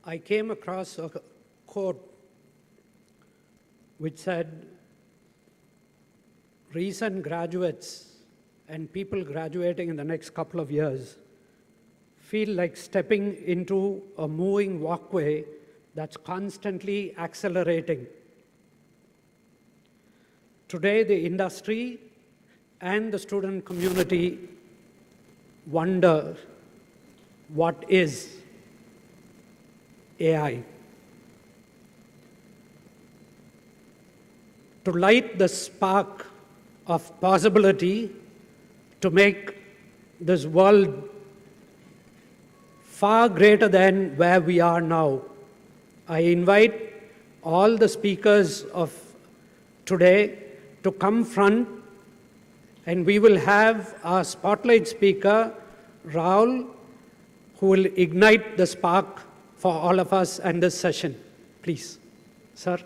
I came across a quote which said, recent graduates and people graduating in the next couple of years feel like stepping into a moving walkway that's constantly accelerating. Today, the industry and the student community wonder, what is AI? To light the spark of possibility to make this world far greater than where we are now, I invite all the speakers of today to come front, and we will have our spotlight speaker, Rahul, who will ignite the spark for all of us and this session. Please, sir.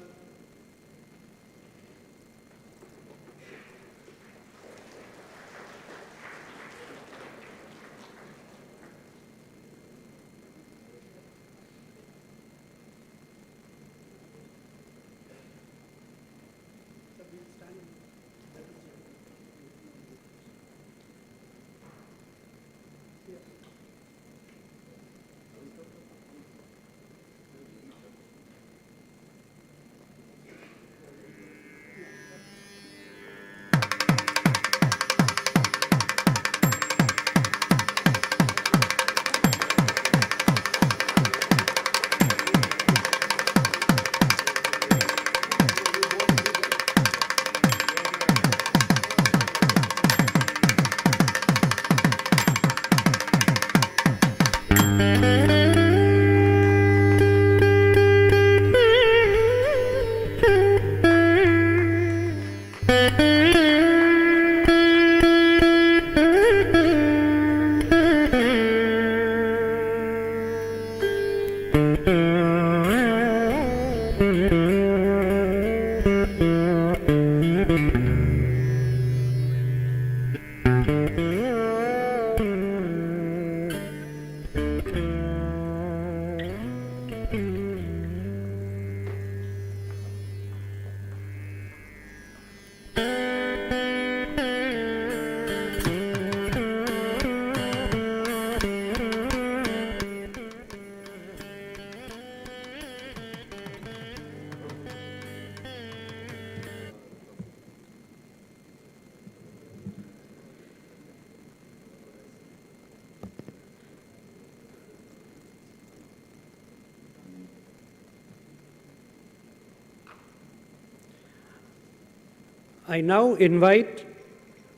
I now invite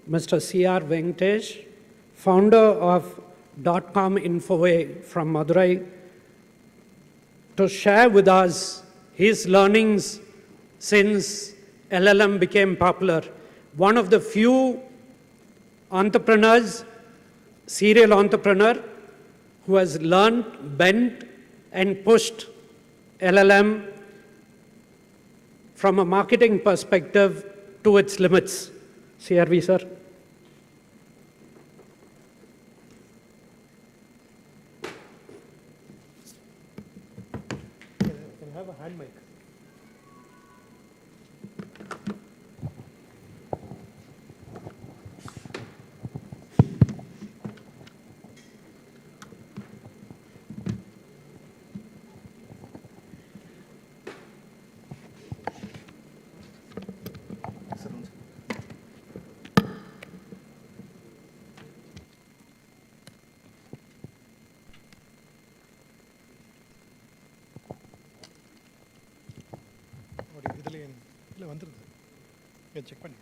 Mr. C.R. Venkatesh, founder of .com Infoway from Madurai, to share with us his learnings since LLM became popular. One of the few entrepreneurs, serial entrepreneur, who has learned, bent, and pushed LLM from a marketing perspective to its limits. CRV, sir. Can you have a hand mic? Check பண்ணி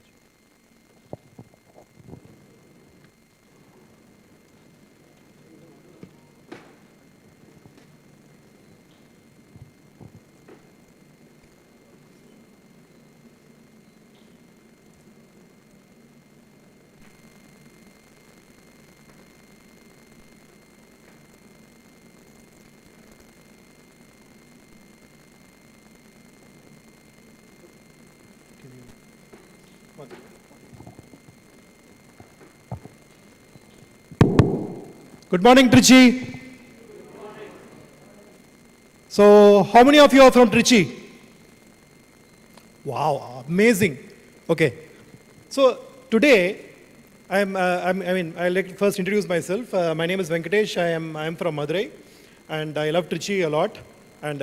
Good morning, Trichy. So, how many of you are from Trichy? Wow, amazing. Okay. So, today, I mean, I'll first introduce myself. My name is Venkatesh. I am from Madurai, and I love Trichy a lot, and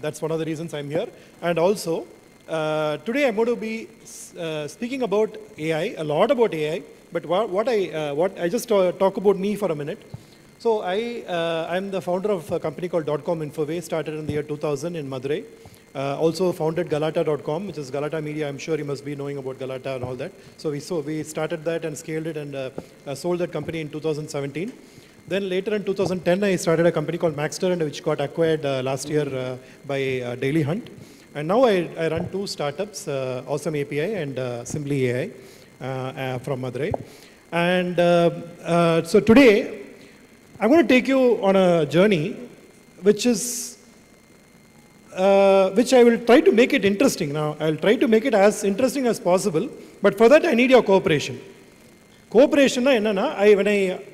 that's one of the reasons I'm here. And also, today I'm going to be speaking about AI, a lot about AI. But what I just talk about me for a minute. So I'm the founder of a company called .com Infoway, started in the year 2000 in Madurai. Also founded Galata.com, which is Galata Media. I'm sure you must be knowing about Galata and all that. So we started that and scaled it and sold that company in 2017. Then later in 2010, I started a company called Maxter, and which got acquired last year by Daily Hunt. And now I run two startups, Awesome API and Simply AI from Madurai. And so today, I'm going to take you on a journey which I will try to make it interesting. Now, I'll try to make it as interesting as possible, but for that I need your cooperation. Cooperation na enna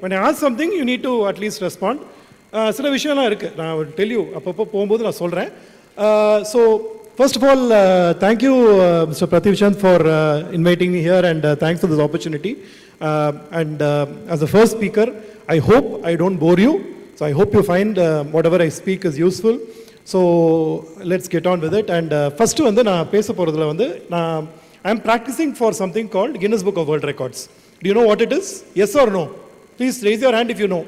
when I ask something, you need to at least respond. Sila vishayala irukku. I will tell you appo pogumbodhu na solren. So first of all, thank you, Mr. Prative Chend, for inviting me here, and thanks for this opportunity. As the first speaker, I hope I don't bore you. So I hope you find whatever I speak is useful. So let's get on with it. And first, I'm practicing for something called Guinness Book of World Records. Do you know what it is? Yes or no? Please raise your hand if you know.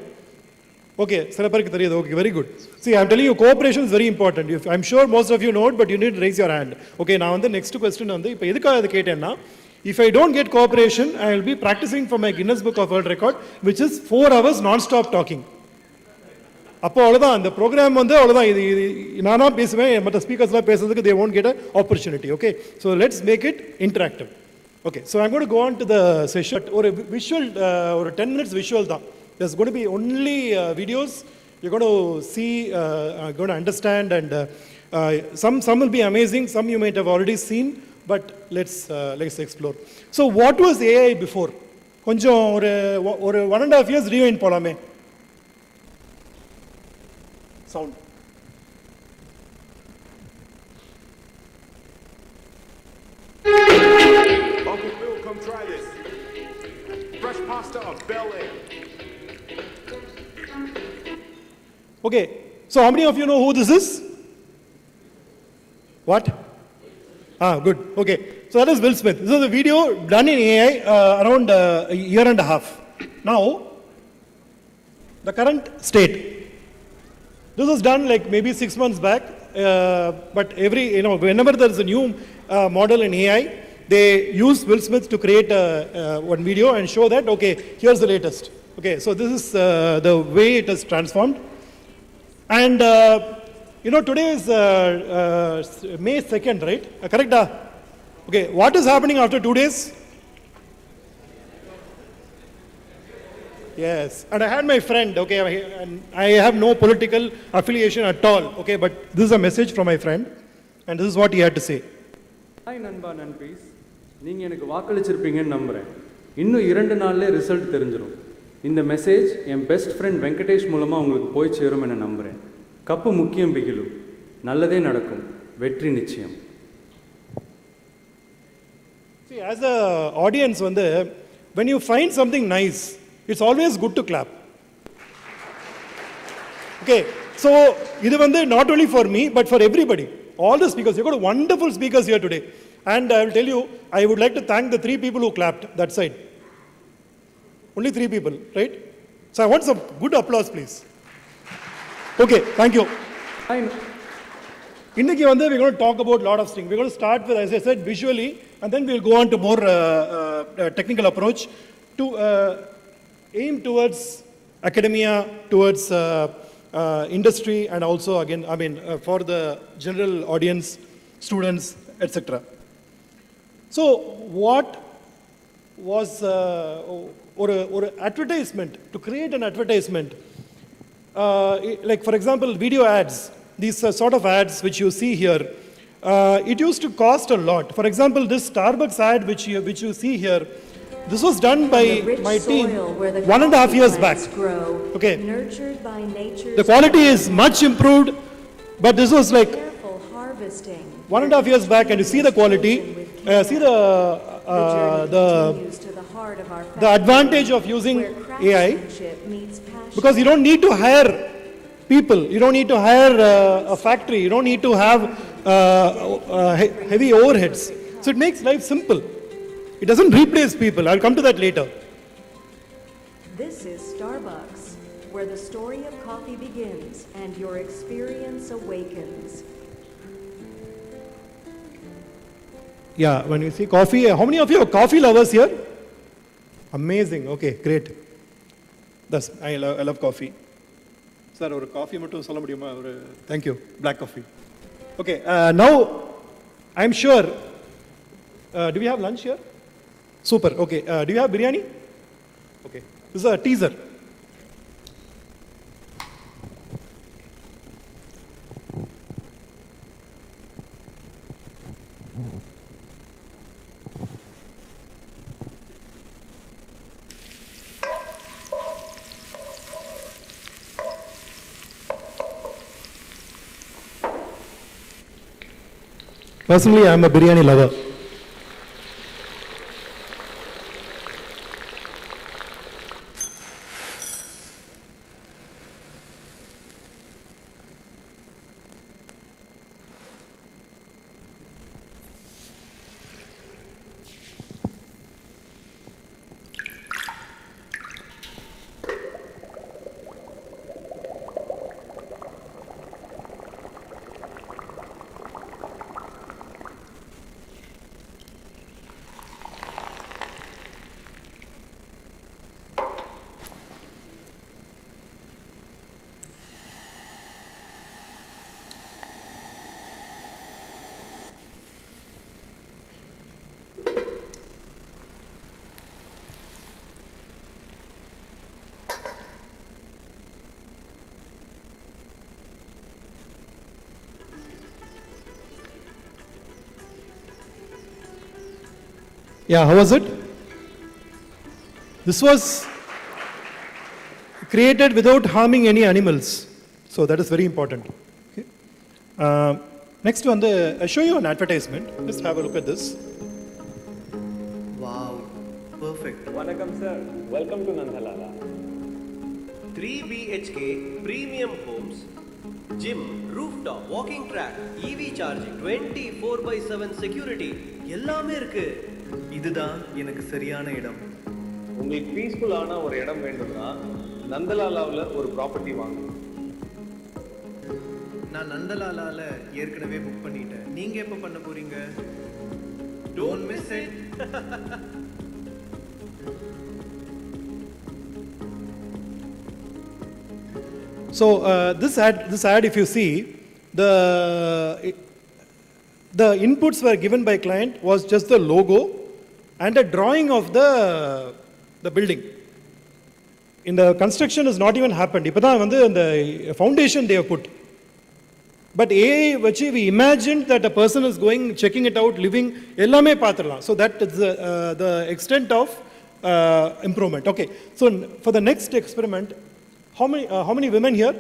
Okay, okay, very good. See, I'm telling you, cooperation is very important. I'm sure most of you know it, but you need to raise your hand. Okay, now the next question on the if I don't get cooperation, I will be practicing for my Guinness Book of World Record, which is 4 hours non-stop talking. The program the speakers they won't get an opportunity. Okay, so let's make it interactive. Okay, so I'm going to go on to the session. Or a visual, or 10 minutes visual. There's going to be only videos. You're going to see, going to understand, and some will be amazing. Some you might have already seen, but let's explore. So what was AI before? Konjam or 1.5 years rewind polame. Sound. Uncle Phil, come try this. Fresh pasta of Bel Air. Okay, so how many of you know who this is? What? Good. Okay, so that is Will Smith. This is a video done in AI around a year and a half. Now, the current state. This was done like maybe 6 months back, but whenever there is a new model in AI, they use Will Smith to create one video and show that, okay, here's the latest. Okay, so this is the way it is transformed. And, today is May 2nd, right? Correct? Okay, what is happening after 2 days? Yes, and I had my friend, okay, and I have no political affiliation at all, okay, but this is a message from my friend, and this is what he had to say. Hi, Nanba Nanpis. நீங்கள் எனக்கு வாக்களிச்சிருப்பீங்கன்னு நம்புகிறேன். இன்னும் 2 நாள்லே result தெரிஞ்சிடும். இந்த message என் best friend Venkatesh மூலமாக உங்களுக்கு போய் சேரும் என நம்புகிறேன். கப்பு முக்கியம் பிகிலு. நல்லதே நடக்கும். வெற்றி நிச்சயம். See, as an audience, when you find something nice, it's always good to clap. Okay, so this is not only for me, but for everybody. All the speakers, you've got wonderful speakers here today. And I will tell you, I would like to thank the 3 people who clapped that side. Only 3 people, right? So I want some good applause, please. Okay, thank you. We're going to talk about a lot of things. We're going to start with, as I said, visually, and then we'll go on to more technical approach to aim towards academia, towards industry, and also again, for the general audience, students, etc. So what was or advertisement, to create an advertisement, like for example, video ads, these sort of ads which you see here, it used to cost a lot. For example, this Starbucks ad which you see here, this was done by my team 1.5 years back. Okay. The quality is much improved. But this was like Careful harvesting. 1.5 years back, and you see the quality, see the advantage of using AI, because you don't need to hire people, you don't need to hire a factory, you don't need to have heavy overheads. So it makes life simple. It doesn't replace people. I'll come to that later. This is Starbucks, where the story of coffee begins and your experience awakens. Yeah, when you see coffee, how many of you are coffee lovers here? Amazing. Okay, great. I love coffee. Sir, or coffee mattu solla mudiyuma? Thank you. Black coffee. Okay, now I'm sure. Do we have lunch here? Super. Okay. Do you have biryani? Okay. This is a teaser. Personally, I am a biryani lover. Yeah, how was it? This was created without harming any animals. So that is very important. Okay. Next one, I'll show you an advertisement. Just have a look at this. Wow, perfect. Vanakkam sir, welcome to Nandhalala. 3 BHK premium homes, gym, rooftop, walking track, EV charging, 24/7 security. எல்லாமே இருக்கு. இதுதான் எனக்கு சரியான இடம். உங்களுக்கு பீஸ்ஃபுல்லான ஒரு இடம் வேண்டும்னா நந்தலாலாவில் ஒரு ப்ராப்பர்ட்டி வாங்க. நான் நந்தலாலால ஏற்கனவே புக் பண்ணிட்டேன். நீங்க எப்ப பண்ண போறீங்க? Don't miss it. So this ad, if you see, the inputs were given by client was just the logo and a drawing of the building. In the construction has not even happened. Ipada vandu the foundation they have put. But AI vachi we imagined that a person is going, checking it out, living, ellame paathiralam. So that is the extent of improvement. Okay. So for the next experiment, how many women here?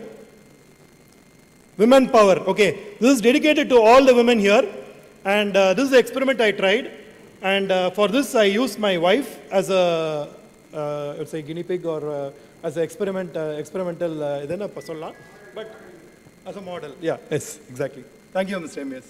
Women power. Okay. This is dedicated to all the women here. And this is the experiment I tried. And for this, I used my wife as a, let's say, guinea pig or as an experimental, but as a model. Yeah, yes, exactly. Thank you, Mr. M.S.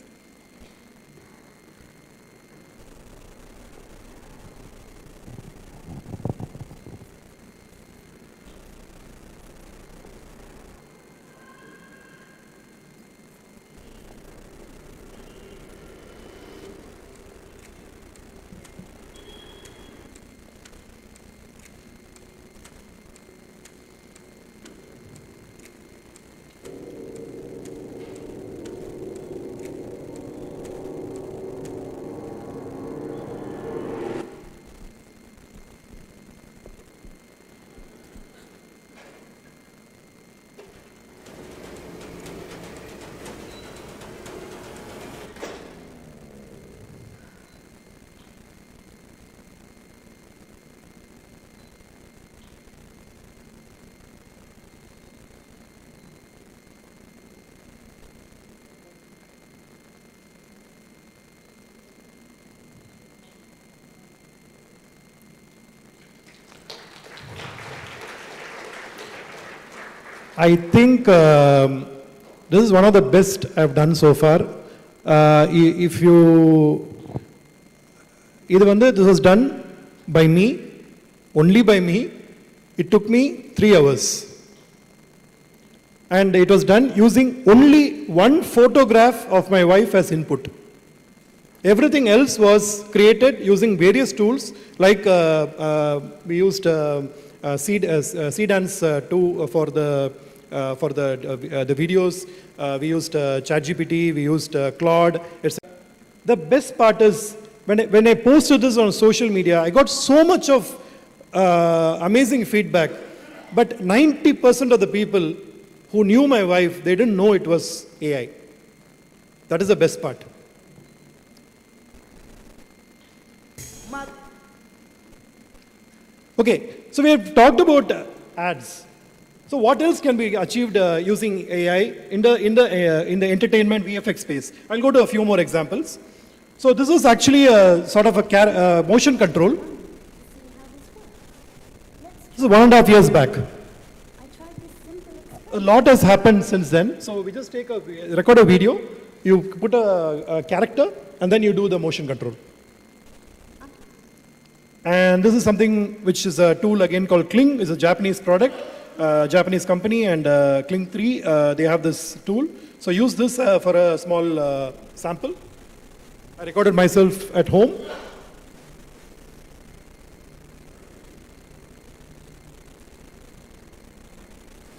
I think this is one of the best I've done so far. If you, this was done by me, only by me. It took me 3 hours. And it was done using only one photograph of my wife as input. Everything else was created using various tools, like we used Cdance 2 for the videos. We used ChatGPT. We used Claude. The best part is when I posted this on social media, I got so much of amazing feedback. But 90% of the people who knew my wife, they didn't know it was AI. That is the best part. Okay, so we have talked about ads. So what else can be achieved using AI in the entertainment VFX space? I'll go to a few more examples. So this is actually a sort of a motion control. This is 1.5 years back. A lot has happened since then. So we just record a video, you put a character, and then you do the motion control. And this is something which is a tool again called Kling. It's a Japanese product, Japanese company, and Kling 3, they have this tool. So use this for a small sample. I recorded myself at home.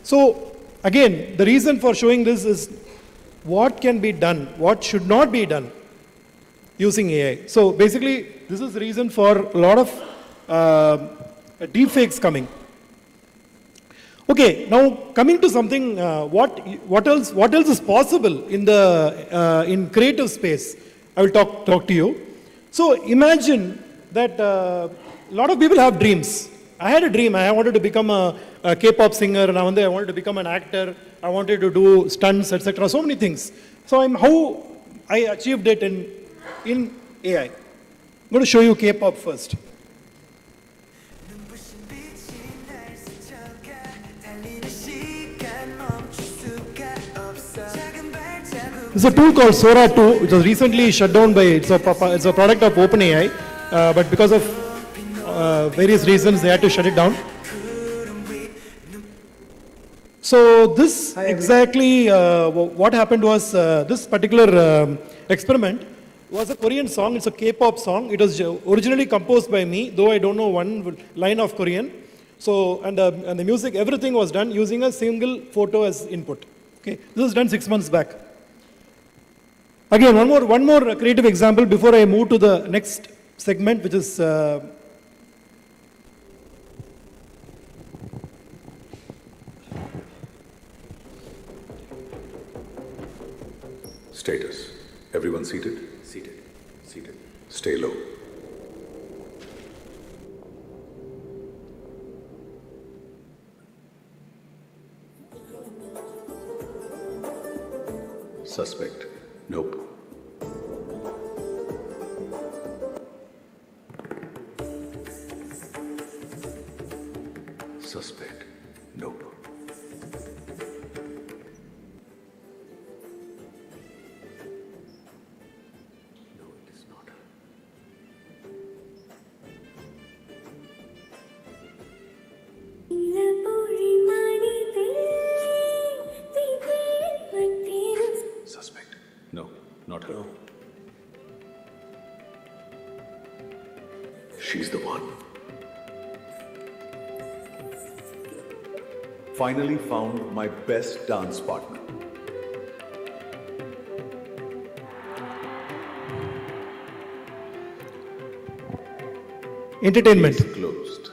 So again, the reason for showing this is what can be done, what should not be done using AI. So basically, this is the reason for a lot of deepfakes coming. Okay, now coming to something, what else is possible in creative space? I will talk to you. So imagine that a lot of people have dreams. I had a dream. I wanted to become a K-pop singer, and I wanted to become an actor. I wanted to do stunts, etc. So many things. So how I achieved it in AI. I'm going to show you K-pop first. There's a tool called Sora 2, which was recently shut down by, it's a product of OpenAI, but because of various reasons, they had to shut it down. So this exactly, what happened was, this particular experiment was a Korean song. It's a K-pop song. It was originally composed by me, though I don't know one line of Korean. So, and the music, everything was done using a single photo as input. Okay, this was done 6 months back. Again, one more creative example before I move to the next segment, which is status. Everyone seated? Seated. Seated. Stay low. Suspect. Nope. Suspect. Nope. No, it is not. Suspect. No, not her. She's the one. Finally found my best dance partner. entertainment. Case closed.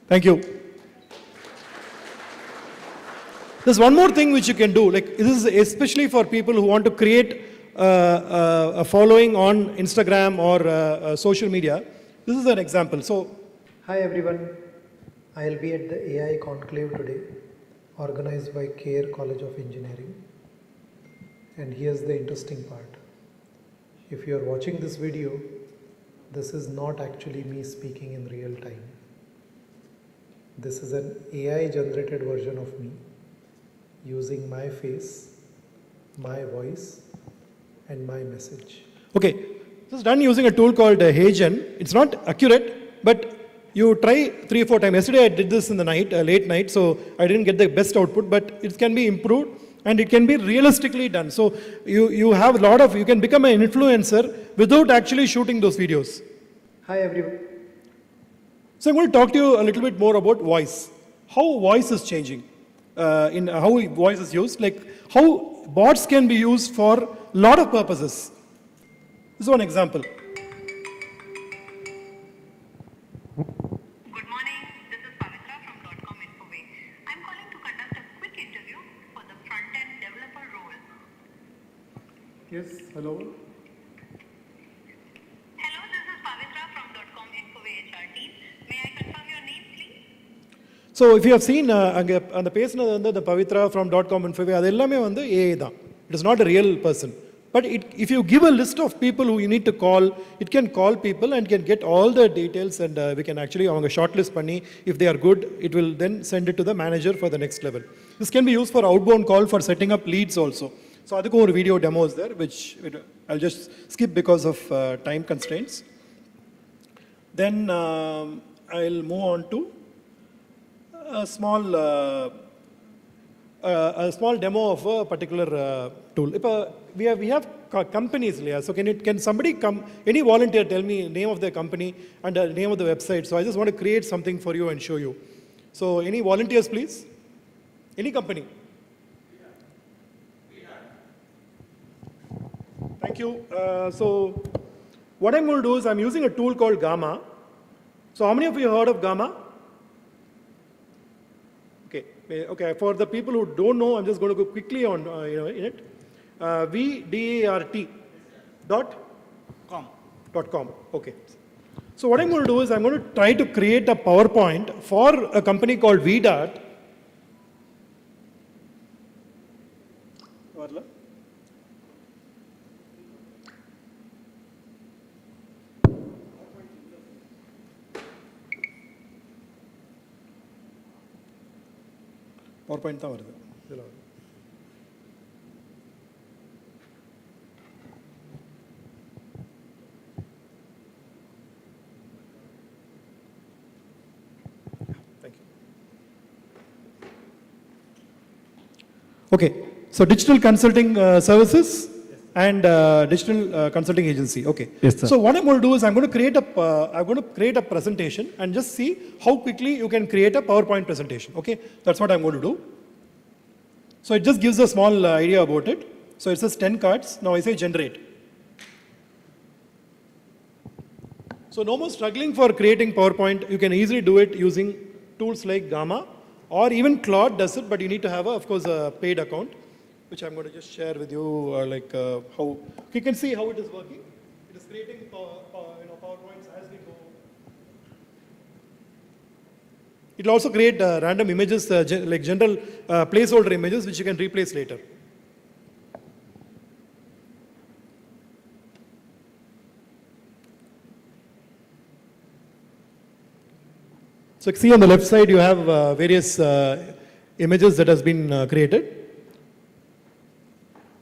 Thank you. There's one more thing which you can do. Like, this is especially for people who want to create a following on Instagram or social media. This is an example. So, hi everyone. I'll be at the AI Conclave today, organized by CARE College of Engineering. And here's the interesting part. If you're watching this video, this is not actually me speaking in real time. This is an AI generated version of me using my face, my voice, and my message. Okay, this is done using a tool called Hagen. It's not accurate, but you try 3 or 4 times. Yesterday I did this in the night, late night, so I didn't get the best output, but it can be improved and it can be realistically done. So you have a lot of, you can become an influencer without actually shooting those videos. Hi everyone. So I'm going to talk to you a little bit more about voice. How voice is changing, in how voice is used, like how bots can be used for a lot of purposes. This is one example. Good morning, this is Pavitra from .com Infoway. I'm calling to conduct a quick interview for the front-end developer role. Yes, hello. Hello, this is Pavitra from .com Infoway HR team. May I confirm your name, please? So if you have seen அந்த பேசினது வந்து the Pavitra from .com Infoway, அது எல்லாமே வந்து AI தான். It is not a real person. But if you give a list of people who you need to call, it can call people and can get all the details, and we can actually அவங்க shortlist பண்ணி, if they are good, it will then send it to the manager for the next level. This can be used for outbound call, for setting up leads also. So அதுக்கு ஒரு video demo is there, which I'll just skip because of time constraints. Then I'll move on to a small demo of a particular tool. We have companies here, so can somebody come, any volunteer tell me name of the company and the name of the website. So I just want to create something for you and show you. So any volunteers please? Any company? Thank you. So what I'm going to do is I'm using a tool called Gamma. So how many of you heard of Gamma? Okay, for the people who don't know, I'm just going to go quickly on in it. VDART.com. Okay. So what I'm going to do is I'm going to try to create a PowerPoint for a company called VDART. PowerPoint தான் வருது. Thank you. Okay, so digital consulting services and digital consulting agency. Okay. Yes, sir. So what I'm going to do is I'm going to create a presentation and just see how quickly you can create a PowerPoint presentation. Okay, that's what I'm going to do. So it just gives a small idea about it. So it says 10 cards. Now I say generate. So no more struggling for creating PowerPoint. You can easily do it using tools like Gamma, or even Claude does it, but you need to have, of course, a paid account, which I'm going to just share with you, how you can see how it is working. It is creating PowerPoints as we go. It will also create random images, like general placeholder images, which you can replace later. So see on the left side, you have various images that has been created.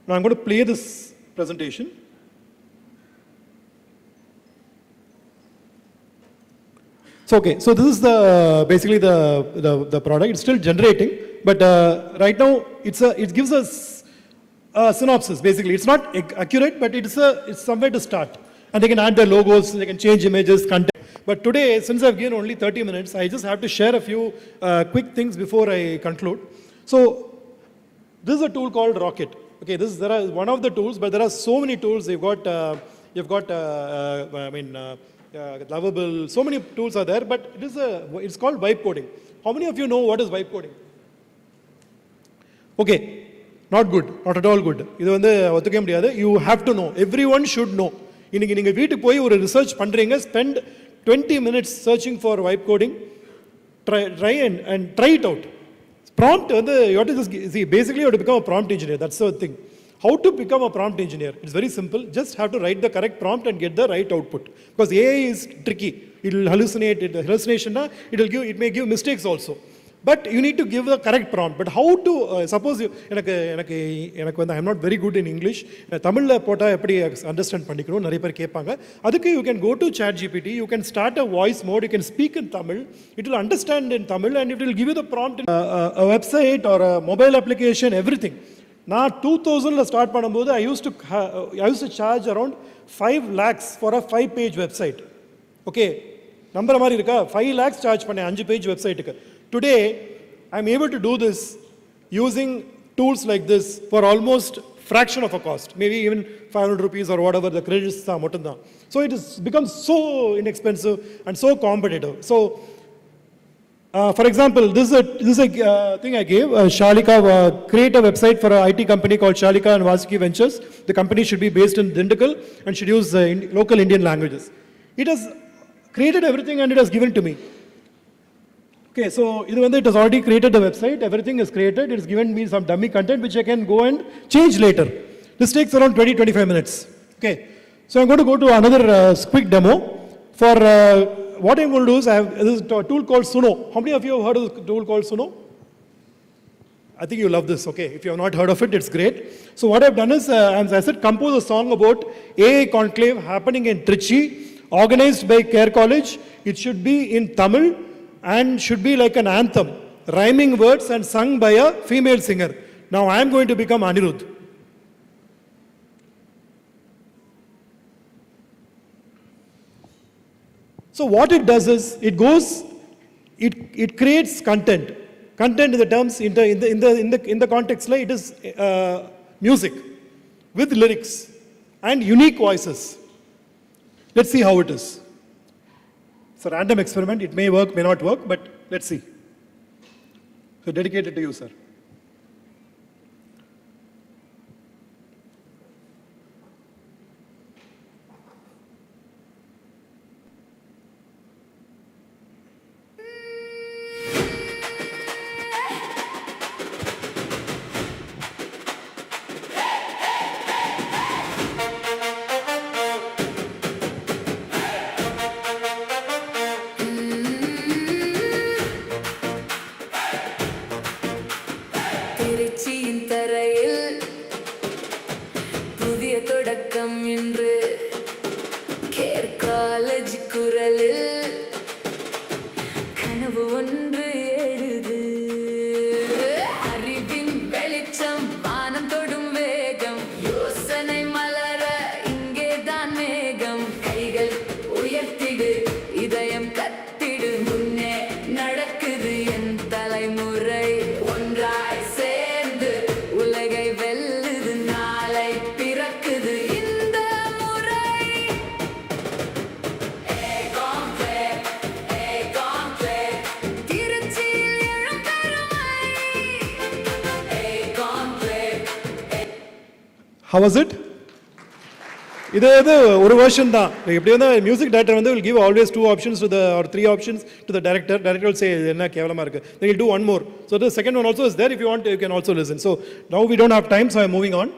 Now I'm going to play this presentation. So okay, so this is basically the product. It's still generating, but right now it gives us a synopsis. Basically, it's not accurate, but it's somewhere to start. And they can add their logos, they can change images, content. But today, since I've given only 30 minutes, I just have to share a few quick things before I conclude. So this is a tool called Rocket. Okay, there are one of the tools, but there are so many tools. You've got Lovable. So many tools are there, but it's called vibe coding. How many of you know what is vibe coding? Okay, not good, not at all good. இது வந்து ஒத்துக்க முடியாது. You have to know. Everyone should know. இன்னைக்கு நீங்க வீட்டுக்கு போய் ஒரு research பண்றீங்க, spend 20 minutes searching for vibe coding. Try and try it out. Prompt வந்து you have to just see, basically you have to become a prompt engineer. That's the thing. How to become a prompt engineer? It's very simple. Just have to write the correct prompt and get the right output. Because AI is tricky. It will hallucinate. Hallucination, it may give mistakes also. But you need to give the correct prompt. But how to, suppose you, I'm not very good in English. Tamil pota eppadi understand பண்ணிக்கணும் நிறைய பேர் கேட்பாங்க. அதுக்கு you can go to ChatGPT, you can start a voice mode, you can speak in Tamil, it will understand in Tamil and it will give you the prompt in a website or a mobile application, everything. நான் 2000ல start பண்ணும்போது I used to charge around 5 lakhs for a 5-page website. Okay, நம்புற மாதிரி இருக்கா? 5 lakhs charge பண்ணேன் 5 page websiteக்கு. Today, I'm able to do this using tools like this for almost fraction of a cost, maybe even 500 rupees or whatever the credits are. So it has become so inexpensive and so competitive. So, for example, this is a thing I gave. Shalika create a website for an IT company called Shalika and Vasiki Ventures. The company should be based in Dindigul and should use local Indian languages. It has created everything and it has given to me. Okay, so it has already created the website, everything is created, it has given me some dummy content which I can go and change later. This takes around 20-25 minutes. Okay, so I'm going to go to another quick demo. For what I'm going to do is, this is a tool called Suno. How many of you have heard of the tool called Suno? I think you love this, okay. If you have not heard of it, it's great. So what I've done is, as I said, compose a song about AI Conclave happening in Trichy, organized by Care College. It should be in Tamil, and should be like an anthem, rhyming words and sung by a female singer. Now I am going to become Anirudh. So what it does is, it creates content. Content in the terms, in the context, like it is music with lyrics and unique voices. Let's see how it is. It's a random experiment. It may work, may not work, but let's see. So dedicated to you, sir. How was it? This is one version. The music director will give always 2 options to the, or 3 options to the director. Director will say, then he will do one more. So the second one also is there. If you want, you can also listen. So now we don't have time, so I'm moving on.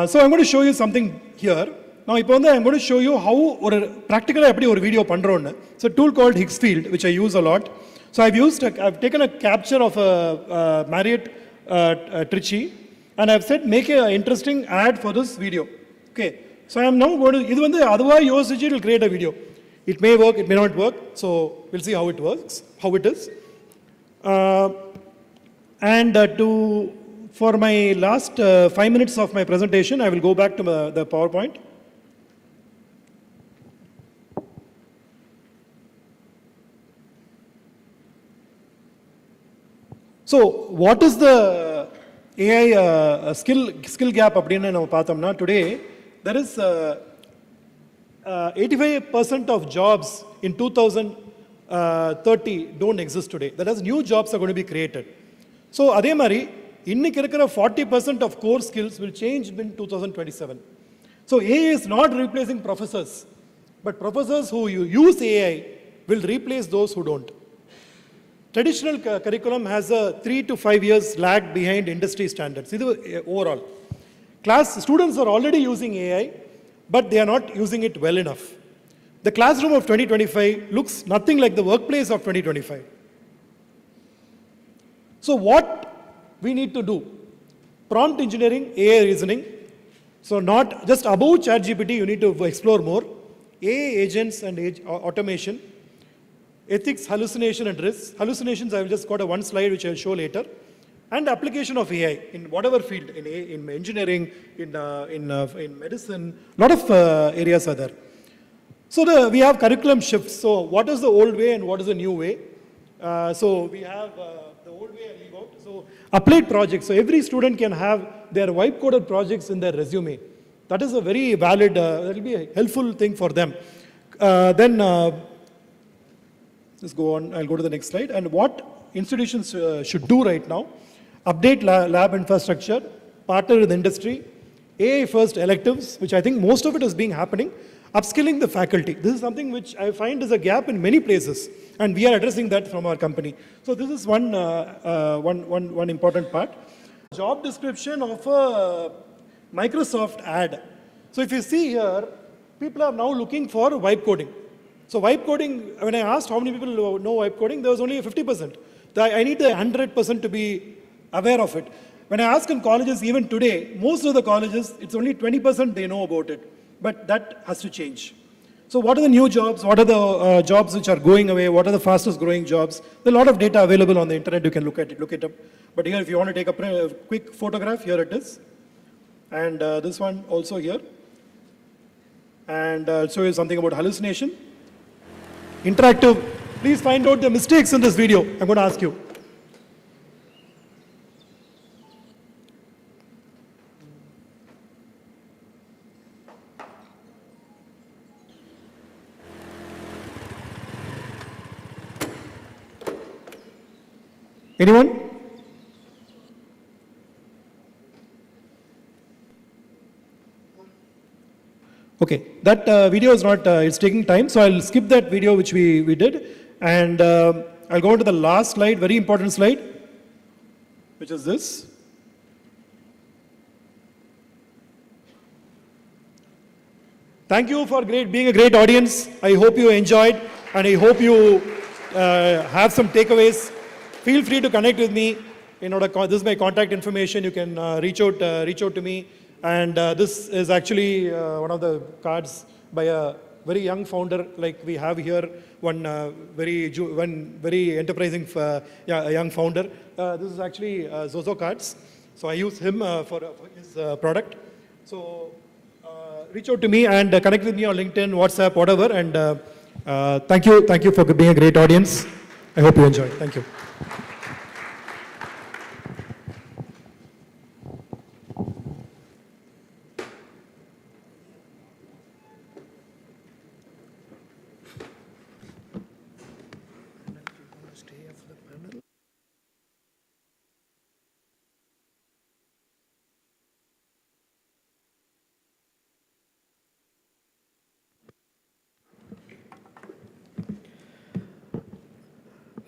So I'm going to show you something here. Now I'm going to show you how practically a video pandron. It's a tool called Higgsfield, which I use a lot. So I've taken a capture of a Mariott Trichy, and I've said make an interesting ad for this video. Okay, so I am now going to, otherwise it will create a video. It may work, it may not work, so we'll see how it works, how it is. For my last 5 minutes of my presentation, I will go back to the PowerPoint. So, what is the AI skill gap? Today, there is 85% of jobs in 2030 don't exist today. That is, new jobs are going to be created. So, adhe mari, 40% of core skills will change in 2027. So, AI is not replacing professors, but professors who use AI will replace those who don't. Traditional curriculum has a 3 to 5 years lag behind industry standards. Overall, students are already using AI, but they are not using it well enough. The classroom of 2025 looks nothing like the workplace of 2025. So what we need to do? Prompt engineering, AI reasoning. So not just above ChatGPT, you need to explore more. AI agents and automation. Ethics, hallucination and risks. Hallucinations, I've just got one slide which I'll show later. And application of AI in whatever field, in engineering, in medicine, a lot of areas are there. So we have curriculum shifts. So what is the old way and what is the new way? So we have the old way I leave out. So applied projects. So every student can have their wipe-coded projects in their resume. That is a very valid, that will be a helpful thing for them. Let's go on, I'll go to the next slide. And what institutions should do right now? Update lab infrastructure, partner with industry, AI first electives, which I think most of it is being happening. Upskilling the faculty. This is something which I find is a gap in many places, and we are addressing that from our company. So this is one important part. Job description of a Microsoft ad. So if you see here, people are now looking for vibe coding. So vibe coding, when I asked how many people know vibe coding, there was only 50%. I need the 100% to be aware of it. When I ask in colleges, even today, most of the colleges, it's only 20% they know about it. But that has to change. So what are the new jobs? What are the jobs which are going away? What are the fastest growing jobs? There are a lot of data available on the internet. You can look at it, look it up. But here, if you want to take a quick photograph, here it is. And this one also here. And I'll show you something about hallucination. Interactive. Please find out the mistakes in this video. I'm going to ask you. Anyone? Okay, that video is not, it's taking time, so I'll skip that video which we did, and I'll go on to the last slide, very important slide, which is this. Thank you for being a great audience. I hope you enjoyed, and I hope you have some takeaways. Feel free to connect with me. This is my contact information. You can reach out to me. And this is actually one of the cards by a very young founder, like we have here, one very enterprising young founder. This is actually Zozo cards. So I use him for his product. So reach out to me and connect with me on LinkedIn, WhatsApp, whatever. And thank you for being a great audience. I hope you enjoy. Thank you.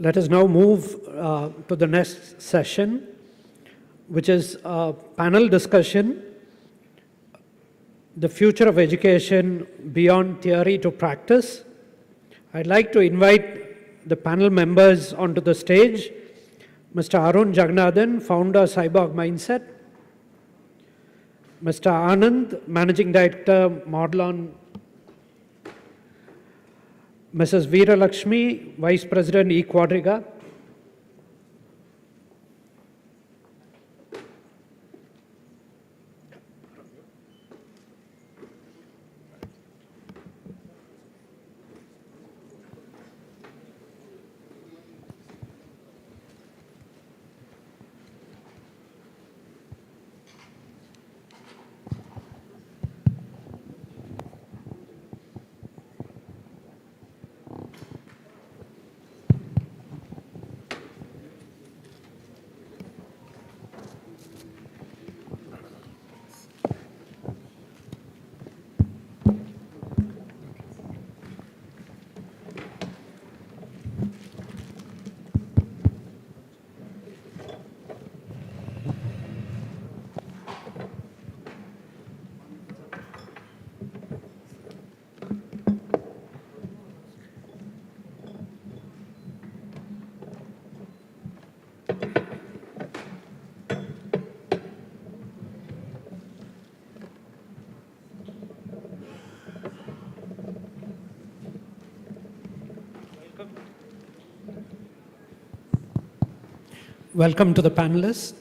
Let us now move to the next session, which is a panel discussion, the future of education beyond theory to practice. I'd like to invite the panel members onto the stage. Mr. Arun Jagannathan, founder, Cyborg Mindset. Mr. Anand, Managing Director, Modlon. Mrs. Veera Lakshmi, Vice President, eQuadriga. welcome to the panelists.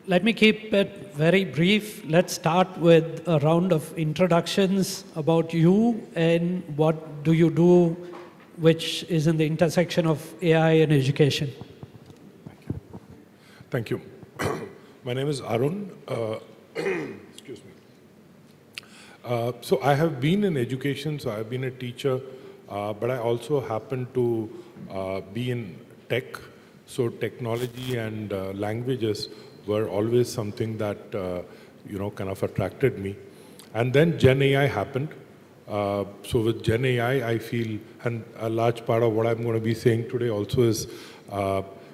Let me keep it very brief. Let's start with a round of introductions about you and what do you do, which is in the intersection of AI and education. Thank you. My name is Arun. Excuse me. So I have been in education, so I've been a teacher, but I also happen to be in tech. So technology and languages were always something that, kind of attracted me. And then Gen AI happened. So with Gen AI, I feel, and a large part of what I'm going to be saying today also is,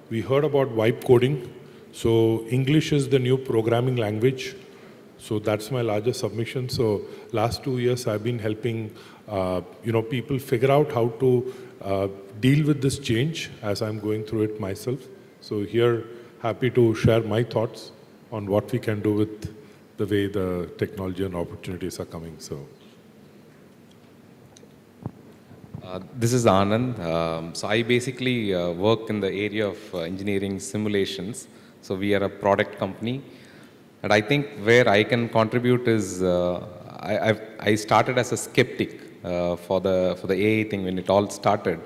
we heard about vibe coding. So English is the new programming language. So that's my largest submission. So last 2 years, I've been helping, people figure out how to deal with this change as I'm going through it myself. So here, happy to share my thoughts on what we can do with the way the technology and opportunities are coming. So. This is Anand. So I basically work in the area of engineering simulations. So we are a product company. And I think where I can contribute is, I started as a skeptic for the AI thing when it all started.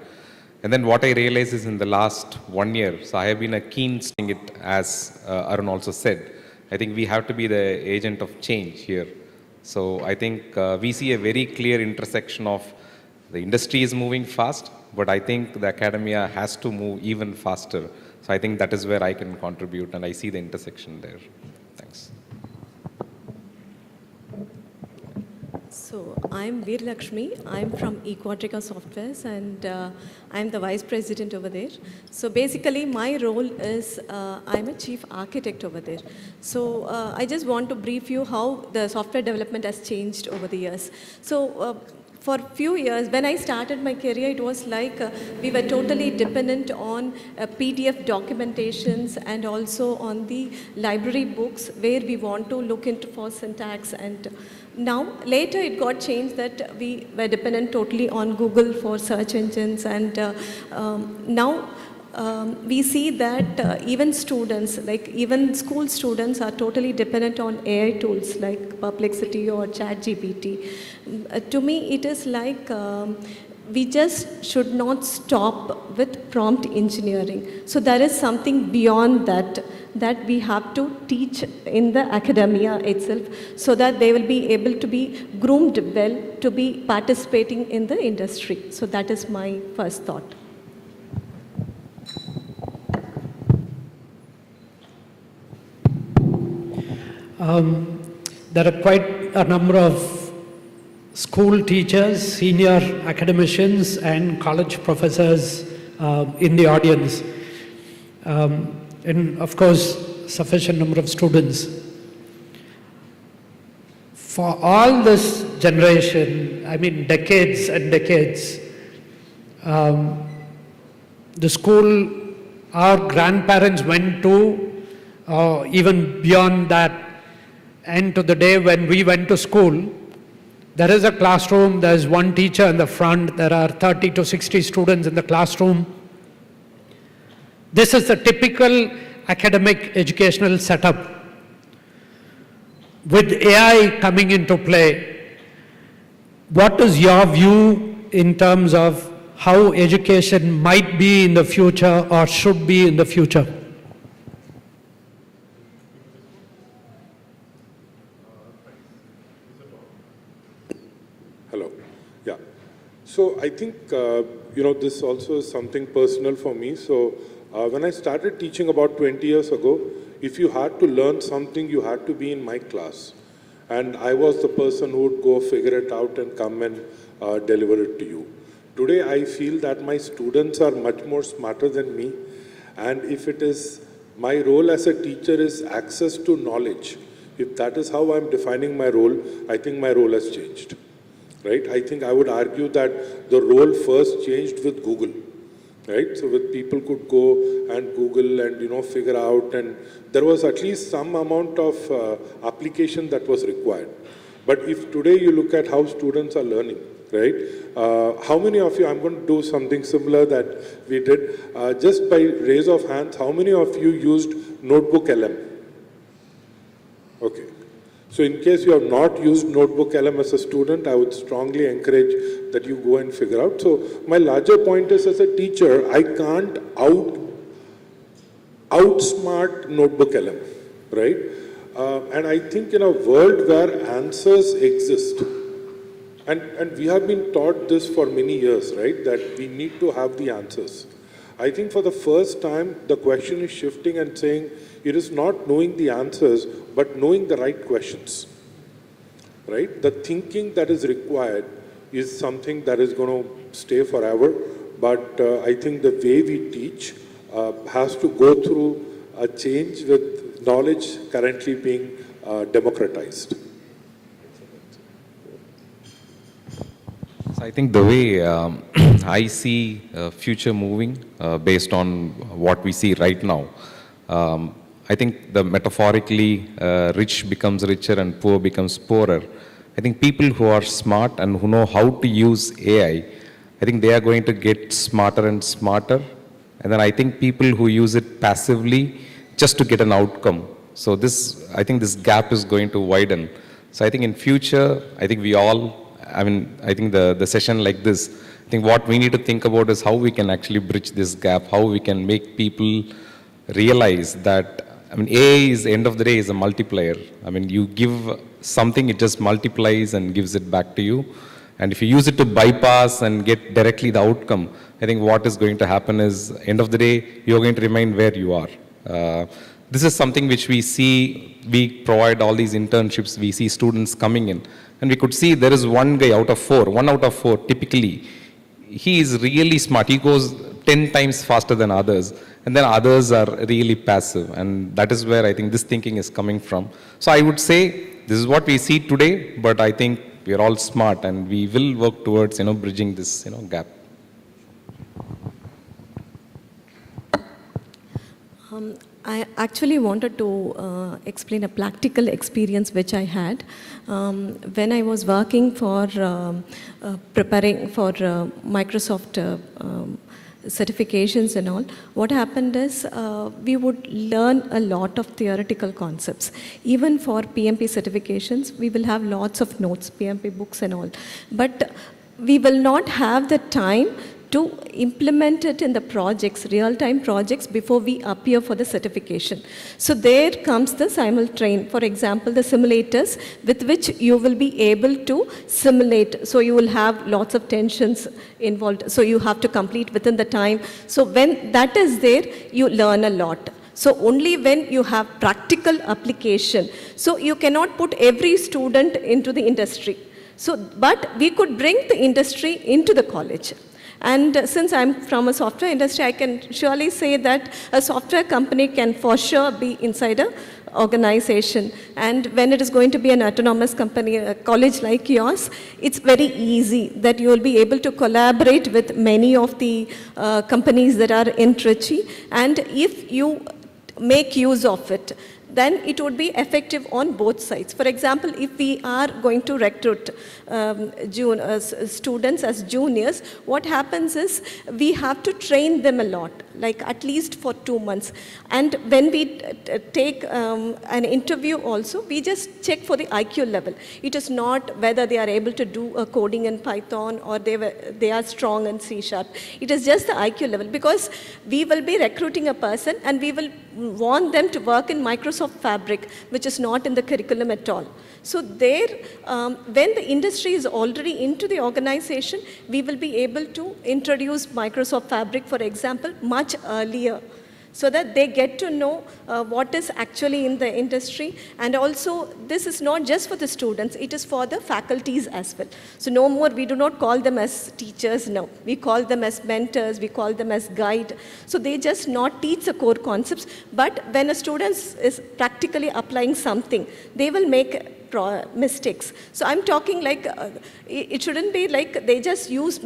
And then what I realized is in the last 1 year, so I have been a keen seeing it, as Arun also said. I think we have to be the agent of change here. So I think we see a very clear intersection of the industry is moving fast, but I think the academia has to move even faster. So I think that is where I can contribute, and I see the intersection there. Thanks. So I'm Veer Lakshmi. I'm from Equatrica Softwares, and I'm the vice president over there. So basically, my role is I'm a chief architect over there. So I just want to brief you how the software development has changed over the years. So for a few years, when I started my career, it was like we were totally dependent on PDF documentations and also on the library books where we want to look into for syntax. And now, later it got changed that we were dependent totally on Google for search engines. And now we see that even students, like even school students, are totally dependent on AI tools like Perplexity or ChatGPT. To me, it is like we just should not stop with prompt engineering. So there is something beyond that that we have to teach in the academia itself so that they will be able to be groomed well to be participating in the industry. So that is my first thought. There are quite a number of school teachers, senior academicians, and college professors in the audience. And of course, sufficient number of students. For all this generation, I mean decades and decades, the school our grandparents went to, even beyond that, and to the day when we went to school, there is a classroom, there is one teacher in the front, there are 30 to 60 students in the classroom. This is the typical academic educational setup. With AI coming into play, what is your view in terms of how education might be in the future or should be in the future? Hello. Yeah. So I think, this also is something personal for me. So when I started teaching about 20 years ago, if you had to learn something, you had to be in my class. And I was the person who would go figure it out and come and deliver it to you. Today, I feel that my students are much more smarter than me. And if it is, my role as a teacher is access to knowledge. If that is how I'm defining my role, I think my role has changed. Right? I think I would argue that the role first changed with Google. Right? So with people could go and Google and figure out, and there was at least some amount of application that was required. But if today you look at how students are learning, right? How many of you, I'm going to do something similar that we did, just by raise of hands, how many of you used Notebook LM? Okay. So in case you have not used Notebook LM as a student, I would strongly encourage that you go and figure out. So my larger point is, as a teacher, I can't outsmart Notebook LM, right? And I think in a world where answers exist, and we have been taught this for many years, right, that we need to have the answers. I think for the first time, the question is shifting and saying, it is not knowing the answers, but knowing the right questions, right? The thinking that is required is something that is going to stay forever, but I think the way we teach has to go through a change with knowledge currently being democratized. So I think the way I see future moving based on what we see right now, I think the metaphorically rich becomes richer and poor becomes poorer. I think people who are smart and who know how to use AI, I think they are going to get smarter and smarter. And then I think people who use it passively just to get an outcome. So this, I think this gap is going to widen. So I think in future, I think we all, I think the session like this, I think what we need to think about is how we can actually bridge this gap, how we can make people realize that, AI is, the end of the day, is a multiplier. You give something, it just multiplies and gives it back to you. And if you use it to bypass and get directly the outcome, I think what is going to happen is, end of the day, you're going to remain where you are. This is something which we see, we provide all these internships, we see students coming in. And we could see there is one out of four typically, he is really smart. He goes 10 times faster than others. And then others are really passive. And that is where I think this thinking is coming from. So I would say, this is what we see today, but I think we are all smart and we will work towards, bridging this, gap. I actually wanted to explain a practical experience which I had. When I was working for preparing for Microsoft certifications and all, what happened is we would learn a lot of theoretical concepts. Even for PMP certifications, we will have lots of notes, PMP books and all. But we will not have the time to implement it in the projects, real-time projects, before we appear for the certification. So there comes the simultrain. For example, the simulators with which you will be able to simulate. So you will have lots of tensions involved. So you have to complete within the time. So when that is there, you learn a lot. So only when you have practical application. So you cannot put every student into the industry. So, but we could bring the industry into the college. And since I'm from a software industry, I can surely say that a software company can for sure be inside a organization. And when it is going to be an autonomous company, a college like yours, it's very easy that you will be able to collaborate with many of the companies that are in Trichy. And if you make use of it, then it would be effective on both sides. For example, if we are going to recruit students as juniors, what happens is we have to train them a lot, like at least for 2 months. And when we take an interview also, we just check for the IQ level. It is not whether they are able to do a coding in Python or they are strong in C#. It is just the IQ level, because we will be recruiting a person and we will want them to work in Microsoft Fabric, which is not in the curriculum at all. So there, when the industry is already into the organization, we will be able to introduce Microsoft Fabric, for example, much earlier, so that they get to know what is actually in the industry. And also, this is not just for the students, it is for the faculties as well. So no more, we do not call them as teachers now. We call them as mentors, we call them as guide. So they just not teach the core concepts, but when a student is practically applying something, they will make mistakes. So I'm talking like, it shouldn't be like they just use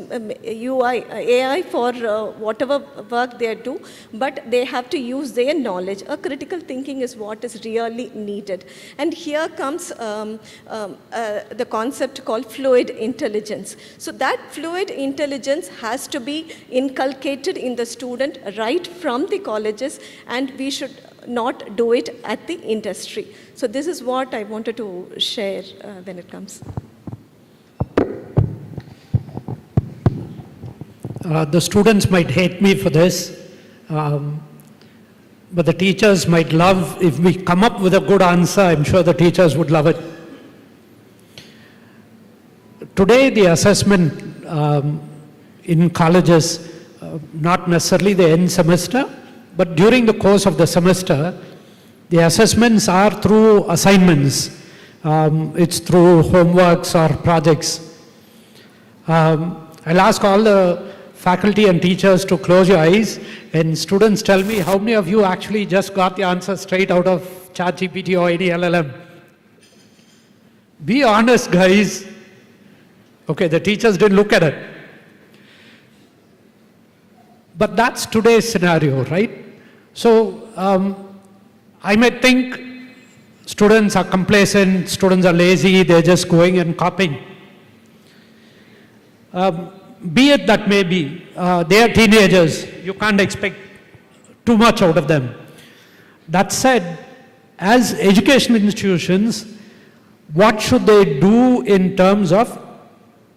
AI for whatever work they do, but they have to use their knowledge. A critical thinking is what is really needed. And here comes the concept called fluid intelligence. So that fluid intelligence has to be inculcated in the student right from the colleges, and we should not do it at the industry. So this is what I wanted to share when it comes. The students might hate me for this, but the teachers might love, if we come up with a good answer, I'm sure the teachers would love it. Today, the assessment in colleges, not necessarily the end semester, but during the course of the semester, the assessments are through assignments. It's through homeworks or projects. I'll ask all the faculty and teachers to close your eyes, and students tell me how many of you actually just got the answer straight out of ChatGPT or any LLM. Be honest, guys. Okay, the teachers didn't look at it. But that's today's scenario, right? So I may think students are complacent, students are lazy, they're just going and copying. Be it that may be, they are teenagers, you can't expect too much out of them. That said, as educational institutions, what should they do in terms of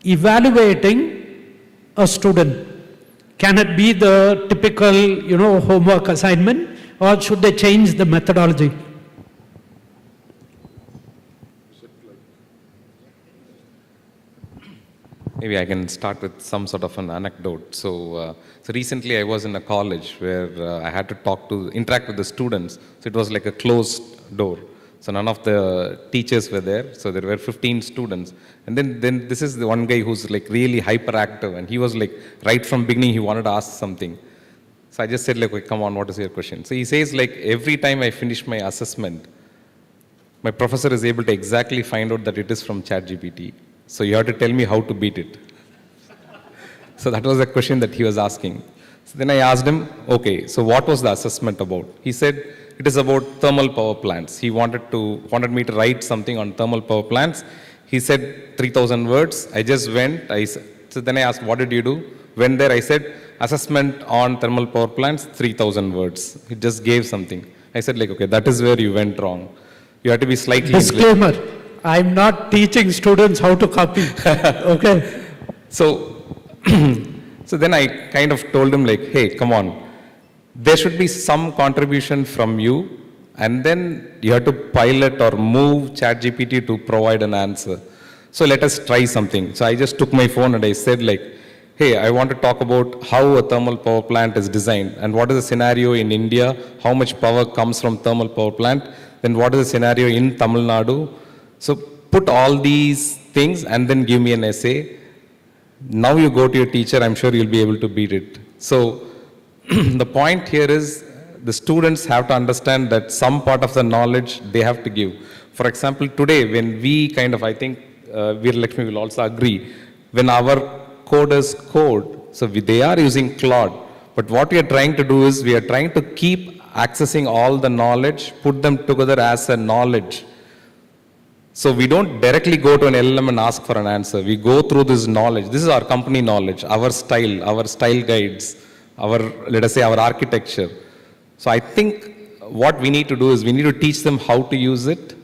evaluating a student? Can it be the typical, homework assignment, or should they change the methodology? Maybe I can start with some sort of an anecdote. So recently I was in a college where I had to interact with the students. So it was like a closed door. So none of the teachers were there. So there were 15 students. And then this is the one guy who's like really hyperactive. And he was like, right from beginning, he wanted to ask something. So I just said like, come on, what is your question? So he says like, every time I finish my assessment, my professor is able to exactly find out that it is from ChatGPT. So you have to tell me how to beat it. So that was the question that he was asking. So then I asked him, okay, so what was the assessment about? He said, it is about thermal power plants. He wanted me to write something on thermal power plants. He said 3,000 words. I just went. So then I asked, what did you do? Went there, I said, assessment on thermal power plants, 3,000 words. He just gave something. I said like, okay, that is where you went wrong. You have to be slightly... Disclaimer, I'm not teaching students how to copy. Okay. So then I kind of told him like, hey, come on. There should be some contribution from you, and then you have to pilot or move ChatGPT to provide an answer. So let us try something. So I just took my phone and I said like, hey, I want to talk about how a thermal power plant is designed, and what is the scenario in India, how much power comes from thermal power plant, then what is the scenario in Tamil Nadu. So put all these things and then give me an essay. Now you go to your teacher, I'm sure you'll be able to beat it. So the point here is the students have to understand that some part of the knowledge they have to give. For example, today when we I think Veer Lakshmi will also agree, when our coders code, so they are using Claude, but what we are trying to do is we are trying to keep accessing all the knowledge, put them together as a knowledge. So we don't directly go to an LLM and ask for an answer. We go through this knowledge. This is our company knowledge, our style guides, let us say our architecture. So I think what we need to do is we need to teach them how to use it,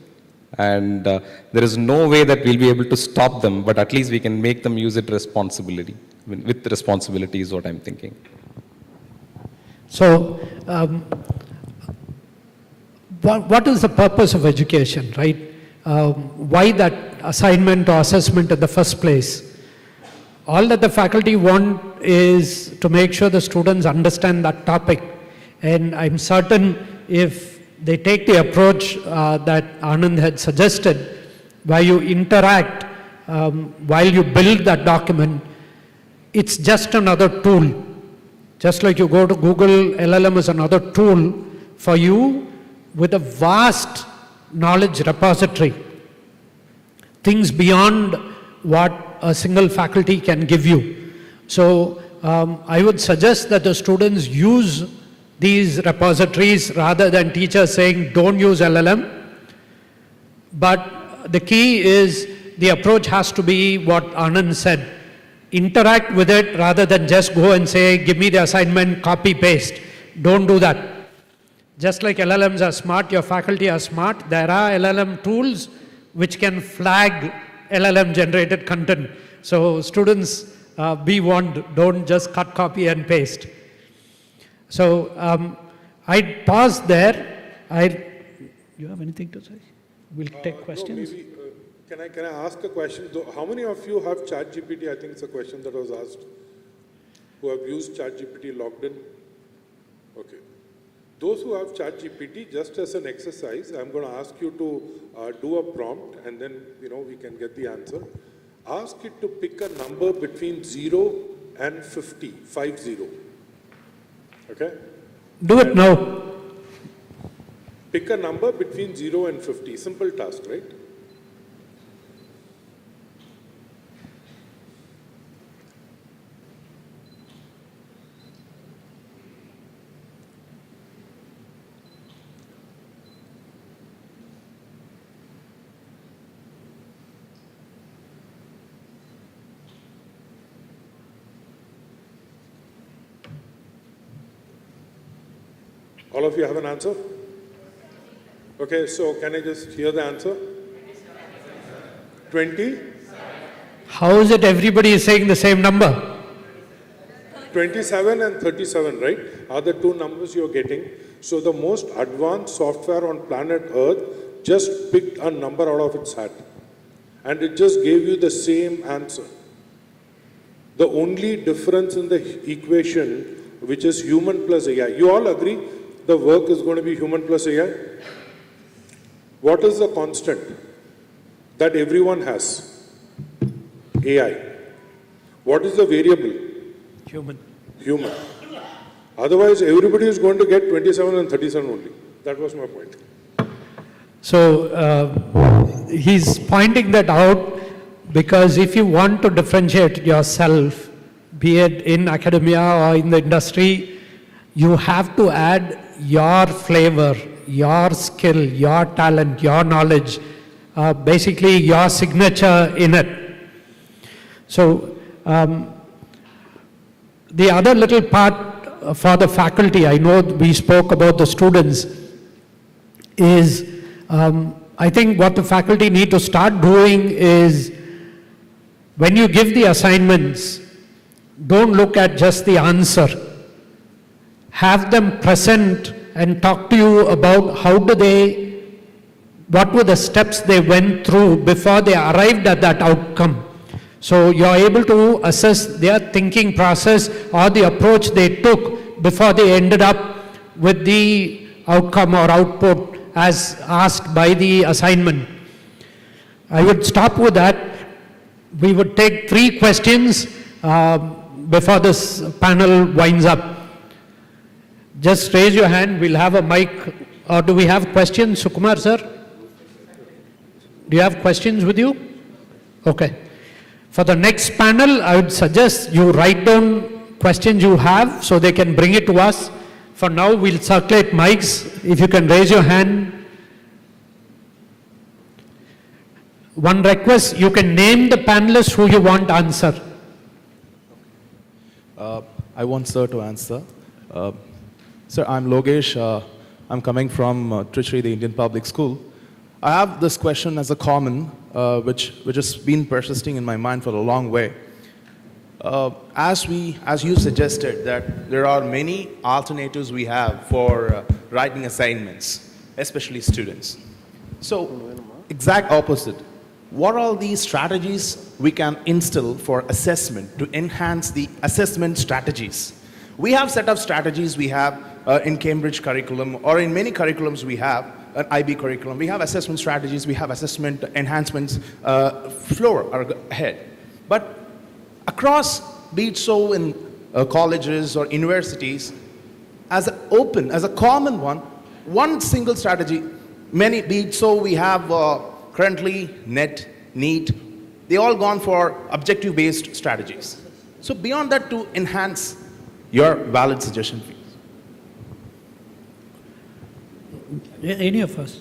and there is no way that we'll be able to stop them, but at least we can make them use it responsibility. With responsibility is what I'm thinking. So what is the purpose of education, right? Why that assignment or assessment in the first place? All that the faculty want is to make sure the students understand that topic. And I'm certain if they take the approach that Anand had suggested, where you interact while you build that document, it's just another tool. Just like you go to Google, LLM is another tool for you with a vast knowledge repository. things beyond what a single faculty can give you. So I would suggest that the students use these repositories rather than teachers saying don't use LLM. But the key is the approach has to be what Anand said. Interact with it rather than just go and say, give me the assignment, copy, paste. Don't do that. Just like LLMs are smart, your faculty are smart, there are LLM tools which can flag LLM generated content. So students, be warned, don't just cut, copy and paste. So I'd pause there. You have anything to say? We'll take questions. No, maybe, can I ask a question? How many of you have ChatGPT? I think it's a question that was asked. Who have used ChatGPT logged in? Okay. Those who have ChatGPT, just as an exercise, I'm going to ask you to do a prompt and then, we can get the answer. Ask it to pick a number between 0 and 50, 50. Okay? Do it now. Pick a number between 0 and 50. Simple task, right? All of you have an answer? Okay, so can I just hear the answer? 20? How is it everybody is saying the same number? 27 and 37, right, are the two numbers you're getting. So the most advanced software on planet Earth just picked a number out of its hat. And it just gave you the same answer. The only difference in the equation, which is human plus AI. You all agree the work is going to be human plus AI? What is the constant that everyone has? AI. What is the variable? Human. Human. Otherwise, everybody is going to get 27 and 37 only. That was my point. So he's pointing that out because if you want to differentiate yourself, be it in academia or in the industry, you have to add your flavor, your skill, your talent, your knowledge, basically your signature in it. So the other little part for the faculty, I know we spoke about the students, is I think what the faculty need to start doing is when you give the assignments, don't look at just the answer. Have them present and talk to you about what were the steps they went through before they arrived at that outcome. So you're able to assess their thinking process or the approach they took before they ended up with the outcome or output as asked by the assignment. I would stop with that. We would take 3 questions before this panel winds up. Just raise your hand, we'll have a mic. Or do we have questions? Sukumar sir? Do you have questions with you? Okay. For the next panel, I would suggest you write down questions you have so they can bring it to us. For now, we'll circulate mics. If you can raise your hand. One request, you can name the panelists who you want to answer. I want sir to answer. Sir, I'm Logesh. I'm coming from Trichy, the Indian Public School. I have this question as a common, which has been persisting in my mind for a long way. As you suggested, that there are many alternatives we have for writing assignments, especially students. So, exact opposite. What are these strategies we can instill for assessment to enhance the assessment strategies? We have set of strategies we have in Cambridge curriculum, or in many curriculums we have an IB curriculum. We have assessment strategies, we have assessment enhancements floor ahead. But across, be it so in colleges or universities, as a common one single strategy, many, be it so we have currently NET, NEET, they all gone for objective-based strategies. So beyond that, to enhance your valid suggestion fees. Any of us?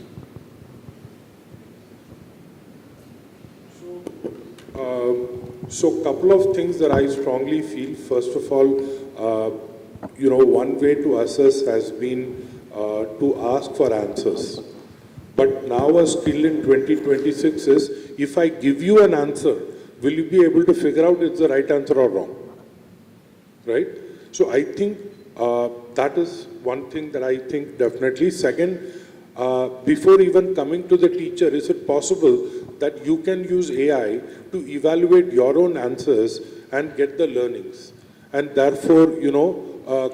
So couple of things that I strongly feel. First of all, one way to assess has been to ask for answers. But now a skill in 2026 is, if I give you an answer, will you be able to figure out it's the right answer or wrong? Right? So I think that is one thing that I think definitely. Second, before even coming to the teacher, is it possible that you can use AI to evaluate your own answers and get the learnings, and therefore,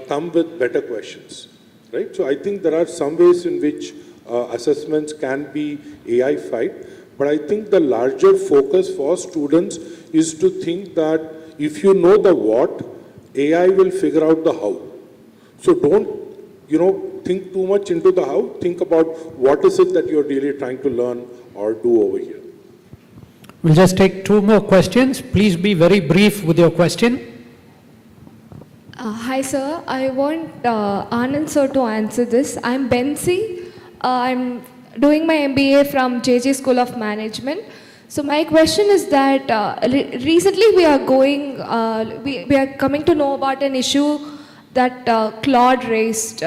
come with better questions, right? So I think there are some ways in which assessments can be AI-fied, but I think the larger focus for students is to think that if you know the what, AI will figure out the how. So don't, think too much into the how. Think about what is it that you're really trying to learn or do over here. We'll just take 2 more questions. Please be very brief with your question. Hi sir, I want Anand sir to answer this. I'm Bensi. I'm doing my MBA from JJ School of Management. So my question is that recently we are we are coming to know about an issue that Claude raised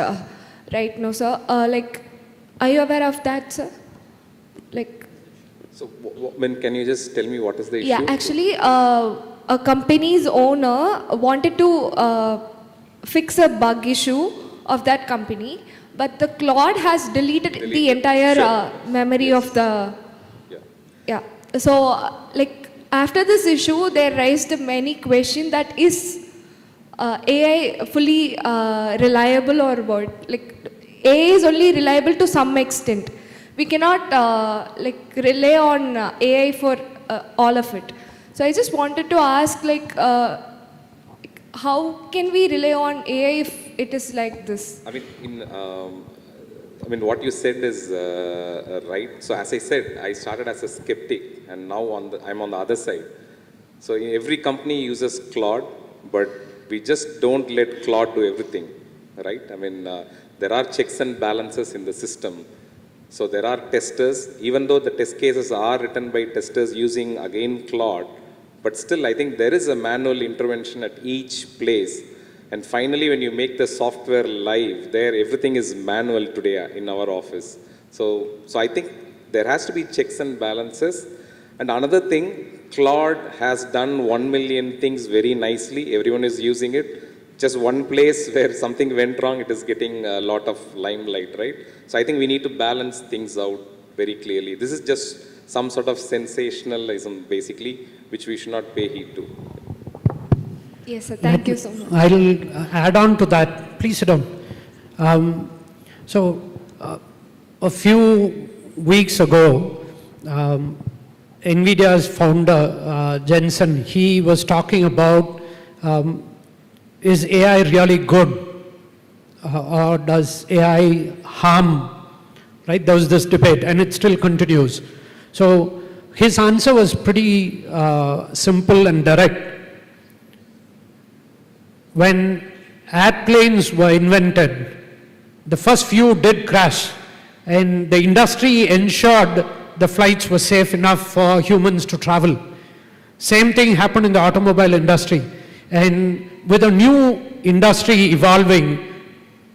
right now, sir. Are you aware of that, sir? So, can you just tell me what is the issue? Yeah, actually, a company's owner wanted to fix a bug issue of that company, but the Claude has deleted the entire memory of the... Yeah. So, after this issue, they raised many questions that is AI fully reliable or what? AI is only reliable to some extent. We cannot rely on AI for all of it. So I just wanted to ask, how can we rely on AI if it is like this? What you said is right. So as I said, I started as a skeptic, and now I'm on the other side. So every company uses Claude, but we just don't let Claude do everything, right? There are checks and balances in the system. So there are testers, even though the test cases are written by testers using, again, Claude, but still I think there is a manual intervention at each place. And finally, when you make the software live, everything is manual today in our office. So I think there has to be checks and balances. And another thing, Claude has done 1 million things very nicely. Everyone is using it. Just one place where something went wrong, it is getting a lot of limelight, right? So I think we need to balance things out very clearly. This is just some sort of sensationalism, basically, which we should not pay heed to. Yes, sir. Thank you so much. I'll add on to that. Please sit down. A few weeks ago, NVIDIA's founder, Jensen, he was talking about is AI really good or does AI harm, right? There was this debate and it still continues. So his answer was pretty simple and direct. When airplanes were invented, the first few did crash and the industry ensured the flights were safe enough for humans to travel. Same thing happened in the automobile industry. And with a new industry evolving,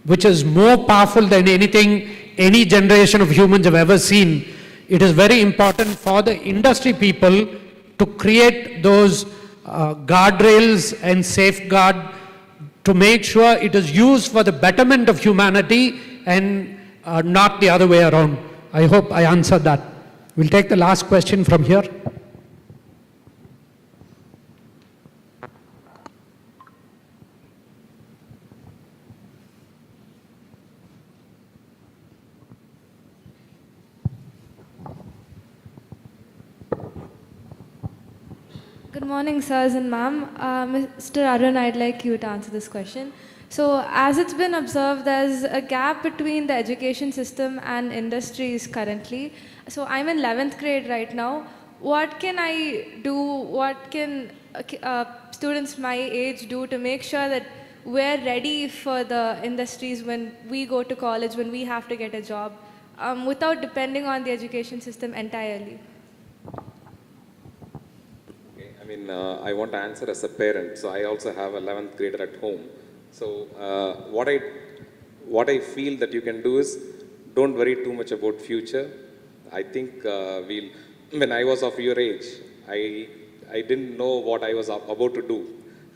which is more powerful than anything any generation of humans have ever seen, it is very important for the industry people to create those guardrails and safeguard to make sure it is used for the betterment of humanity and not the other way around. I hope I answered that. We'll take the last question from here. Good morning, sirs and ma'am. Mr. Arun, I'd like you to answer this question. So, as it's been observed, there's a gap between the education system and industries currently. So, I'm in 11th grade right now. what can I do, what can students my age do to make sure that we're ready for the industries when we go to college, when we have to get a job, without depending on the education system entirely? Okay. I mean, I want to answer as a parent. So I also have 11th grader at home. So what I feel that you can do is don't worry too much about future. I think when I was of your age, I didn't know what I was about to do,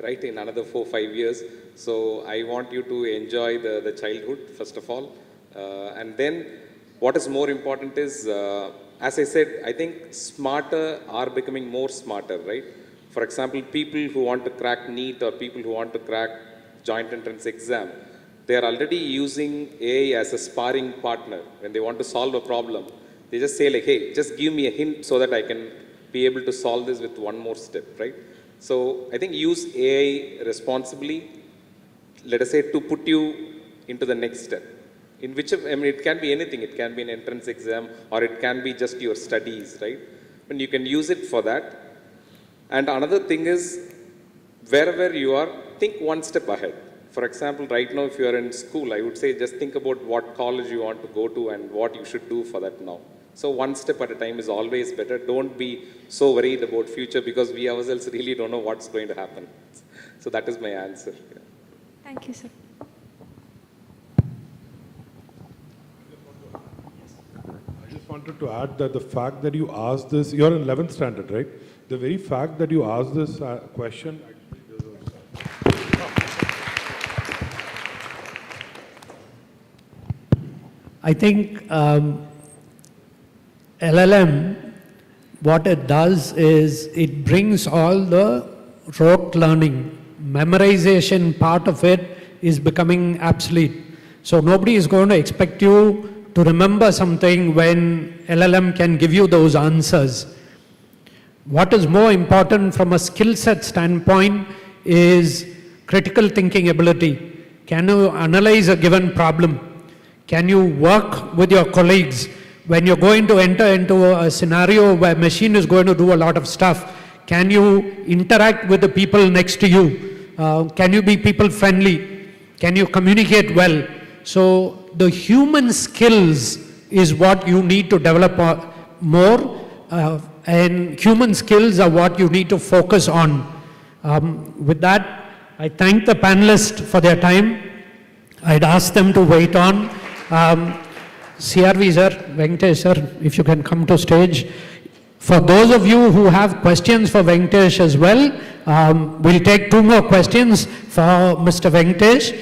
right, in another 4-5 years. So I want you to enjoy the childhood, first of all. And then what is more important is, as I said, I think smarter are becoming more smarter, right? For example, people who want to crack NEET or people who want to crack joint entrance exam, they are already using AI as a sparring partner. When they want to solve a problem, they just say like, hey, just give me a hint so that I can be able to solve this with one more step, right? So I think use AI responsibly, let us say, to put you into the next step. In which, I mean, it can be anything. It can be an entrance exam or it can be just your studies, right? And you can use it for that. And another thing is, wherever you are, think one step ahead. For example, right now, if you are in school, I would say just think about what college you want to go to and what you should do for that now. So one step at a time is always better. Don't be so worried about future because we ourselves really don't know what's going to happen. So that is my answer. Yeah. Thank you, sir. I just wanted to add that the fact that you asked this, you're in 11th standard, right? The very fact that you asked this question. I think LLM, what it does is it brings all the rote learning, memorization part of it is becoming obsolete. So nobody is going to expect you to remember something when LLM can give you those answers. What is more important from a skill set standpoint is critical thinking ability. Can you analyze a given problem? Can you work with your colleagues? When you're going to enter into a scenario where machine is going to do a lot of stuff, can you interact with the people next to you? Can you be people friendly? Can you communicate well? So the human skills is what you need to develop more, and human skills are what you need to focus on. With that, I thank the panelists for their time. I'd ask them to wait on. CRV sir, Venkatesh sir, if you can come to stage. For those of you who have questions for Venkatesh as well, we'll take 2 more questions for Mr. Venkatesh.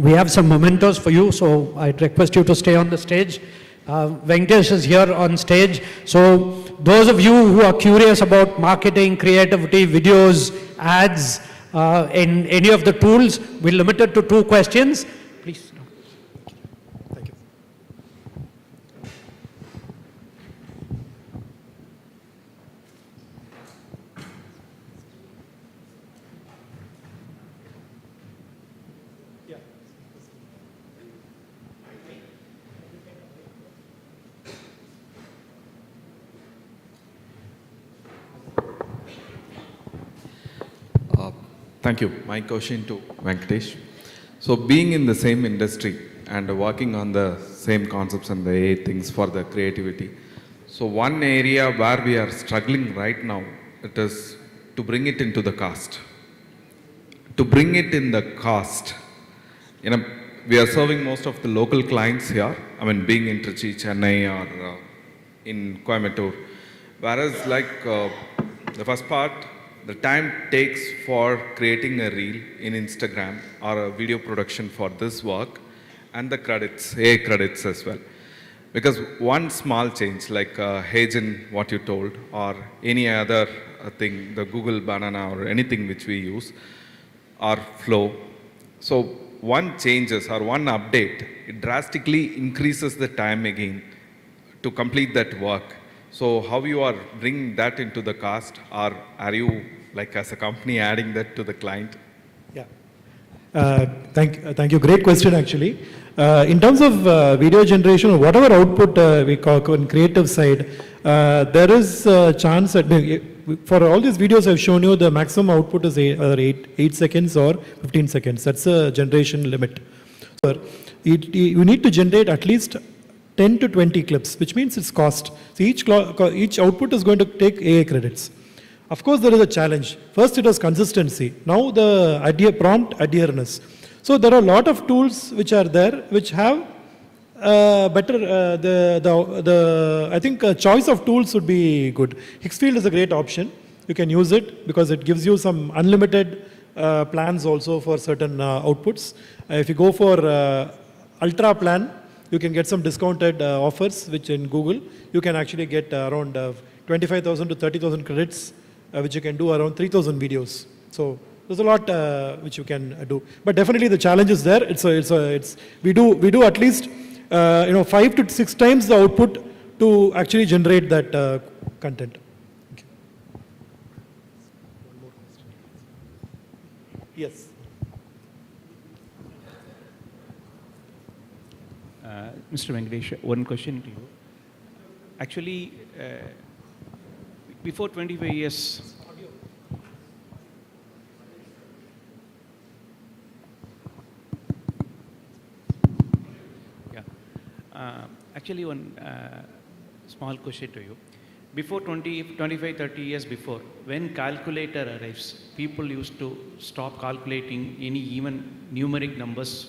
We have some mementos for you, so I'd request you to stay on the stage. Venkatesh is here on stage. So those of you who are curious about marketing, creativity, videos, ads, in any of the tools, we're limited to 2 questions. Please. Thank you. Yeah. Thank you. My question to Venkatesh. So being in the same industry and working on the same concepts and the AI things for the creativity. So one area where we are struggling right now, it is to bring it into the cost. To bring it in the cost, we are serving most of the local clients here. I mean, being in Trichy, Chennai, or in Coimbatore. Whereas like the first part, the time takes for creating a reel in Instagram or a video production for this work, and the credits, AI credits as well. Because one small change like Hagen, what you told, or any other thing, the Google Banana or anything which we use, or Flow. So one changes or one update, it drastically increases the time again to complete that work. So how you are bringing that into the cost, or are you like as a company adding that to the client? Yeah. Thank you. Great question, actually. In terms of video generation or whatever output we call on creative side, there is a chance that for all these videos I've shown you, the maximum output is 8 seconds or 15 seconds. That's a generation limit. So you need to generate at least 10 to 20 clips, which means it's cost. So each output is going to take AI credits. Of course, there is a challenge. First, it was consistency. Now, the prompt adherence. So there are a lot of tools which are there, which have better. I think choice of tools would be good. Hixfield is a great option. You can use it because it gives you some unlimited plans also for certain outputs. If you go for ultra plan, you can get some discounted offers, which in Google you can actually get around 25,000 to 30,000 credits, which you can do around 3,000 videos. So there's a lot which you can do, but definitely the challenge is there. We do at least 5 to 6 times the output to actually generate that content. Okay. Yes. Mr. Venkatesh, one question to you. Actually, before 25 years, actually one small question to you. Before 25, 30 years before, when calculator arrives, people used to stop calculating any even numeric numbers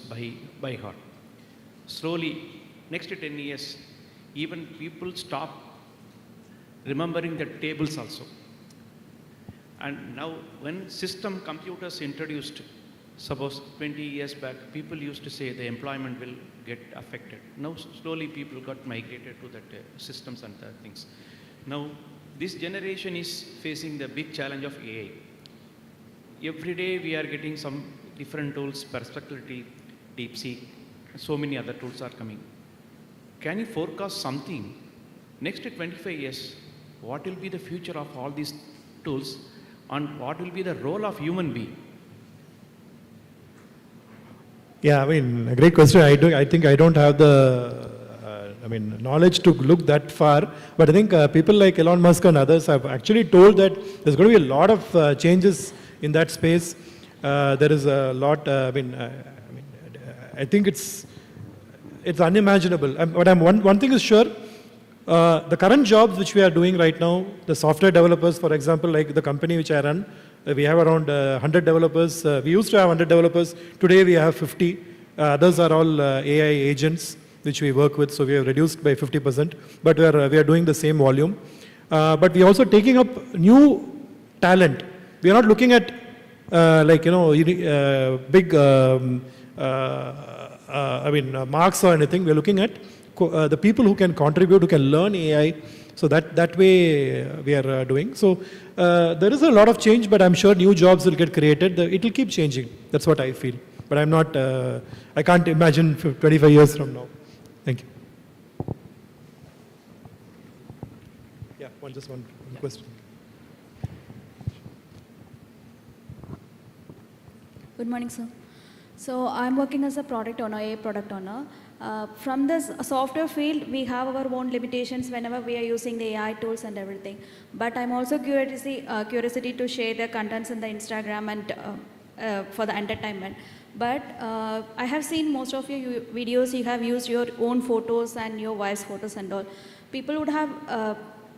by heart. Slowly, next 10 years, even people stop remembering the tables also. And now, when system computers introduced, suppose 20 years back, people used to say the employment will get affected. Now, slowly people got migrated to that systems and things. Now, this generation is facing the big challenge of AI. Every day we are getting some different tools, Perspective, DeepSeek, so many other tools are coming. Can you forecast something? Next 25 years, what will be the future of all these tools and what will be the role of human being? Yeah, I mean, a great question. I think I don't have the knowledge to look that far, but I think people like Elon Musk and others have actually told that there's going to be a lot of changes in that space. There is a lot. I think it's unimaginable. But one thing is sure. The current jobs which we are doing right now, the software developers, for example, like the company which I run, we have around 100 developers. We used to have 100 developers. Today we have 50. Others are all AI agents which we work with. So we have reduced by 50%. But we are doing the same volume. But we are also taking up new talent. We are not looking at big marks or anything. We are looking at the people who can contribute, who can learn AI. So that way we are doing. So there is a lot of change, but I'm sure new jobs will get created. It will keep changing. That's what I feel. But I'm not, I can't imagine 25 years from now. Thank you. Yeah, just one question. Good morning, sir. So I'm working as a product owner, AI product owner. From this software field, we have our own limitations whenever we are using the AI tools and everything. But I'm also curiosity to share the contents in the Instagram and for the entertainment. But I have seen most of your videos, you have used your own photos and your wife's photos and all. People would have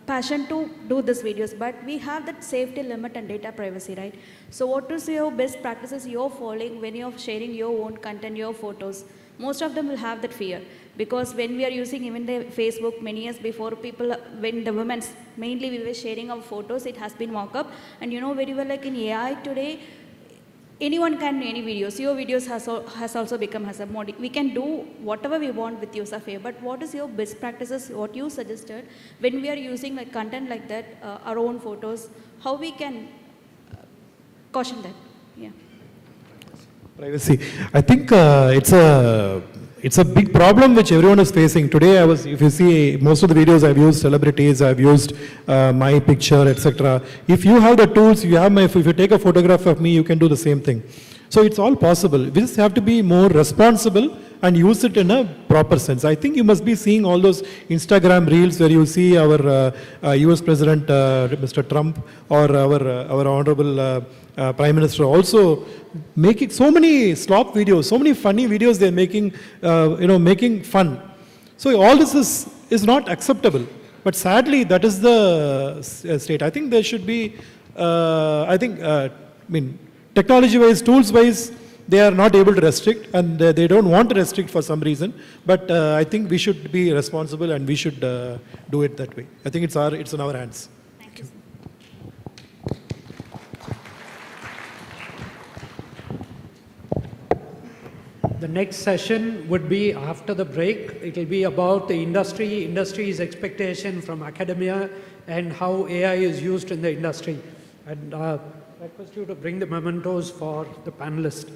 passion to do these videos, but we have that safety limit and data privacy, right? So what is your best practices you're following when you're sharing your own content, your photos? Most of them will have that fear, because when we are using even the Facebook many years before, people, when the women, mainly we were sharing our photos, it has been mock up. And you know very well, like in AI today, anyone can do any videos. Your videos has also become as a mod. We can do whatever we want with use of AI, but what is your best practices, what you suggested, when we are using like content like that, our own photos, how we can caution that? Yeah. Privacy. I think it's a big problem which everyone is facing. Today, if you see most of the videos, I've used celebrities, I've used my picture, etc. If you have the tools, if you take a photograph of me, you can do the same thing. So it's all possible. We just have to be more responsible and use it in a proper sense. I think you must be seeing all those Instagram reels where you see our US President, Mr. Trump, or our Honorable Prime Minister also making so many slop videos, so many funny videos they're making, making fun. So all this is not acceptable. But sadly, that is the state. I think there should be, technology-wise, tools-wise, they are not able to restrict, and they don't want to restrict for some reason. But I think we should be responsible, and we should do it that way. I think it's in our hands. Thank you. The next session would be after the break. It will be about the industry's expectation from academia, and how AI is used in the industry. And I request you to bring the mementos for the panelists.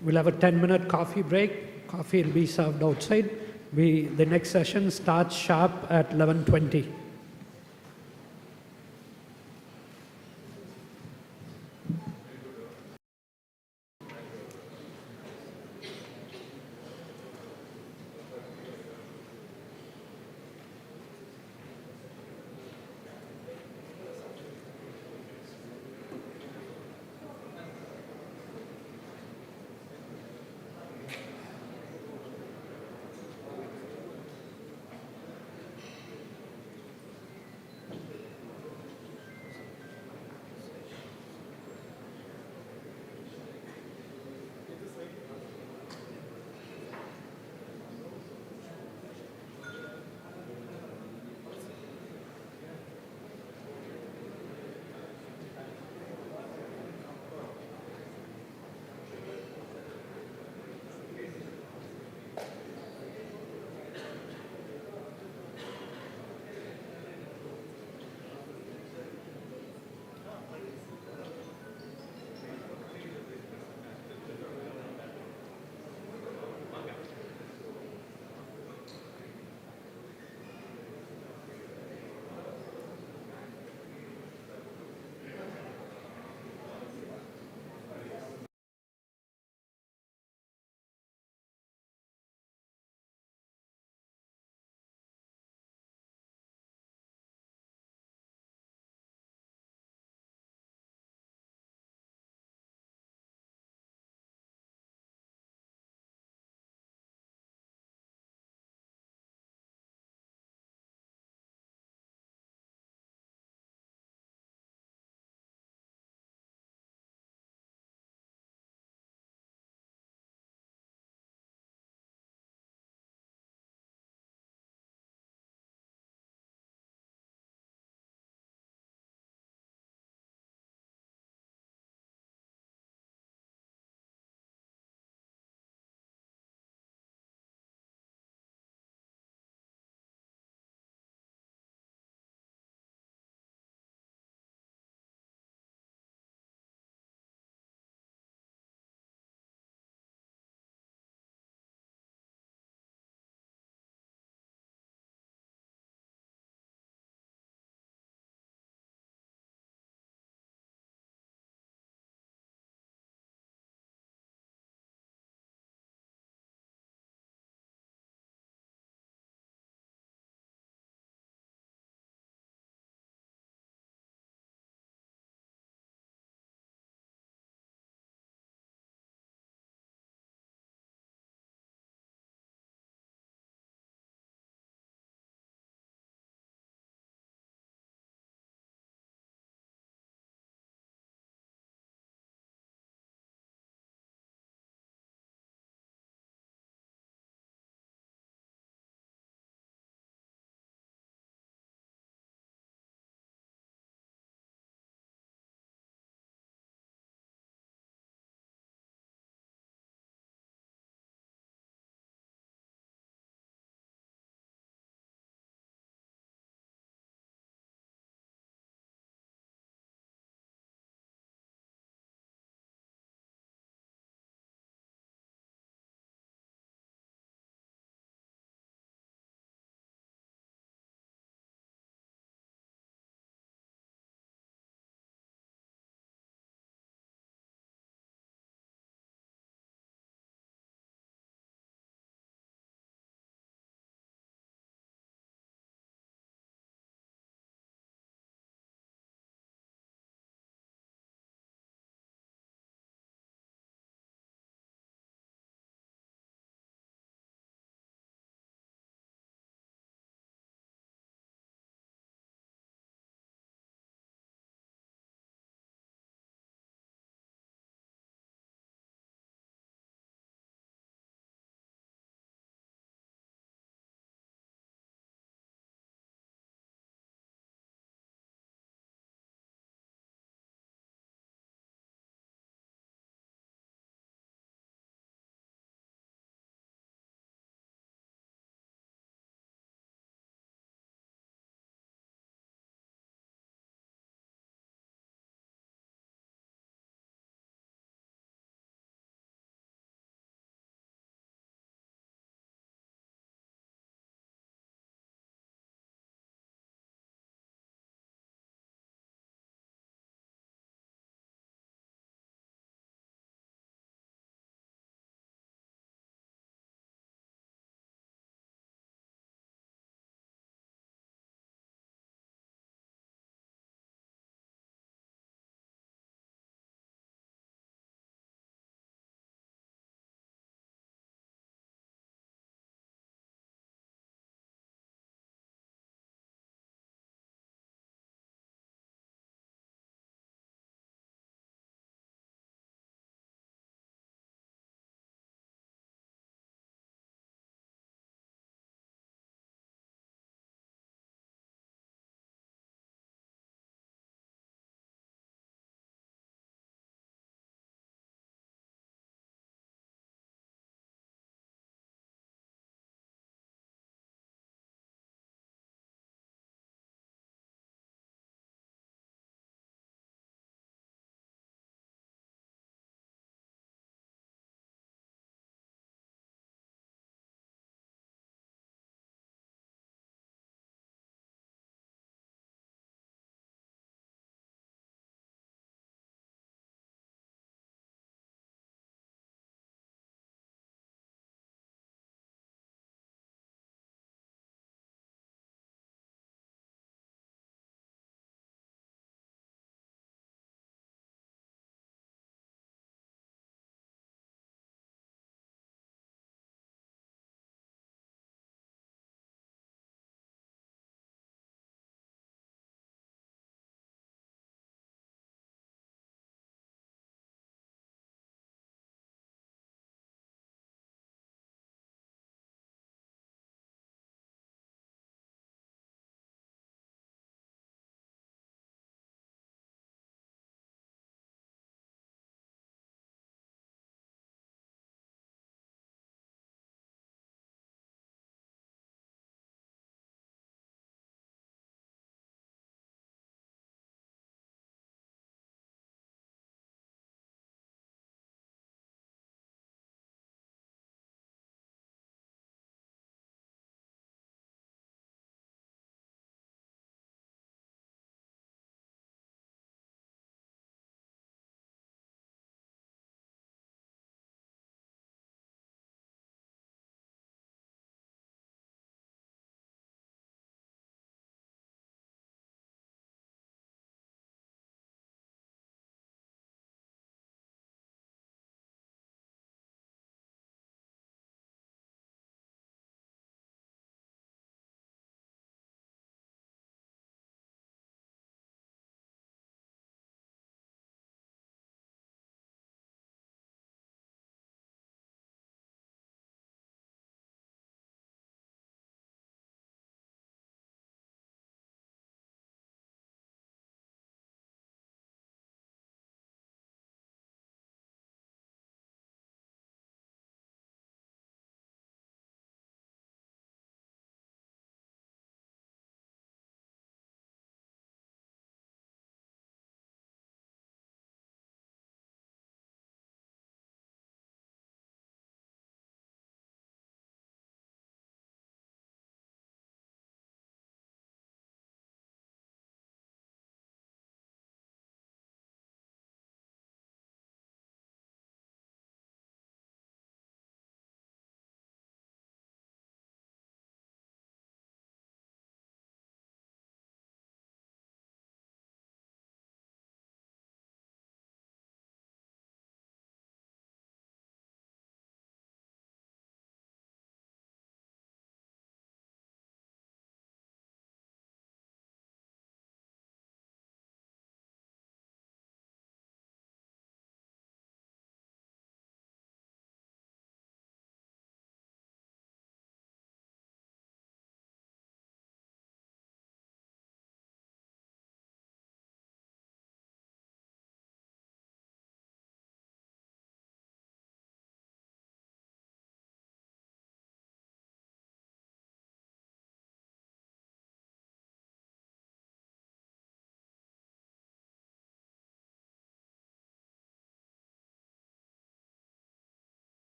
We'll have a 10-minute coffee break. Coffee will be served outside. The next session starts sharp at 11:20.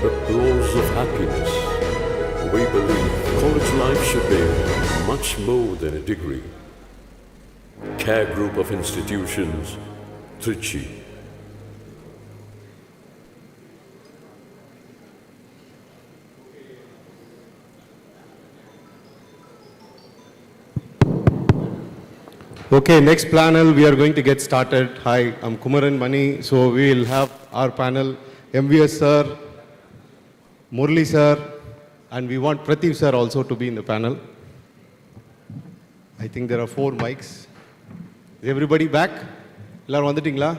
applause of happiness. We believe college life should be much more than a degree. Care Group of Institutions, Trichy. Okay, next panel, we are going to get started. Hi, I'm Kumaran Mani. So we will have our panel, MVS sir, Murli sir, and we want Prative sir also to be in the panel. I think there are 4 mics. Is everybody back? எல்லாரும் வந்துட்டீங்களா?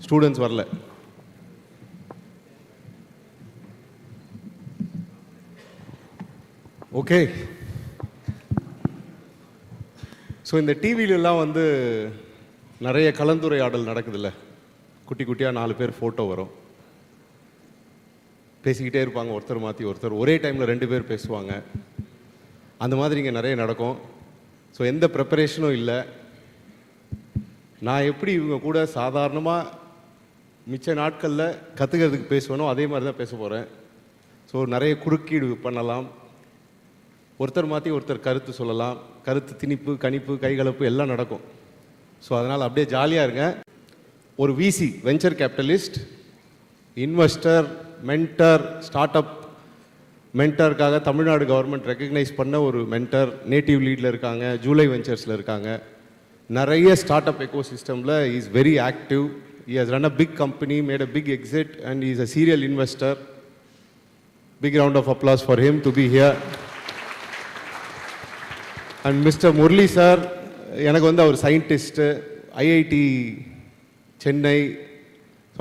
Students வரல. Okay. So இந்த டிவிலெலாம் வந்து நிறைய கலந்துரையாடல் நடக்குதுல்ல, குட்டி குட்டியாக 4 பேர் ஃபோட்டோ வரும், பேசிக்கிட்டே இருப்பாங்க, ஒருத்தர் மாற்றி ஒருத்தர், ஒரே டைமில் 2 பேர் பேசுவாங்க. அந்த மாதிரி இங்கே நிறைய நடக்கும். ஸோ எந்த ப்ரிப்பரேஷனும் இல்லை. நான் எப்படி இவங்க கூட சாதாரணமாக மிச்ச நாட்களில் கற்றுக்கிறதுக்கு பேசுவேனோ அதே மாதிரி தான் பேச போகிறேன். ஸோ நிறைய குறுக்கீடு பண்ணலாம், ஒருத்தர் மாற்றி ஒருத்தர் கருத்து சொல்லலாம், கருத்து திணிப்பு, கணிப்பு, கைகலப்பு எல்லாம் நடக்கும். ஸோ அதனால் அப்படியே ஜாலியாக இருங்க. ஒரு VC, venture capitalist, investor, mentor, start up மென்டருக்காக தமிழ்நாடு கவர்மெண்ட் ரெக்கக்னைஸ் பண்ண ஒரு மென்டர், நேட்டிவ் லீடில் இருக்காங்க, ஜூலை வெஞ்சர்ஸில் இருக்காங்க. நிறைய ஸ்டார்ட் அப் எக்கோ சிஸ்டமில் is very active. He has run a big company, made a big exit, and he is a serial investor. Big round of applause for him to be here. And Mr. Murli sir, எனக்கு வந்து அவர் scientist, IIT Chennai,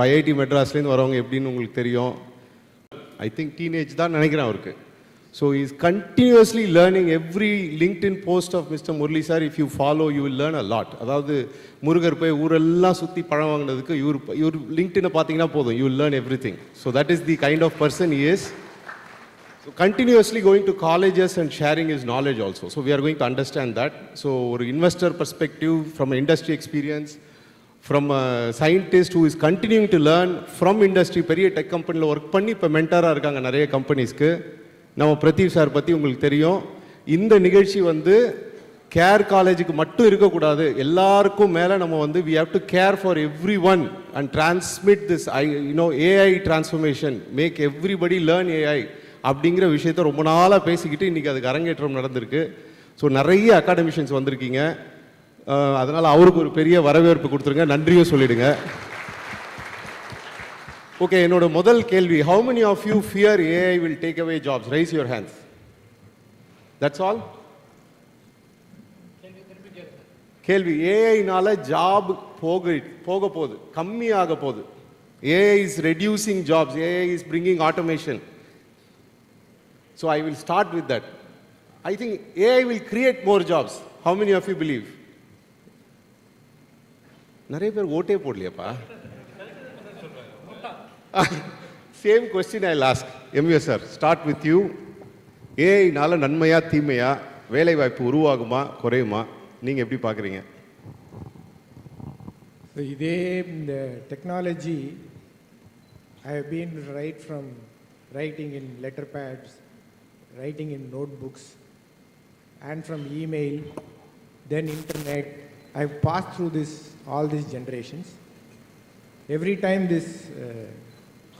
IIT மெட்ராஸ்லேருந்து வரவங்க எப்படின்னு உங்களுக்கு தெரியும். I think teenage தான் நினைக்கிறேன் அவருக்கு. So is continuously learning. Every LinkedIn post of mister Murali sir, if you follow you will learn a lot. அதாவது முருகர் போய் ஊரெல்லாம் சுற்றி பழம் வாங்கினதுக்கு இவர் லிங்க்டினை பார்த்தீங்கன்னா போதும், you will learn everything. So that is the kind of person he is. So continuously going to colleges and sharing his knowledge also. So we are going to understand that. So ஒரு investor perspective, from industry experience, from a scientist who is continuing to learn from industry, பெரிய tech கம்பெனியில் work பண்ணி இப்போ மென்டராக இருக்காங்க நிறைய கம்பெனிஸ்க்கு. நம்ம Pradeep sir பற்றி உங்களுக்கு தெரியும். இந்த நிகழ்ச்சி வந்து கேர் காலேஜுக்கு மட்டும் இருக்கக்கூடாது, எல்லாருக்கும் மேலே நம்ம வந்து we have to care for everyone and transmit this AI transformation, make everybody learn AI அப்படிங்கிற விஷயத்தை ரொம்ப நாளாக பேசிக்கிட்டு இன்றைக்கி அதுக்கு அரங்கேற்றம் நடந்திருக்கு. ஸோ நிறைய அகாடமிஷியன்ஸ் வந்திருக்கீங்க. அதனால் அவருக்கு ஒரு பெரிய வரவேற்பு கொடுத்துருங்க, நன்றியும் சொல்லிடுங்க. ஓகே, என்னோட முதல் கேள்வி, how many of you fear AI will take away jobs? Raise your hands. That's all? கேள்வி, ஏஐனால ஜாப் போக போகுது, கம்மியாக போகுது. AI is reducing jobs, AI is bringing automation. So I will start with that. I think AI will create more jobs. How many of you believe? நிறைய பேர் ஓட்டே போடலையாப்பா. Same question I'll ask. MVS sir, start with you. ஏஐனால நன்மையா தீமையா, வேலை வாய்ப்பு உருவாகுமா குறையுமா, நீங்கள் எப்படி பார்க்குறீங்க? இதே இந்த technology, I have been right from writing in letter pads, writing in notebooks, and from email, then internet. I've passed through all these generations. Every time this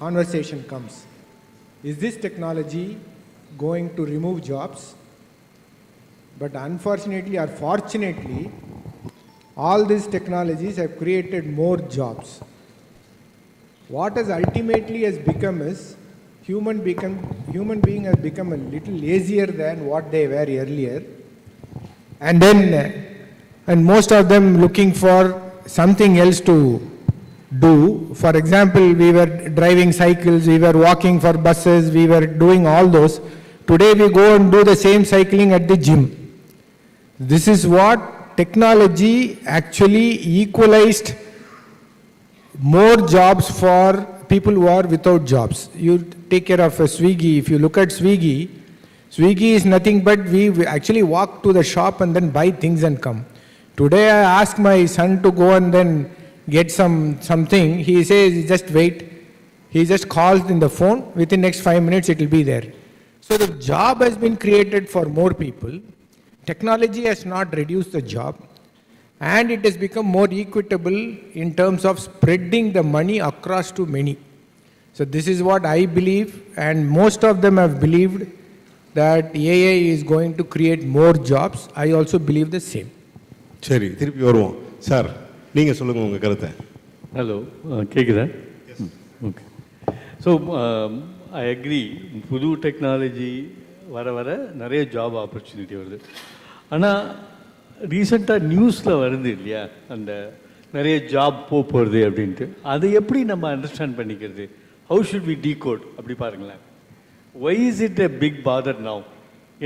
conversation comes, is this technology going to remove jobs? But unfortunately or fortunately, all these technologies have created more jobs. What has ultimately become is human being has become a little lazier than what they were earlier, and most of them looking for something else to do. For example, we were driving cycles, we were walking for buses, we were doing all those. Today we go and do the same cycling at the gym. This is what technology actually equalized more jobs for people who are without jobs. You take care of a Swiggy. If you look at Swiggy is nothing but we actually walk to the shop and then buy things and come. Today I ask my son to go and then get something. He says, just wait. He just calls in the phone, within next 5 minutes it will be there. So the job has been created for more people. Technology has not reduced the job, and it has become more equitable in terms of spreading the money across to many. So this is what I believe, and most of them have believed that AI is going to create more jobs. I also believe the same. சரி, திருப்பி வருவோம். Sir, நீங்கள் சொல்லுங்கள் உங்கள் கருத்தை. Hello, கேட்குதா? Okay. So I agree, புது technology வர வர நிறைய ஜாப் ஆப்பர்ச்சுனிட்டி வருது. ஆனால் ரீசெண்டாக நியூஸில் வருது இல்லையா, அந்த நிறைய ஜாப் போகிறது அப்படின்ட்டு. அதை எப்படி நம்ம அண்டர்ஸ்டாண்ட் பண்ணிக்கிறது? ஹவு ஷுட் வி டீகோட் அப்படி பாருங்களேன். Why is it a big bother now?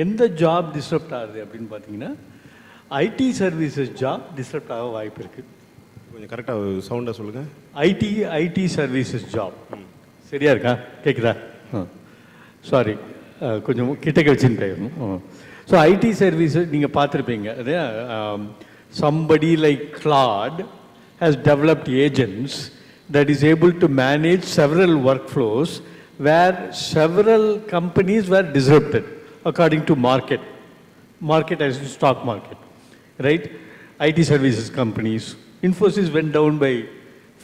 எந்த ஜாப் டிஸ்டர்ப்ட் ஆகுது அப்படின்னு பார்த்தீங்கன்னா, ஐடி சர்வீசஸ் ஜாப் டிஸ்டர்ப்ட் ஆக வாய்ப்பு இருக்குது. கொஞ்சம் கரெக்டாக சவுண்டாக சொல்லுங்கள். ஐடி சர்வீசஸ் ஜாப் சரியா இருக்கா? கேட்குதா? சாரி, கொஞ்சம் கிட்டக்க வச்சுன்னு போயிடணும். ஸோ ஐடி சர்வீசஸ் நீங்கள் பார்த்துருப்பீங்க. அது somebody like Claude has developed agents that is able to manage several workflows where several companies were disrupted according to market as in stock market, right? IT services companies, Infosys went down by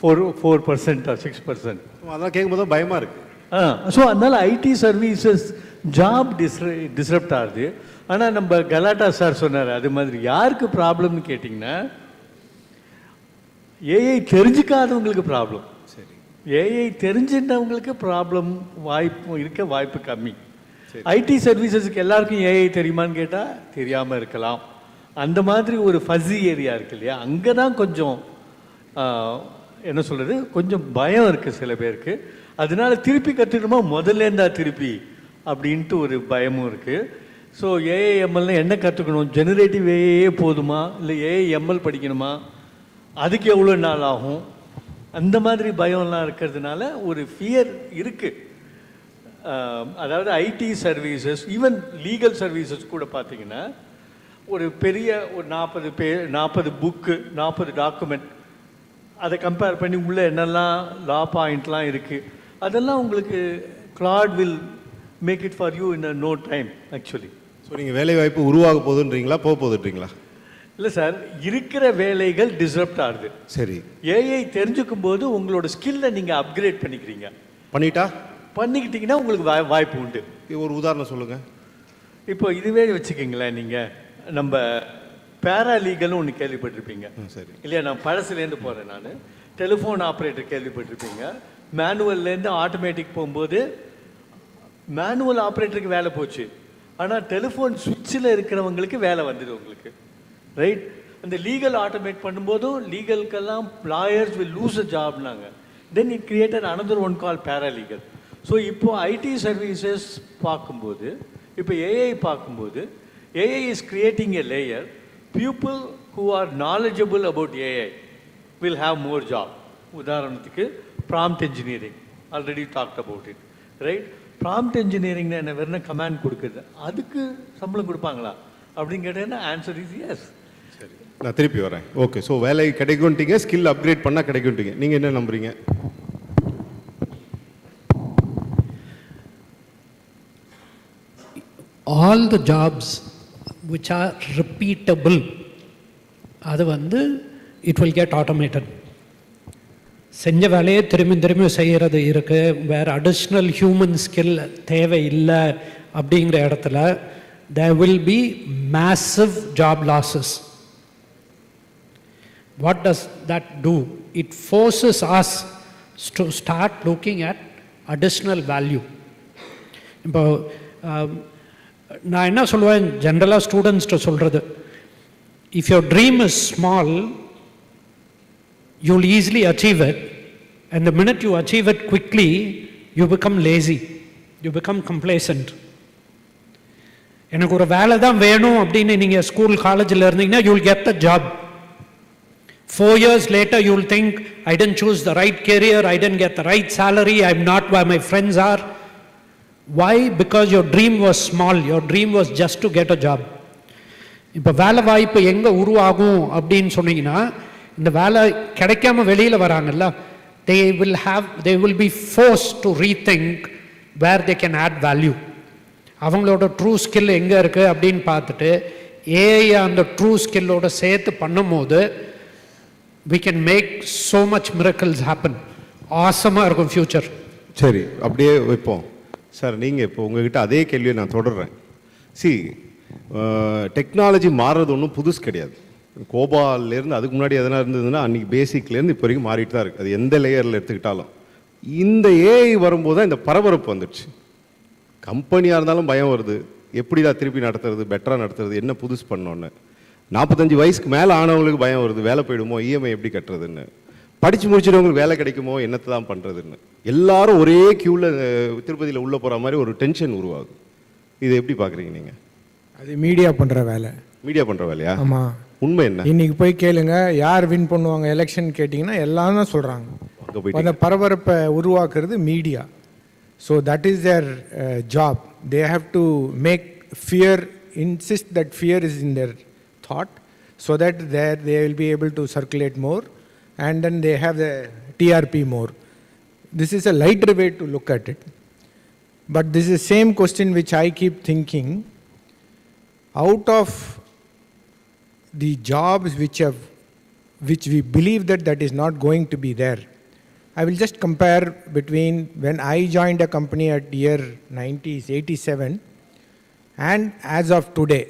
4% or 6%. அதான் கேட்கும்போது பயமாக இருக்குது. So அதனால் ID services job disrupt ஆகுது. ஆனால் நம்ம கலாட்டா sir சொன்னார், அது மாதிரி யாருக்கு ப்ராப்ளம்னு கேட்டிங்கன்னா, ஏஐ தெரிஞ்சுக்காதவங்களுக்கு ப்ராப்ளம். சரி, ஏஐ தெரிஞ்சிட்டவங்களுக்கு ப்ராப்ளம் வாய்ப்பு கம்மி. ஐடி சர்வீசஸுக்கு எல்லாருக்கும் ஏஐ தெரியுமான்னு கேட்டால் தெரியாமல் இருக்கலாம். அந்த மாதிரி ஒரு ஃபஸி ஏரியா இருக்கு இல்லையா, அங்கே தான் கொஞ்சம் என்ன சொல்கிறது, கொஞ்சம் பயம் இருக்குது சில பேருக்கு. அதனால திருப்பி கற்றுக்கணுமா முதல்லேருந்தா திருப்பி அப்படின்ட்டு ஒரு பயமும் இருக்குது. ஸோ ஏஐஎம்எல்னா என்ன கற்றுக்கணும்? ஜெனரேட்டிவ் ஏஏ போதுமா, இல்லை ஏஐஎம்எல் படிக்கணுமா, அதுக்கு எவ்வளோ நாள் ஆகும், அந்த மாதிரி பயம்லாம் இருக்கிறதுனால ஒரு ஃபியர் இருக்குது. அதாவது ID services, even legal services கூட பார்த்தீங்கன்னா, ஒரு பெரிய ஒரு 40 புக்கு 40 டாக்குமெண்ட், அதை கம்பேர் பண்ணி உள்ளே என்னெல்லாம் லா பாயிண்ட்லாம் இருக்குது, அதெல்லாம் உங்களுக்கு Claude will make it for you in a no time actually. So நீங்கள் வேலை வாய்ப்பு உருவாக போகுதுன்றீங்களா, போக போகுதுன்றீங்களா? இல்லை சார், இருக்கிற வேலைகள் டிஸ்ரப்ட் ஆகுது. சரி, ஏஐ தெரிஞ்சுக்கும் போது உங்களோட ஸ்கில்லை நீங்கள் அப்கிரேட் பண்ணிக்கிட்டீங்கன்னா உங்களுக்கு வாய்ப்பு உண்டு. ஒரு உதாரணம் சொல்லுங்கள். இப்போ இதுவே வச்சுக்கிங்களேன், நீங்கள் நம்ம பேராலீகல்னு ஒன்று கேள்விப்பட்டிருப்பீங்க. சரி இல்லையா? நான் பழசுலேருந்து போகிறேன். நான் டெலிஃபோன் ஆப்ரேட்டர் கேள்விப்பட்டிருப்பீங்க. மேனுவல்லேருந்து ஆட்டோமேட்டிக் போகும்போது மேனுவல் ஆப்ரேட்டருக்கு வேலை போச்சு, ஆனால் டெலிஃபோன் சுவிட்சில் இருக்கிறவங்களுக்கு வேலை வந்தது உங்களுக்கு, ரைட்? அந்த லீகல் ஆட்டோமேட் பண்ணும்போதும் லீகலுக்கெல்லாம் லாயர்ஸ் வில் லூஸ் அ ஜாப்னாங்க. Then it created another one called paralegal. So இப்போ ஐடி சர்வீசஸ் பார்க்கும்போது, இப்போ ஏஐ பார்க்கும்போது, AI is creating a layer. People who are knowledgeable about AI will have more job. உதாரணத்துக்கு prompt engineering, already talked about it, right? Prompt engineering என்ன வெறும் command கொடுக்குறது, அதுக்கு சம்பளம் கொடுப்பாங்களா அப்படின்னு கேட்டீங்கன்னா ஆன்சர் இஸ் எஸ். சரி, நான் திருப்பி வரேன். ஓகே, ஸோ வேலை கிடைக்கும்ட்டீங்க, ஸ்கில் அப்கிரேட் பண்ணால் கிடைக்கும்ட்டீங்க. நீங்கள் என்ன நம்புறீங்க? All the jobs which are repeatable, அது வந்து it will get automated. செஞ்ச வேலையை திரும்பி செய்கிறது இருக்குது. வேறு அடிஷ்னல் ஹியூமன் ஸ்கில் தேவை இல்லை. அப்படிங்கிற இடத்துல there will be massive job losses. What does that do? It forces us to start looking at additional value. இப்போ நான் என்ன சொல்லுவேன் ஜென்ரலாக ஸ்டூடெண்ட்ஸ்கிட்ட சொல்கிறது, if your dream is small, you'll easily achieve it, and the minute you achieve it quickly, you become lazy, you become complacent. எனக்கு ஒரு வேலை தான் வேணும் அப்படின்னு நீங்கள் ஸ்கூல் காலேஜில் இருந்தீங்கன்னா you'll get the job. 4 years later you'll think, I didn't choose the right career, I didn't get the right salary, I'm not where my friends are. Why? Because your dream was small, your dream was just to get a job. இப்போ வேலை வாய்ப்பு எங்கே உருவாகும் அப்படின்னு சொன்னீங்கன்னா, இந்த வேலை கிடைக்காம வெளியில் வராங்கல்ல, they will be forced to rethink where they can add value. அவங்களோட ட்ரூ ஸ்கில் எங்கே இருக்குது அப்படின்னு பார்த்துட்டு ஏஐ அந்த ட்ரூ ஸ்கில்லோட சேர்த்து பண்ணும்போது we can make so much miracles happen. ஆசமாக இருக்கும் ஃப்யூச்சர். சரி, அப்படியே வைப்போம். சார், நீங்கள் இப்போ உங்ககிட்ட அதே கேள்வியை நான் தொடர்றேன். டெக்னாலஜி மாறுறது ஒன்றும் புதுசு கிடையாது. கோபால்லேருந்து அதுக்கு முன்னாடி எதனா இருந்ததுன்னா அன்றைக்கி பேசிக்லேருந்து இப்போ வரைக்கும் மாறிட்டு தான் இருக்குது. அது எந்த லேயரில் எடுத்துக்கிட்டாலும் இந்த ஏஐ வரும்போது தான் இந்த பரபரப்பு வந்துடுச்சு. கம்பெனியாக இருந்தாலும் பயம் வருது, எப்படி தான் திருப்பி நடத்துறது, பெட்டராக நடத்துறது, என்ன புதுசு பண்ணோன்னு. 45 வயசுக்கு மேலே ஆனவங்களுக்கு பயம் வருது, வேலை போயிடுமோ, இஎம்ஐ எப்படி கட்டுறதுன்னு. படித்து முடிச்சிட்டவங்களுக்கு வேலை கிடைக்குமோ, என்னத்தை தான் பண்ணுறதுன்னு. எல்லாரும் ஒரே க்யூவில் திருப்பதியில் உள்ளே போகிற மாதிரி ஒரு டென்ஷன் உருவாகுது. இதை எப்படி பார்க்குறீங்க நீங்கள்? அது மீடியா பண்ணுற வேலை. மீடியா பண்ணுற வேலையா? ஆமாம். உண்மை என்ன? இன்னைக்கு போய் கேளுங்க, யார் வின் பண்ணுவாங்க எலெக்ஷன் கேட்டிங்கன்னா எல்லாரும் தான் சொல்கிறாங்க. அந்த பரபரப்பை உருவாக்குறது media. So that is their job. They have to make fear, insist that fear is in their thought, so that they will be able to circulate more, and then they have the TRP more. This is a lighter way to look at it. But this is the same question which I keep thinking. Out of the jobs which we believe that is not going to be there, I will just compare between when I joined a company at year 90s, 87, and as of today.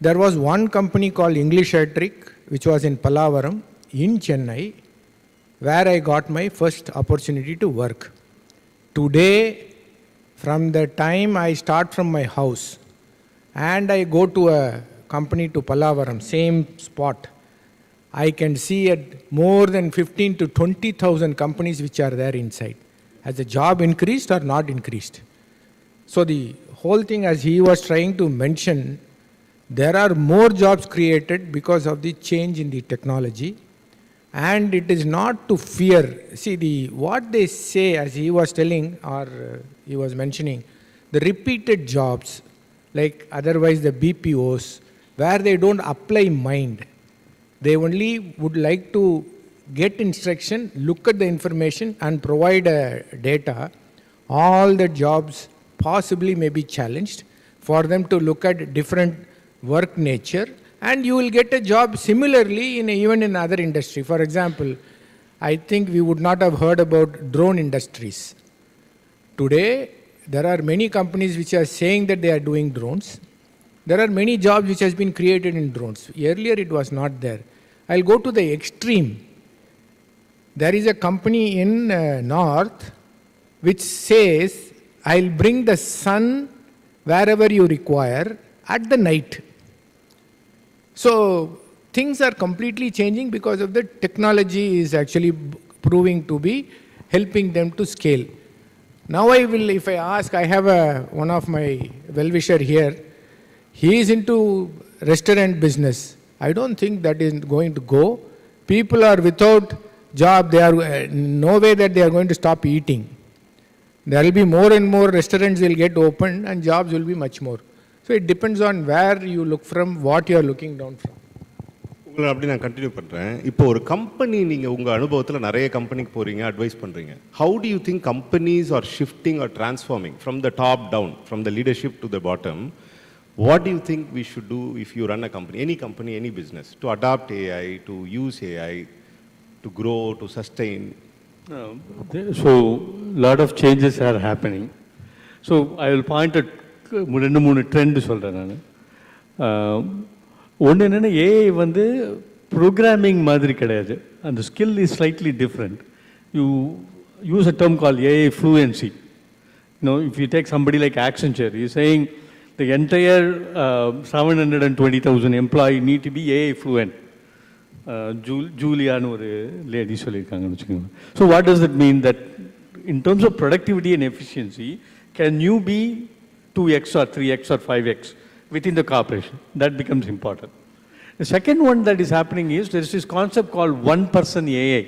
There was one company called English Electric, which was in Pallavaram, in Chennai, where I got my first opportunity to work. Today, from the time I start from my house and I go to a company to Pallavaram, same spot, I can see at more than 15 to 20,000 companies which are there inside. Has the job increased or not increased? So the whole thing, as he was trying to mention, there are more jobs created because of the change in the technology, and it is not to fear. See, what they say, as he was telling or he was mentioning, the repeated jobs, like otherwise the BPOs, where they don't apply mind. They only would like to get instruction, look at the information and provide data. All the jobs possibly may be challenged for them to look at different work nature, and you will get a job similarly even in other industry. For example, I think we would not have heard about drone industries. Today, there are many companies which are saying that they are doing drones. There are many jobs which has been created in drones. Earlier it was not there. I'll go to the extreme. There is a company in north which says, I'll bring the sun wherever you require at the night. So things are completely changing because of the technology is actually proving to be helping them to scale. Now I will, if I ask, I have one of my well-wisher here. He is into restaurant business. I don't think that is going to go. People are without job. They are no way that they are going to stop eating. There will be more and more restaurants will get opened and jobs will be much more. So it depends on where you look from, what you are looking down from. உங்களை அப்படி நான் continue பண்ணுறேன். இப்போ ஒரு company, நீங்கள் உங்கள் அனுபவத்தில் நிறைய கம்பெனிக்கு போகிறீங்க, அட்வைஸ் பண்ணுறீங்க. How do you think companies are shifting or transforming from the top down, from the leadership to the bottom? What do you think we should do if you run a company, any business, to adopt AI, to use AI, to grow, to sustain? So, lot of changes are happening. So, I will point at 2-3 trend சொல்கிறேன் நான். ஒன்று என்னென்னா, AI வந்து programming மாதிரி கிடையாது. அந்த skill is slightly different. You use a term call AI fluency. If you take somebody like Accenture, you're saying the entire 720,000 employee need to be AI fluent. Juliaன்னு ஒரு lady சொல்லியிருக்காங்கன்னு வச்சுக்கோங்க. So what does it mean? That in terms of productivity and efficiency, can you be 2x or 3x or 5x within the corporation? That becomes important. The second one that is happening is there is this concept called one-person AI.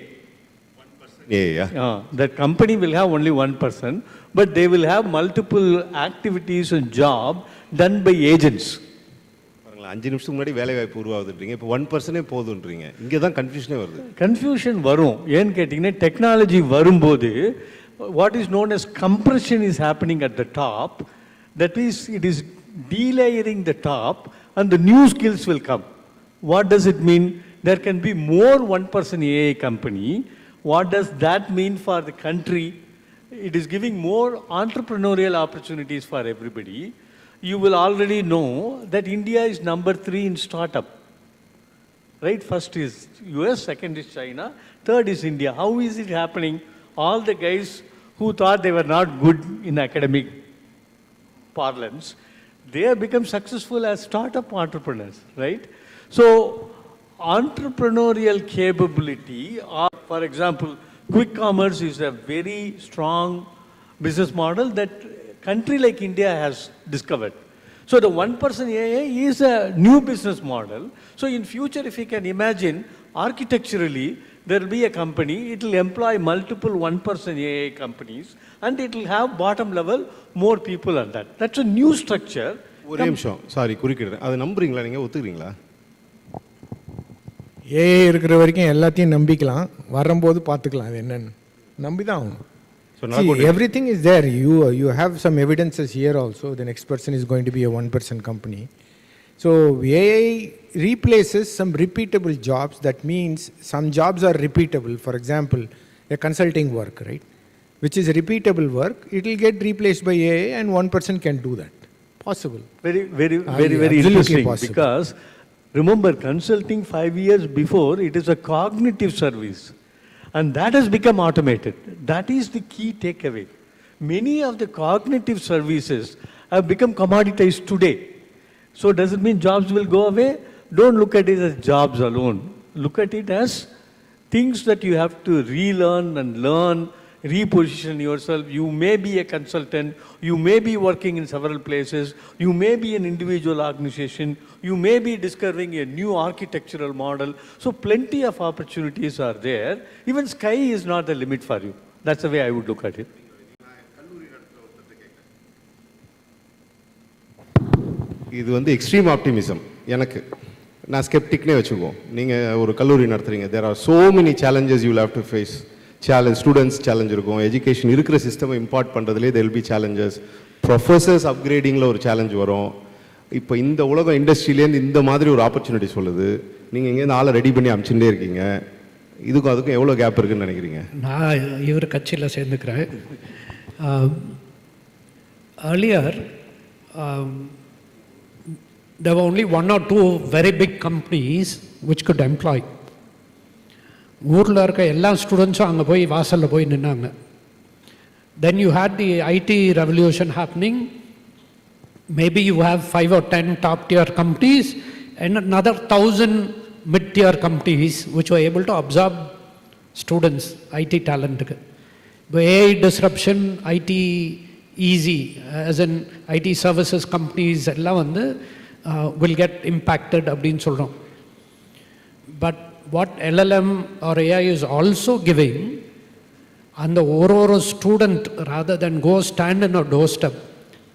That company will have only one person, but they will have multiple activities and job done by agents. 5 நிமிஷத்துக்கு முன்னாடி வேலை வாய்ப்பு உருவாகுதுன்றீங்க, இப்போ 1% போதுன்றீங்க. இங்கே தான் கன்ஃபியூஷனே வருது. Confusion வரும். ஏன்னு கேட்டிங்கன்னா டெக்னாலஜி வரும்போது what is known as compression is happening at the top. That is it is delayering the top and the new skills will come. What does it mean? There can be more 1% AI company. What does that mean for the country? It is giving more entrepreneurial opportunities for everybody. You will already know that India is number 3 in startup. Right? First is US, second is China, third is India. How is it happening? All the guys who thought they were not good in academic parlance, they have become successful as startup entrepreneurs, right? So, entrepreneurial capability, or for example, quick commerce is a very strong business model that country like India has discovered. So, the 1% AI is a new business model. So, in future, if you can imagine, architecturally, there will be a company, it will employ multiple 1% AI companies, and it will have bottom level more people on that. That's a new structure. ஒரே நிமிஷம், sorry குறுக்கிடுறேன். அதை நம்புறீங்களா, நீங்கள் ஒத்துக்கிறீங்களா? AI இருக்கிற வரைக்கும் எல்லாத்தையும் நம்பிக்கலாம், வரும்போது பார்த்துக்கலாம் அது என்னன்னு நம்பி தான் ஆகணும். Everything is there. You have some evidences here also. The next person is going to be a 1% company. So AI replaces some repeatable jobs. That means some jobs are repeatable. For example, a consulting work, right? Which is repeatable work. It will get replaced by AI and 1% can do that. Possible. Very interesting. Possible. Because remember, consulting 5 years before, it is a cognitive service. And that has become automated. That is the key takeaway. Many of the cognitive services have become commoditized today. So does it mean jobs will go away? Don't look at it as jobs alone. Look at it as things that you have to relearn and learn, reposition yourself. You may be a consultant, you may be working in several places, you may be an individual organization, you may be discovering a new architectural model. So plenty of opportunities are there. Even sky is not the limit for you. That's the way I would look at it. இது வந்து extreme optimism. எனக்கு நான் ஸ்கெப்டிக்னே வச்சுக்குவோம். நீங்கள் ஒரு கல்லூரி நடத்துறீங்க, there are so many challenges you will have to face. Challenge, students challenge இருக்கும், எஜுகேஷன் இருக்கிற சிஸ்டமை இம்பார்ட் பண்ணுறதுலேயே there will be challenges, professors அப்கிரேடிங்கில் ஒரு சேலஞ்ச் வரும். இப்போ இந்த உலகம் இண்டஸ்ட்ரியிலேருந்து இந்த மாதிரி ஒரு ஆப்பர்ச்சுனிட்டி சொல்லுது, நீங்கள் இங்கேருந்து ஆளை ரெடி பண்ணி அனுப்பிச்சுட்டே இருக்கீங்க. இதுக்கும் அதுக்கும் எவ்வளோ கேப் இருக்குன்னு நினைக்கிறீங்க? நான் இவர் கட்சியில் சேர்ந்துக்கிறேன். earlier there were only 1 or 2 very big companies which could employ. ஊரில் இருக்க எல்லா ஸ்டூடெண்ட்ஸும் அங்கே போய் வாசலில் போய் நின்னாங்க. Then you had the IT revolution happening. Maybe you have 5 or 10 top tier companies and another 1,000 mid tier companies which were able to absorb students, IT talent. AI disruption, IT easy, as in IT services companies எல்லாம் வந்து will get impacted அப்படின்னு சொல்கிறோம். But what LLM or AI is also giving, and the ஒரு student, rather than go stand in a doorstep,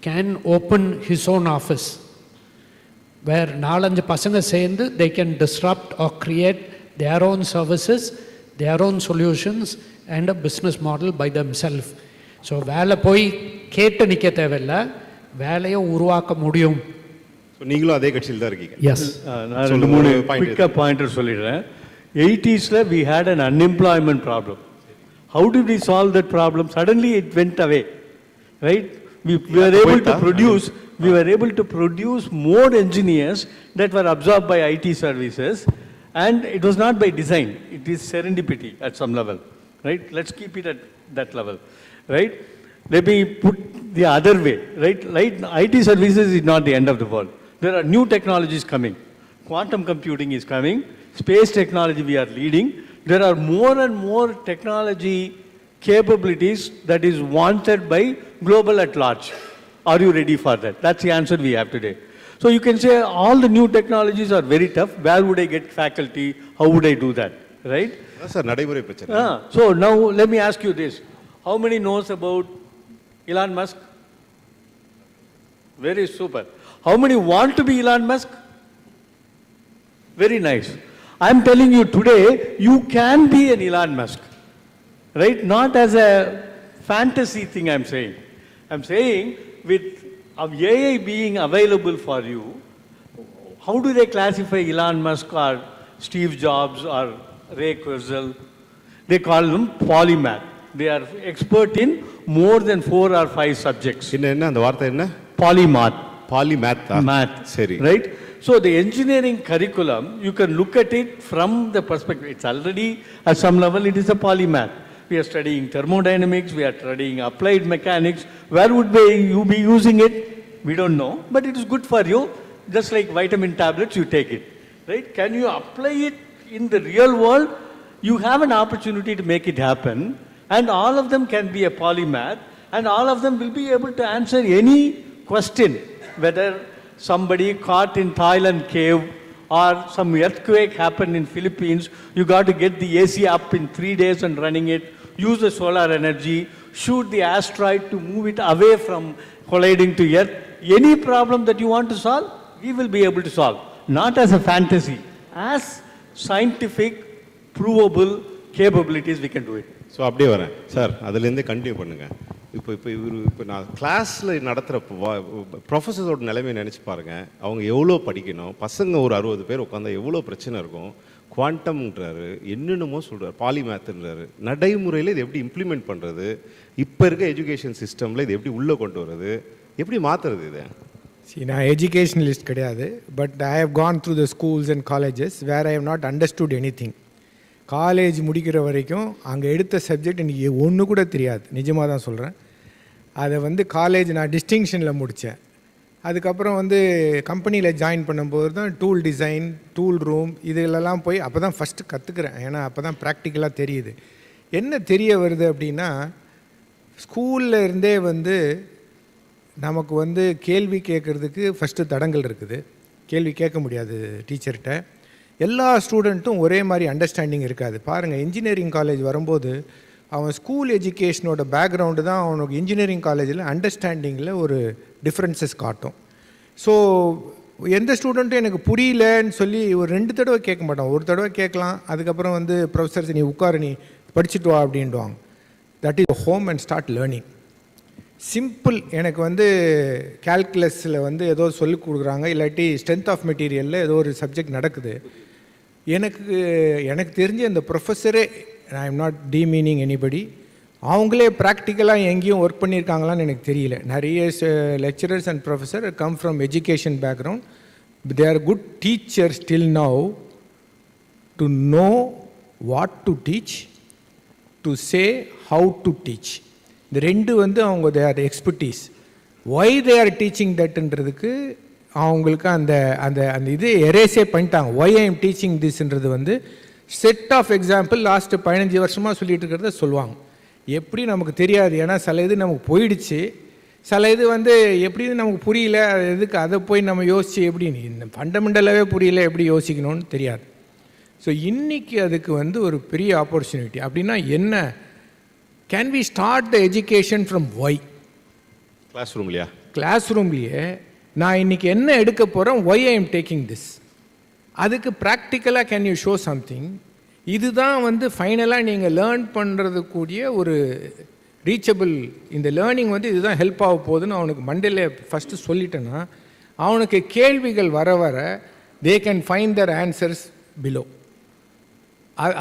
can open his own office where 4-5 பசங்க சேர்ந்து they can disrupt or create their own services, their own solutions and a business model by themselves. So வேலை போய் கேட்டு நிற்க தேவையில்லை, வேலையை உருவாக்க முடியும். நீங்களும் அதே கட்சியில் தான் இருக்கீங்க? எஸ். நான் 2-3 குயிக்காக பாயிண்டர் சொல்லிடுறேன். 80s we had an unemployment problem. How did we solve that problem? Suddenly it went away, right? We were able to produce more engineers that were absorbed by IT services, and it was not by design. It is serendipity at some level, right? Let's keep it at that level, right? Let me put the other way, right? IT services is not the end of the world. There are new technologies coming. Quantum computing is coming. Space technology we are leading. There are more and more technology capabilities that is wanted by global at large. Are you ready for that? That's the answer we have today. So you can say all the new technologies are very tough. Where would I get faculty? How would I do that? Right? Sir, நடைமுறை பிரச்சனை. So now let me ask you this. How many knows about Elon Musk? Very super. How many want to be Elon Musk? Very nice. I'm telling you today, you can be an Elon Musk, right? Not as a fantasy thing I'm saying. I'm saying with AI being available for you, how do they classify Elon Musk or Steve Jobs or Ray Kurzweil? They call them polymath. They are expert in more than 4 or 5 subjects. Polymath. Polymath. Math. Seri. Right? So the engineering curriculum, you can look at it from the perspective. It's already, at some level, it is a polymath. We are studying thermodynamics, we are studying applied mechanics. Where would you be using it? We don't know, but it is good for you. Just like vitamin tablets, you take it. Right? Can you apply it in the real world? You have an opportunity to make it happen, and all of them can be a polymath, and all of them will be able to answer any question, whether somebody caught in Thailand cave or some earthquake happened in Philippines, you got to get the AC up in 3 days and running it, use the solar energy, shoot the asteroid to move it away from colliding to Earth. Any problem that you want to solve, we will be able to solve. Not as a fantasy, as scientific, provable capabilities we can do it. So அப்படியே வரேன் sir, அதுலேருந்தே continue பண்ணுங்கள். இப்போ நான் கிளாஸில் நடத்துகிற ப்ரொஃபஸர்ஸோட நிலைமையை நினச்சி பாருங்கள். அவங்க எவ்வளோ படிக்கணும், பசங்க ஒரு 60 பேர் உட்காந்தா எவ்வளோ பிரச்சனை இருக்கும். குவாண்டம்ன்றாரு, என்னென்னமோ சொல்கிறார், பாலிமேத்துன்றாரு. நடைமுறையில் இது எப்படி இம்ப்ளிமெண்ட் பண்ணுறது, இப்போ இருக்க எஜுகேஷன் சிஸ்டமில் இது எப்படி உள்ளே கொண்டு வர்றது, எப்படி மாற்றுறது இதை? நான் எஜுகேஷனலிஸ்ட் கிடையாது, but I have gone through the schools and colleges where I have not understood anything. College முடிக்கிற வரைக்கும் அங்கே எடுத்த சப்ஜெக்ட் எனக்கு ஒன்று கூட தெரியாது, நிஜமாக தான் சொல்கிறேன். அதை காலேஜ் நான் டிஸ்டிங்ஷனில் முடித்தேன். அதுக்கப்புறம் கம்பெனியில் ஜாயின் பண்ணும்போது தான் டூல் டிசைன், டூல் ரூம் இதிலெல்லாம் போய் அப்போ தான் ஃபஸ்ட்டு கற்றுக்குறேன். ஏன்னா அப்போ தான் ப்ராக்டிக்கலாக தெரியுது. என்ன தெரிய வருது அப்படின்னா, ஸ்கூலில் இருந்தே நமக்கு கேள்வி கேட்குறதுக்கு ஃபஸ்ட்டு தடங்கள் இருக்குது. கேள்வி கேட்க முடியாது டீச்சர்கிட்ட. எல்லா ஸ்டூடெண்ட்டும் ஒரே மாதிரி அண்டர்ஸ்டாண்டிங் இருக்காது. பாருங்கள், இன்ஜினியரிங் காலேஜ் வரும்போது அவன் ஸ்கூல் எஜுகேஷனோட பேக்ரவுண்டு தான் அவனுக்கு இன்ஜினியரிங் காலேஜில் அண்டர்ஸ்டாண்டிங்கில் ஒரு டிஃப்ரென்சஸ் காட்டும். ஸோ எந்த ஸ்டூடெண்ட்டும் எனக்கு புரியலன்னு சொல்லி ஒரு 2 தடவை கேட்க மாட்டான். ஒரு தடவை கேட்கலாம், அதுக்கப்புறம் ப்ரொஃபஸர்ஸ் நீ உட்காரு, நீ படிச்சுட்டு வா அப்படின்ட்டுவாங்க. That is home and start learning. Simple. எனக்கு கால்குலஸில் ஏதோ சொல்லிக் கொடுக்குறாங்க, இல்லாட்டி ஸ்ட்ரென்த் ஆஃப் மெட்டீரியலில் ஏதோ ஒரு சப்ஜெக்ட் நடக்குது. எனக்கு தெரிஞ்ச அந்த ப்ரொஃபஸரே, I am not demeaning anybody, அவங்களே ப்ராக்டிக்கலாக எங்கேயும் ஒர்க் பண்ணியிருக்காங்களான்னு எனக்கு தெரியல. நிறைய lecturers and professor come from education background. They are good teachers till now to know what to teach, to say how to teach. இந்த 2 அவங்க they are expertise. Why they are teaching தட்ன்றதுக்கு அவங்களுக்கு அந்த அந்த அந்த இது எரேஸே பண்ணிட்டாங்க. ஒய் ஐ எம் டீச்சிங் திஸ்ன்றது செட் ஆஃப் எக்ஸாம்பிள் லாஸ்ட்டு 15 வருஷமாக சொல்லிட்டு இருக்கிறத சொல்லுவாங்க. எப்படி நமக்கு தெரியாது, ஏன்னா சில இது நமக்கு போயிடுச்சு, சில இது எப்படி நமக்கு புரியல, எதுக்கு அதை போய் நம்ம யோசித்து எப்படி இந்த ஃபண்டமெண்டலாகவே புரியல எப்படி யோசிக்கணும்னு தெரியாது. ஸோ இன்றைக்கி அதுக்கு ஒரு பெரிய ஆப்பர்ச்சுனிட்டி. அப்படின்னா என்ன? Can we start the education from why? Class ரூம்லையா? கிளாஸ் ரூம்லேயே நான் இன்றைக்கி என்ன எடுக்க போகிறேன், why I am taking this. அதுக்கு ப்ராக்டிக்கலாக கேன் யூ ஷோ சம்திங். இதுதான் ஃபைனலாக நீங்கள் லேர்ன் பண்ணுறது கூடிய ஒரு ரீச்சபிள். இந்த லேர்னிங் இதுதான் ஹெல்ப் ஆக போகுதுன்னு அவனுக்கு மண்டேல ஃபஸ்ட்டு சொல்லிட்டேன்னா, அவனுக்கு கேள்விகள் வர வர they can find their answers below.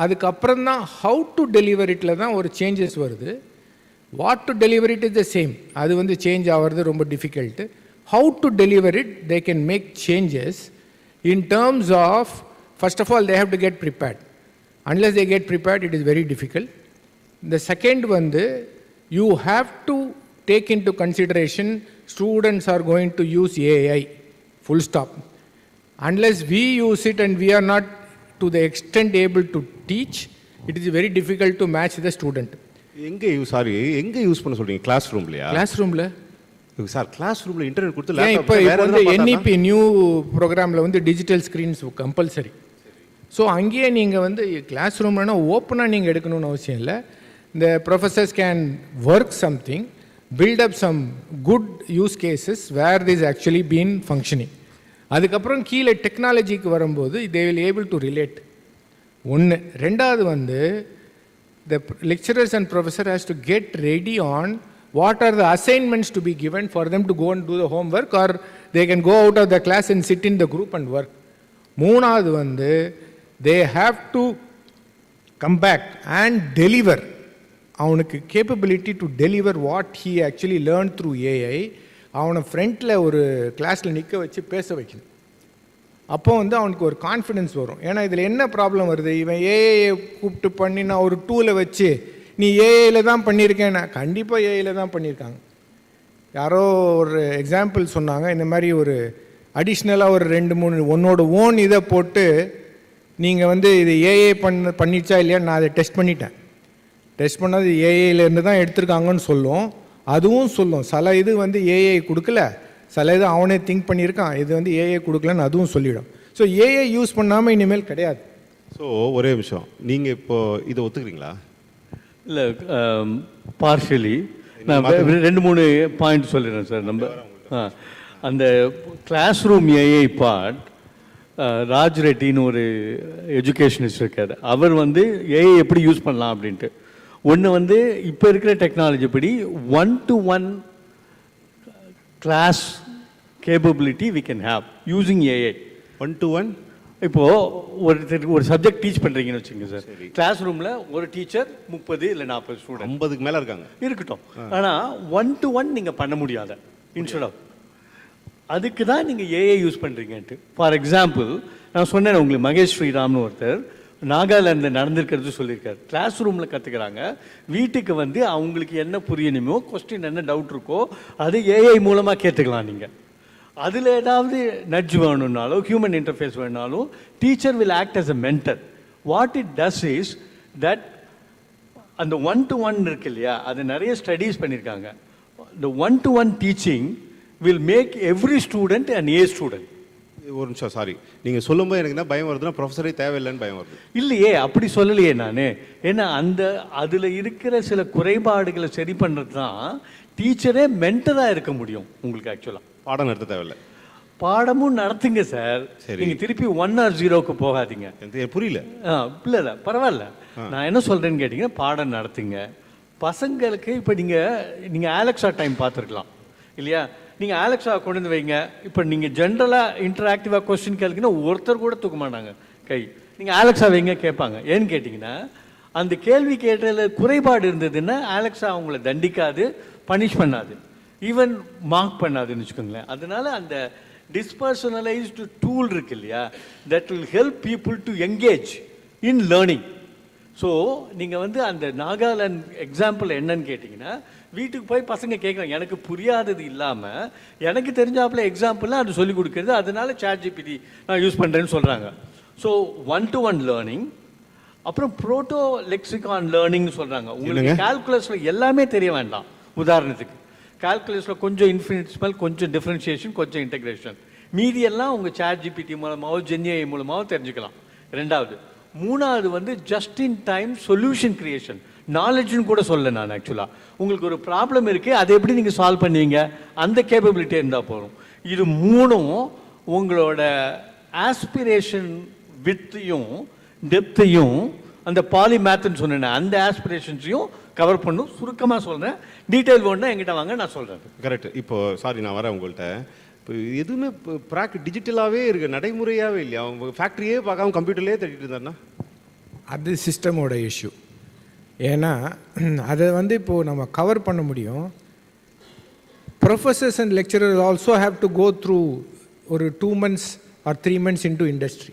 அதுக்கப்புறம் தான் ஹவு டு டெலிவர் இட்டில் தான் ஒரு சேஞ்சஸ் வருது. What to deliver it is the same. அது சேஞ்ச் ஆகிறது ரொம்ப difficult. How to deliver it, they can make changes in terms of, first of all, they have to get prepared. Unless they get prepared, it is very difficult. The second you have to take into consideration students are going to use AI, full stop. Unless we use it and we are not to the extent able to teach, it is very difficult to match the student. எங்கே use பண்ண சொல்கிறீங்க? Class ரூம்லையா? Class ரூமில் sir, class ரூமில் internet கொடுத்து இப்போ NEP new ப்ரோக்ராமில் digital screens compulsory. So அங்கேயே நீங்கள் கிளாஸ் ரூம்னா ஓப்பனாக நீங்கள் எடுக்கணும்னு அவசியம் இல்லை. இந்த professors can work something, build up some good use cases where this actually been functioning. அதுக்கப்புறம் கீழே டெக்னாலஜிக்கு வரும்போது they will able to relate. ஒன்று. ரெண்டாவது வந்து the lecturers and professor has to get ready on what are the assignments to be given for them to go and do the homework, or they can go out of the class and sit in the group and work. மூணாவது வந்து they have to come back and deliver. அவனுக்கு capability to deliver what he actually learned through AI. அவனை ஃப்ரண்ட்டில் ஒரு கிளாஸில் நிற்க வச்சு பேச வைக்கணும். அப்போ வந்து அவனுக்கு ஒரு கான்ஃபிடென்ஸ் வரும். ஏன்னா இதில் என்ன ப்ராப்ளம் வருது, இவன் ஏஐயை கூப்பிட்டு பண்ணி நான் ஒரு டூலை வச்சு நீ ஏஐயில் தான் பண்ணியிருக்கேன்னா கண்டிப்பாக ஏஐயில் தான் பண்ணியிருக்காங்க. யாரோ ஒரு எக்ஸாம்பிள் சொன்னாங்க, இந்த மாதிரி ஒரு அடிஷ்னலாக ஒரு 2-3 உன்னோட ஓன் இதை போட்டு நீங்கள் வந்து இது ஏஐ பண்ணிச்சா இல்லையா, நான் அதை டெஸ்ட் பண்ணிட்டேன், டெஸ்ட் பண்ணது ஏஐலேருந்து தான் எடுத்திருக்காங்கன்னு சொல்லும். அதுவும் சொல்லும் சில இது வந்து ஏஐ கொடுக்கல, சில இது அவனே திங்க் பண்ணியிருக்கான், இது வந்து ஏஐ கொடுக்கலன்னு அதுவும் சொல்லிடும். ஸோ ஏஐ யூஸ் பண்ணாமல் இனிமேல் கிடையாது. ஸோ ஒரே விஷயம், நீங்கள் இப்போது இதை ஒத்துக்கிறீங்களா? இல்லை, பார்ஷியலி நான் 2-3 பாயிண்ட் சொல்லிடுறேன் சார். நம்ம அந்த classroom AI part, Raj ரெட்டின்னு ஒரு எஜுகேஷனிஸ்ட் இருக்கார், அவர் வந்து ஏஐ எப்படி யூஸ் பண்ணலாம் அப்படின்ட்டு. ஒன்று வந்து இப்போ இருக்கிற டெக்னாலஜி படி 1-to-1 class capability we can have using AI. 1-to-1 இப்போது ஒரு சப்ஜெக்ட் டீச் பண்ணுறீங்கன்னு வச்சுங்க சார், கிளாஸ் ரூமில் ஒரு டீச்சர் 30 இல்லை 40 ஸ்டூடெண்ட், 50க்கு மேலே இருக்காங்க இருக்கட்டும். ஆனால் 1-to-1 நீங்கள் பண்ண முடியாத, இன்ஸ்டெட் ஆஃப் அதுக்கு தான் நீங்கள் ஏஐ யூஸ் பண்ணுறீங்கன்ட்டு. ஃபார் எக்ஸாம்பிள் நான் சொன்னேன் உங்களுக்கு, மகேஷ் ஸ்ரீராம்னு ஒருத்தர் நாகாலாண்டில் நடந்திருக்கிறது சொல்லியிருக்காரு. கிளாஸ் ரூமில் கற்றுக்கிறாங்க, வீட்டுக்கு வந்து அவங்களுக்கு என்ன புரியணுமோ, கொஸ்டின் என்ன டவுட் இருக்கோ அது ஏஐ மூலமாக கேட்டுக்கலாம். நீங்கள் அதில் ஏதாவது நட்ஜ் வேணும்னாலோ ஹியூமன் இன்டர்ஃபேஸ் வேணுனாலும் teacher will act as a mentor. What it does is that அந்த 1-to-1 இருக்கு இல்லையா, அது நிறைய ஸ்டடீஸ் பண்ணியிருக்காங்க. the 1-to-1 teaching will make every student an A student. ஒரு நிமிஷம், சாரி, நீங்கள் சொல்லும்போது எனக்கு என்ன பயம் வருதுன்னா ப்ரொஃபஸரே தேவையில்லைன்னு பயம் வருது. இல்லையே, அப்படி சொல்லலையே நான். ஏன்னா அதில் இருக்கிற சில குறைபாடுகளை சரி பண்ணுறது தான் டீச்சரே மென்டராக இருக்க முடியும் உங்களுக்கு. ஆக்சுவலாக பாடம் நடத்த தேவையில்லை, பாடமும் நடத்துங்க சார். நீங்கள் திருப்பி 1 or 0க்கு போகாதீங்க. புரியல. இல்லை பரவாயில்ல, நான் என்ன சொல்கிறேன்னு கேட்டிங்கன்னா, பாடம் நடத்துங்க பசங்களுக்கு. இப்போ நீங்கள் ஆலெக்ஸா டைம் பார்த்துருக்கலாம் இல்லையா, நீங்கள் ஆலெக்ஸா கொண்டு வந்து வைங்க. இப்போ நீங்கள் ஜென்ரலாக இன்டராக்டிவாக கொஸ்டின் கேளுங்கன்னா ஒருத்தர் கூட தூக்க மாட்டாங்க கை. நீங்கள் ஆலெக்ஸா வைங்க கேட்பாங்க. ஏன்னு கேட்டிங்கன்னா, அந்த கேள்வி கேட்டதில் குறைபாடு இருந்ததுன்னா ஆலெக்ஸா அவங்கள தண்டிக்காது, பனிஷ் பண்ணாது, ஈவன் மார்க் பண்ணாதுன்னு வச்சுக்கோங்களேன். அதனால அந்த டிஸ்பர்சனலைஸ்டு டூல் இருக்கு இல்லையா, that will help people to engage in learning. So நீங்கள் வந்து அந்த நாகாலாண்ட் எக்ஸாம்பிள் என்னன்னு கேட்டிங்கன்னா, வீட்டுக்கு போய் பசங்க கேட்குறாங்க, எனக்கு புரியாதது இல்லாமல் எனக்கு தெரிஞ்சாப்புல எக்ஸாம்பிளாக அது சொல்லிக் கொடுக்குறது, அதனால ChatGPT நான் யூஸ் பண்ணுறேன்னு சொல்கிறாங்க. ஸோ 1-to-1 லேர்னிங், அப்புறம் ப்ரோட்டோ லெக்சிகான் லேர்னிங்னு சொல்கிறாங்க. உங்களுக்கு கால்குலஸில் எல்லாமே தெரிய வேண்டாம். உதாரணத்துக்கு கால்குலஸில் கொஞ்சம் இன்ஃபினிட்ஸ்மல், கொஞ்சம் டிஃப்ரென்ஷியேஷன், கொஞ்சம் இன்டெகிரேஷன், மீதியெல்லாம் உங்கள் ChatGPT மூலமாகவோ ஜென்ஏஐ மூலமாகவோ தெரிஞ்சுக்கலாம். ரெண்டாவது. மூணாவது வந்து just in time solution creation. நாலேஜ்னு கூட சொல்ல நான். ஆக்சுவலாக உங்களுக்கு ஒரு ப்ராப்ளம் இருக்குது, அதை எப்படி நீங்கள் சால்வ் பண்ணுவீங்க, அந்த கேப்பபிலிட்டி இருந்தால் போதும். இது மூணும் உங்களோட ஆஸ்பிரேஷன் வித்தையும் டெப்த்தையும், அந்த பாலிமேத்னு சொன்னேன், அந்த ஆஸ்பிரேஷன்ஸையும் கவர் பண்ணும். சுருக்கமாக சொல்கிறேன், டீட்டெயில் வேணுன்னா என்கிட்ட வாங்க, நான் சொல்கிறேன். கரெக்ட். இப்போது சாரி நான் வரேன் உங்கள்கிட்ட. இப்போ எதுவுமே இப்போ டிஜிட்டலாகவே இருக்குது, நடைமுறையாகவே இல்லையா? அவங்க ஃபேக்ட்ரியே பார்க்காம கம்ப்யூட்டர்லேயே தட்டிட்டு இருந்தாருன்னா அது சிஸ்டமோட இஷ்யூ. ஏன்னா அதை வந்து இப்போது நம்ம கவர் பண்ண முடியும். Professors and lecturers also have to go through ஒரு 2 months or 3 months into industry.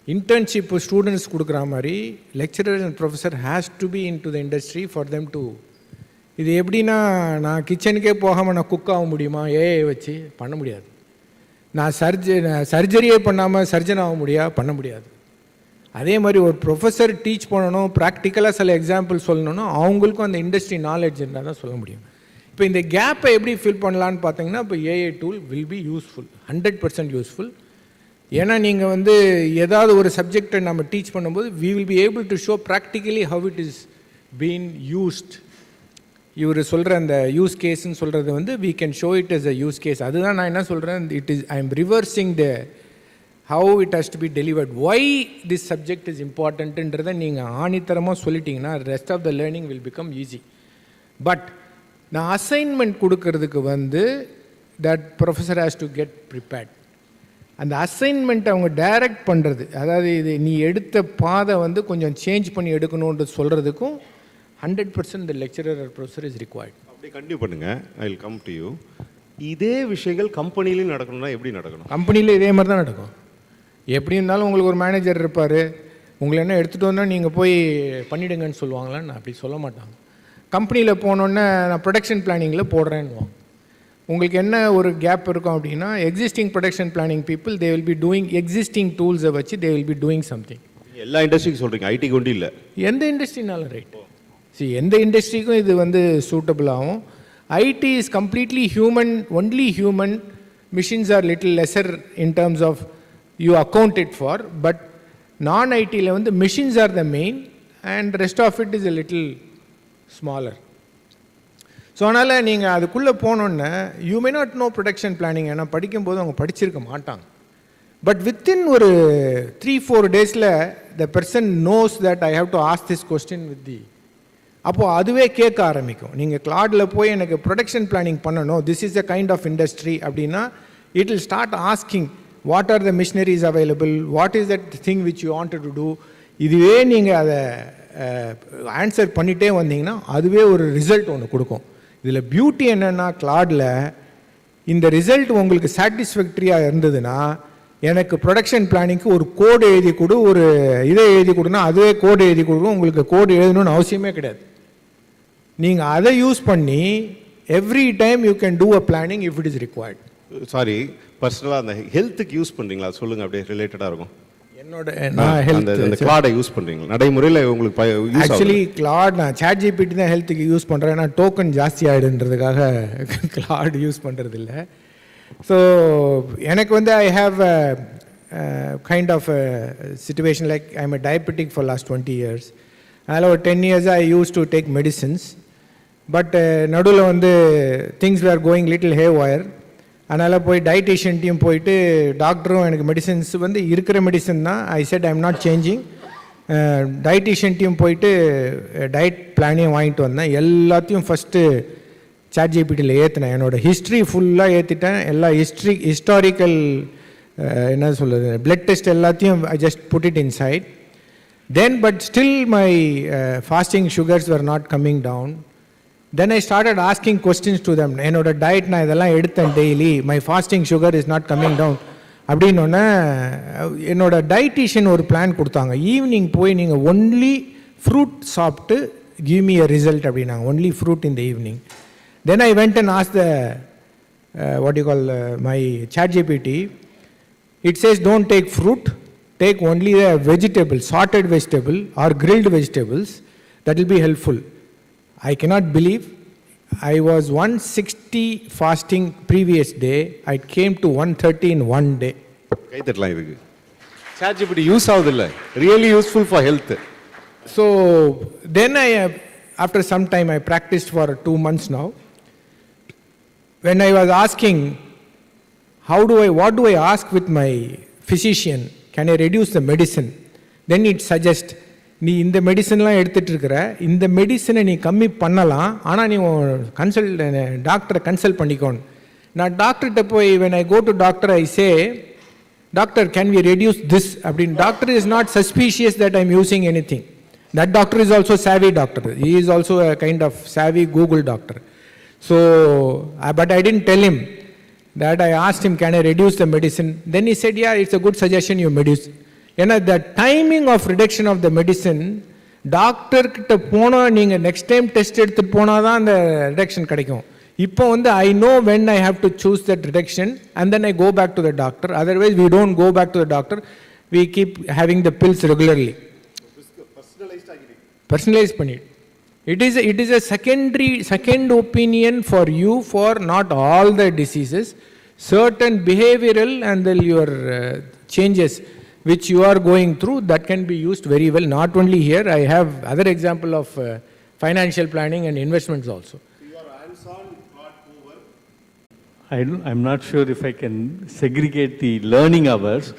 Internship students கொடுக்குற மாதிரி lecturer and professor has to be in to the industry for them to. இது எப்படின்னா, நான் கிச்சனுக்கே போகாமல் நான் குக் ஆக முடியுமா? ஏஐ வச்சு பண்ண முடியாது. நான் சர்ஜரியே பண்ணாமல் சர்ஜன் ஆக பண்ண முடியாது. அதே மாதிரி ஒரு ப்ரொஃபஸர் டீச் பண்ணணும், ப்ராக்டிக்கலாக சில எக்ஸாம்பிள் சொல்லணும்னா அவங்களுக்கும் அந்த இண்டஸ்ட்ரி நாலேஜ் இருந்தால் தான் சொல்ல முடியும். இப்போ இந்த கேப்பை எப்படி ஃபில் பண்ணலான்னு பார்த்தீங்கன்னா, இப்போ AI tool will be useful, 100% useful. ஏன்னா நீங்கள் வந்து ஏதாவது ஒரு சப்ஜெக்டை நம்ம டீச் பண்ணும்போது we will be able to show practically how it is being used இவர் சொல்கிற அந்த யூஸ் கேஸ்ன்னு சொல்கிறது வந்து we can show it as a use case. அதுதான் நான் என்ன சொல்கிறேன், I am reversing the how it has to be delivered. Why this subject is importantன்றதை நீங்கள் ஆணித்தரமாக சொல்லிட்டீங்கன்னா rest of the learning will become easy. But நான் அசைன்மெண்ட் கொடுக்கறதுக்கு வந்து that professor has to get prepared. அந்த அசைன்மெண்ட் அவங்க டைரக்ட் பண்ணுறது, அதாவது இது நீ எடுத்த பாதை வந்து கொஞ்சம் சேஞ்ச் பண்ணி எடுக்கணுன்றது சொல்கிறதுக்கும் 100% the lecturer or professor is required. அப்படியே கண்டினியூ பண்ணுங்க. I will come to you. இதே விஷயங்கள் கம்பெனிலையும் நடக்கணும்னா எப்படி நடக்கணும்? கம்பெனியில் இதே மாதிரி தான் நடக்கும். எப்படி இருந்தாலும் உங்களுக்கு ஒரு மேனேஜர் இருப்பார், உங்களை என்ன எடுத்துகிட்டு வந்தால் நீங்கள் போய் பண்ணிவிடுங்கன்னு சொல்லுவாங்களான்னு அப்படி சொல்ல மாட்டாங்க. கம்பெனியில் போனோன்னே நான் ப்ரொடக்ஷன் பிளானிங்கில் போடுறேன்னுவாங்க. உங்களுக்கு என்ன ஒரு கேப் இருக்கும் அப்படின்னா, existing production planning people they will be doing existing டூல்ஸை வச்சு they will be doing something. எல்லா இண்டஸ்ட்ரிக்கும் சொல்கிறீங்க, ஐடி கொண்டு இல்லை, எந்த இண்டஸ்ட்ரினாலும் ரைட். எந்த இண்டஸ்ட்ரிக்கும் இது வந்து சூட்டபிள் ஆகும். IT is completely human, only human. Machines are little lesser in terms of you accounted for. But நான் ஐடியில் வந்து machines are the main and rest of it is a little smaller. So அதனால் நீங்கள் அதுக்குள்ளே போனோன்னே you may not know production planning. ஏன்னா படிக்கும்போது அவங்க படிச்சிருக்க மாட்டாங்க. பட் வித்தின் ஒரு 3-4 டேஸில் the person knows that I have to ask this question with the, அப்போது அதுவே கேட்க ஆரம்பிக்கும். நீங்கள் கிளாடில் போய் எனக்கு ப்ரொடக்ஷன் பிளானிங் பண்ணணும், this is a kind of industry அப்படின்னா it will start asking what are the machineries available, what is that thing which you wanted to do. இதுவே நீங்கள் அதை ஆன்சர் பண்ணிகிட்டே வந்தீங்கன்னா அதுவே ஒரு ரிசல்ட் ஒன்று கொடுக்கும். இதில் பியூட்டி என்னென்னா, கிளாடில் இந்த ரிசல்ட் உங்களுக்கு சாட்டிஸ்ஃபேக்டரியாக இருந்ததுன்னா எனக்கு ப்ரொடக்ஷன் பிளானிங்க்கு ஒரு கோடு எழுதி கொடு, ஒரு இதை எழுதி கொடுனா அதுவே கோடு எழுதி கொடுக்கும். உங்களுக்கு கோடு எழுதணும்னு அவசியமே கிடையாது. நீங்கள் அதை யூஸ் பண்ணி every time you can do a planning if it is required. Sorry, பர்சனலாக அந்த ஹெல்த்துக்கு யூஸ் பண்ணுறீங்களா சொல்லுங்கள், அப்படியே ரிலேட்டடாக இருக்கும். என்னோட கிளாடை யூஸ் பண்ணுறீங்களா நடைமுறையில் உங்களுக்கு? ஆக்சுவலி கிளாட் நான் ChatGPT தான் ஹெல்த்துக்கு யூஸ் பண்ணுறேன். ஏன்னா டோக்கன் ஜாஸ்தி ஆகிடுன்றதுக்காக கிளாட் யூஸ் பண்ணுறது இல்லை. ஸோ எனக்கு வந்து I have kind of situation like I am a diabetic for last 20 years. அதில் ஒரு 10 years I used to take medicines. But நடுவில் வந்து things where going little haywire. அதனால் போய் டயட்டிஷியன்ட்டையும் போயிட்டு டாக்டரும் எனக்கு மெடிசன்ஸ் வந்து இருக்கிற மெடிசன் தான். I said I am not changing. டயட்டிஷியன்ட்டையும் போயிட்டு டயட் பிளானையும் வாங்கிட்டு வந்தேன். எல்லாத்தையும் ஃபஸ்ட்டு ChatGPTயில் ஏற்றினேன். என்னோடய ஹிஸ்ட்ரி ஃபுல்லாக ஏற்றிட்டேன். எல்லா ஹிஸ்டாரிக்கல் என்ன சொல்கிறது பிளட் டெஸ்ட் எல்லாத்தையும் I just put it inside. Then but still my fasting sugars were not coming down. Then I started asking questions to them. என்னோட டயட் நான் இதெல்லாம் எடுத்தேன் daily, my fasting sugar is not coming down அப்படின்னோடனே என்னோட dietitian ஒரு plan கொடுத்தாங்க. Evening போய் நீங்கள் ஒன்லி ஃப்ரூட் சாப்பிட்டு கிவ் மீ அ ரிசல்ட் அப்படின்னாங்க. Only fruit in the evening. Then I went and ask the what you call my ChatGPT. It says don't take fruit, take only the vegetable, sauteed vegetable or grilled vegetables, that will be helpful. I cannot believe I was 160 fasting previous day. I came to 130 in one day. கை தட்டலாம் இதுக்கு. ChatGPT use ஆகுது இல்லை, really useful for health. So then after some time I practiced for 2 months now. When I was asking what do I ask with my physician, can I reduce the medicine, then it suggests நீ இந்த மெடிசன்லாம் எடுத்துகிட்டு இருக்கிற, இந்த மெடிசனை நீ கம்மி பண்ணலாம், ஆனால் நீ டாக்டரை கன்சல்ட் பண்ணிக்கோன்னு. நான் டாக்டர்கிட்ட போய் when I go to doctor I say, doctor can we reduce this அப்படின்னு. doctor is not suspicious that I'm using anything. That doctor is also savvy doctor. He is also a kind of savvy Google doctor. So but I didn't tell him that. I asked him can I reduce the medicine. Then he said yeah, it's a good suggestion you reduce. ஏன்னா the timing of reduction of the medicine, டாக்டர்கிட்ட போனால் நீங்கள் next time test எடுத்துகிட்டு போனால் தான் அந்த reduction கிடைக்கும். இப்போ வந்து I know when I have to choose that reduction and then I go back to the doctor. Otherwise we don't go back to the doctor, we keep having the pills regularly. Personalise பண்ணிட்டு it is a second opinion for you for not all the diseases. Certain behavioral and your changes which you are going through, that can be used very well. Not only here, I have other example of financial planning and investments also. I'm not sure if I can segregate the learning hours,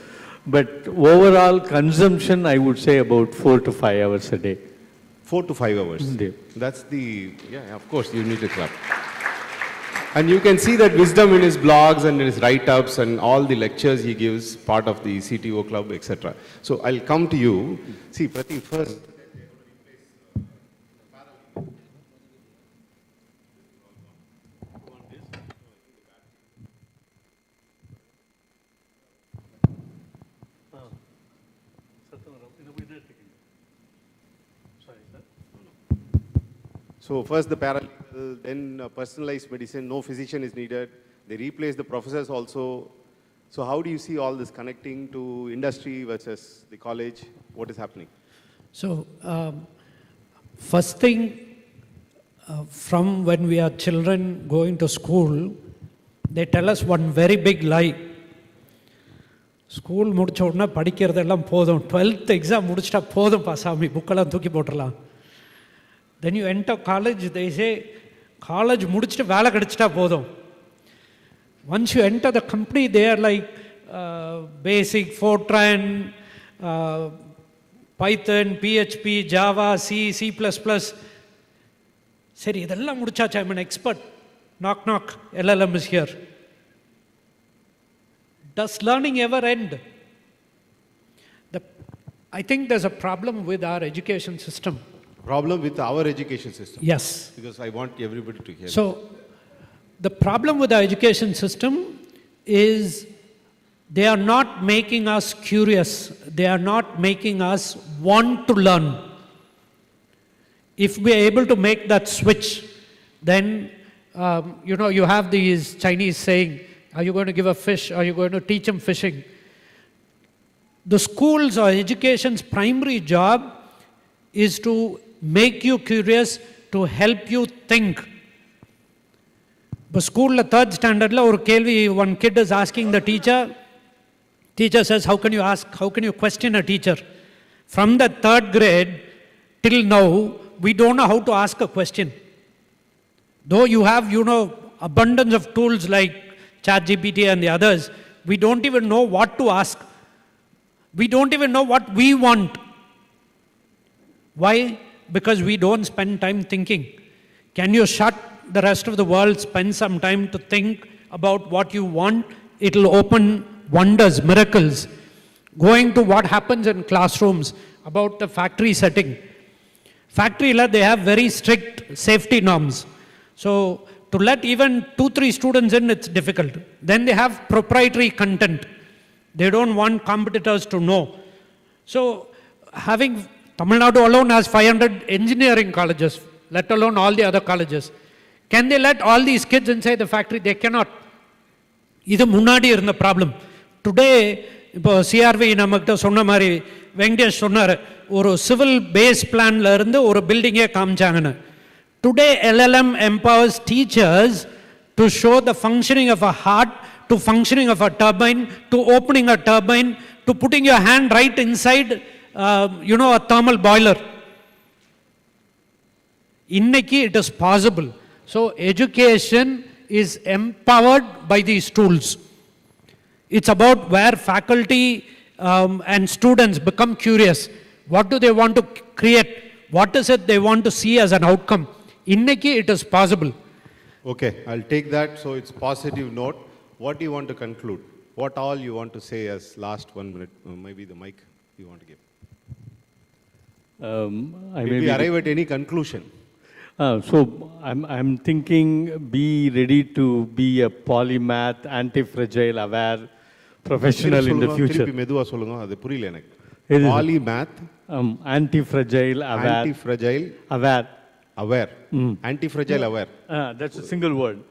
but overall consumption, I would say about 4 to 5 hours a day. 4 to 5 hours. Day. That's the, yeah, of course, you need to clap. And you can see that wisdom in his blogs and in his write-ups and all the lectures he gives, part of the CTO club, etc. So I'll come to you. See, Prative, first. So first the paralegal, then personalized medicine, no physician is needed. They replace the professors also. So how do you see all this connecting to industry versus the college? What is happening? So first thing, from when we are children going to school, they tell us one very big lie. School முடிச்ச உடனே படிக்கிறதெல்லாம் போதும், 12th exam முடிச்சிட்டா போதும் பாசாமி, புக்கெல்லாம் தூக்கி போட்டுடலாம். Then you enter college, they say, college முடிச்சிட்டு வேலை கிடைச்சிட்டா போதும். Once you enter the company, they are like basic, Fortran, Python, PHP, Java, C, C++. சரி இதெல்லாம் முடிச்சாச்சு, I'm an expert. Knock, knock, LLM is here. Does learning ever end? I think there's a problem with our education system. Problem with our education system? Yes. Because I want everybody to hear. So, the problem with our education system is they are not making us curious. They are not making us want to learn. If we are able to make that switch, then, you have these Chinese saying, are you going to give a fish? Are you going to teach him fishing? The schools or education's primary job is to make you curious, to help you think. But school, 3rd standard, one kid is asking the teacher says, how can you question a teacher? From the 3rd grade till now, we don't know how to ask a question. Though you have, abundance of tools like ChatGPT and the others, we don't even know what to ask. We don't even know what we want. Why? Because we don't spend time thinking. Can you shut the rest of the world, spend some time to think about what you want? It'll open wonders, miracles. Going to what happens in classrooms, about the factory setting. Factory, they have very strict safety norms. So, to let even 2-3 students in, it's difficult. Then they have proprietary content. They don't want competitors to know. So, Tamil Nadu alone has 500 engineering colleges, let alone all the other colleges. Can they let all these kids inside the factory? They cannot. This is the problem. Today, CRV namakta sonna mari, Venkatesh sonnar, oru civil base plan la irundhu oru building e kaamchanga. Today, LLM empowers teachers to show the functioning of a heart, to functioning of a turbine, to opening a turbine, to putting your hand right inside, a thermal boiler. Inneki it is possible. So, education is empowered by these tools. It's about where faculty and students become curious. What do they want to create? What is it they want to see as an outcome? Inneki it is possible. Okay, I'll take that. So it's positive note. What do you want to conclude? What all you want to say as last 1 minute? Maybe the mic you want to give. Maybe arrive at any conclusion. So I'm thinking, be ready to be a polymath, anti-fragile, aware professional in the future. Polymath, anti-fragile, aware. Anti-fragile, aware. Aware. Anti-fragile, aware. That's a single word.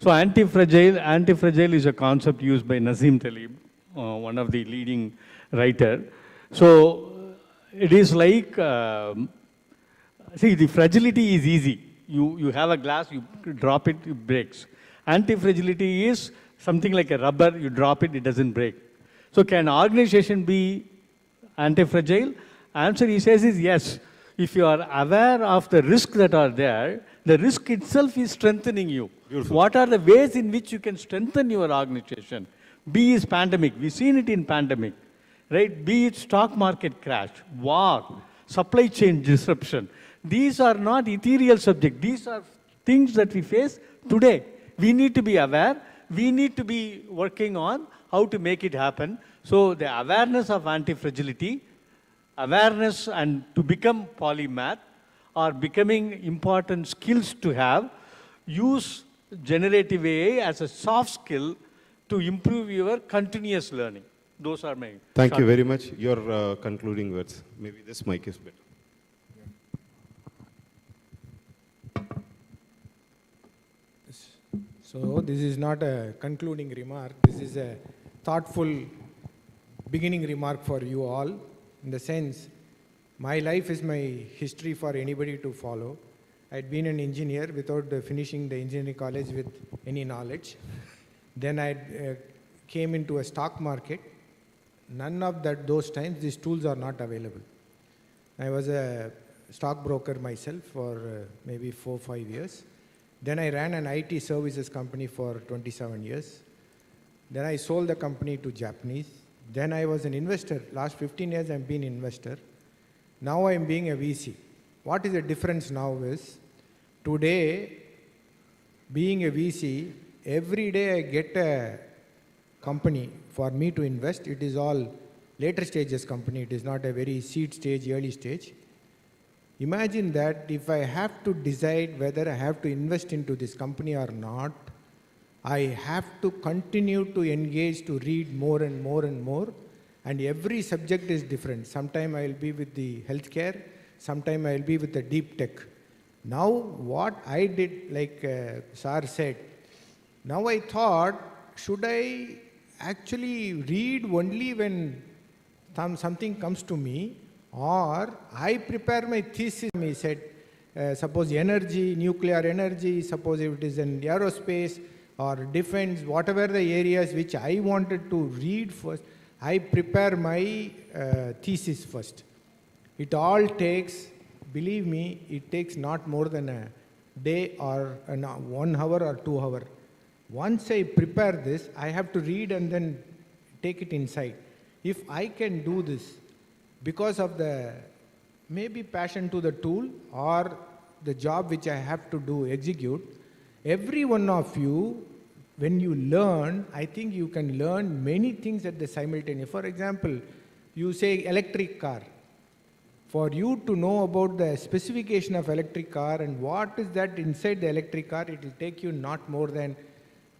So anti-fragile is a concept used by Nassim Taleb, one of the leading writer. So it is like, see, the fragility is easy. You have a glass, you drop it, it breaks. Anti-fragility is something like a rubber, you drop it, it doesn't break. So can organization be anti-fragile? Answer he says is yes. if you are aware of the risk that are there, the risk itself is strengthening you. Beautiful. What are the ways in which you can strengthen your organization? Be it pandemic, we've seen it in pandemic, right? Be it stock market crash, war, supply chain disruption. These are not ethereal subjects. These are things that we face today. We need to be aware. We need to be working on how to make it happen. So the awareness of anti-fragility, awareness and to become polymath are becoming important skills to have. Use generative AI as a soft skill to improve your continuous learning. Those are my Thank you very much. Your concluding words. Maybe this mic is better. So this is not a concluding remark. This is a thoughtful beginning remark for you all. In the sense, my life is my history for anybody to follow. I'd been an engineer without finishing the engineering college with any knowledge. Then I came into a stock market. None of those times these tools are not available. I was a stockbroker myself for maybe 4 or 5 years. Then I ran an IT services company for 27 years. Then I sold the company to Japanese. Then I was an investor. Last 15 years I've been an investor. Now I'm being a VC. What is the difference now is, today, being a VC, every day I get a company for me to invest. It is all later stages company. It is not a very seed stage, early stage. Imagine that if I have to decide whether I have to invest into this company or not, I have to continue to engage, to read more and more and more. And every subject is different. Sometime I will be with the healthcare, sometime I will be with the deep tech. Now what I did, like Sir said, now I thought, should I actually read only when something comes to me, or I prepare my thesis? He said, suppose energy, nuclear energy, suppose if it is in aerospace or defense, whatever the areas which I wanted to read first, I prepare my thesis first. It all takes, believe me, it takes not more than a day or 1 hour or 2 hours. Once I prepare this, I have to read and then take it inside. If I can do this because of the maybe passion to the tool or the job which I have to do, execute, every one of you, when you learn, I think you can learn many things at the simultaneous. For example, you say electric car. For you to know about the specification of electric car and what is that inside the electric car, it will take you not more than,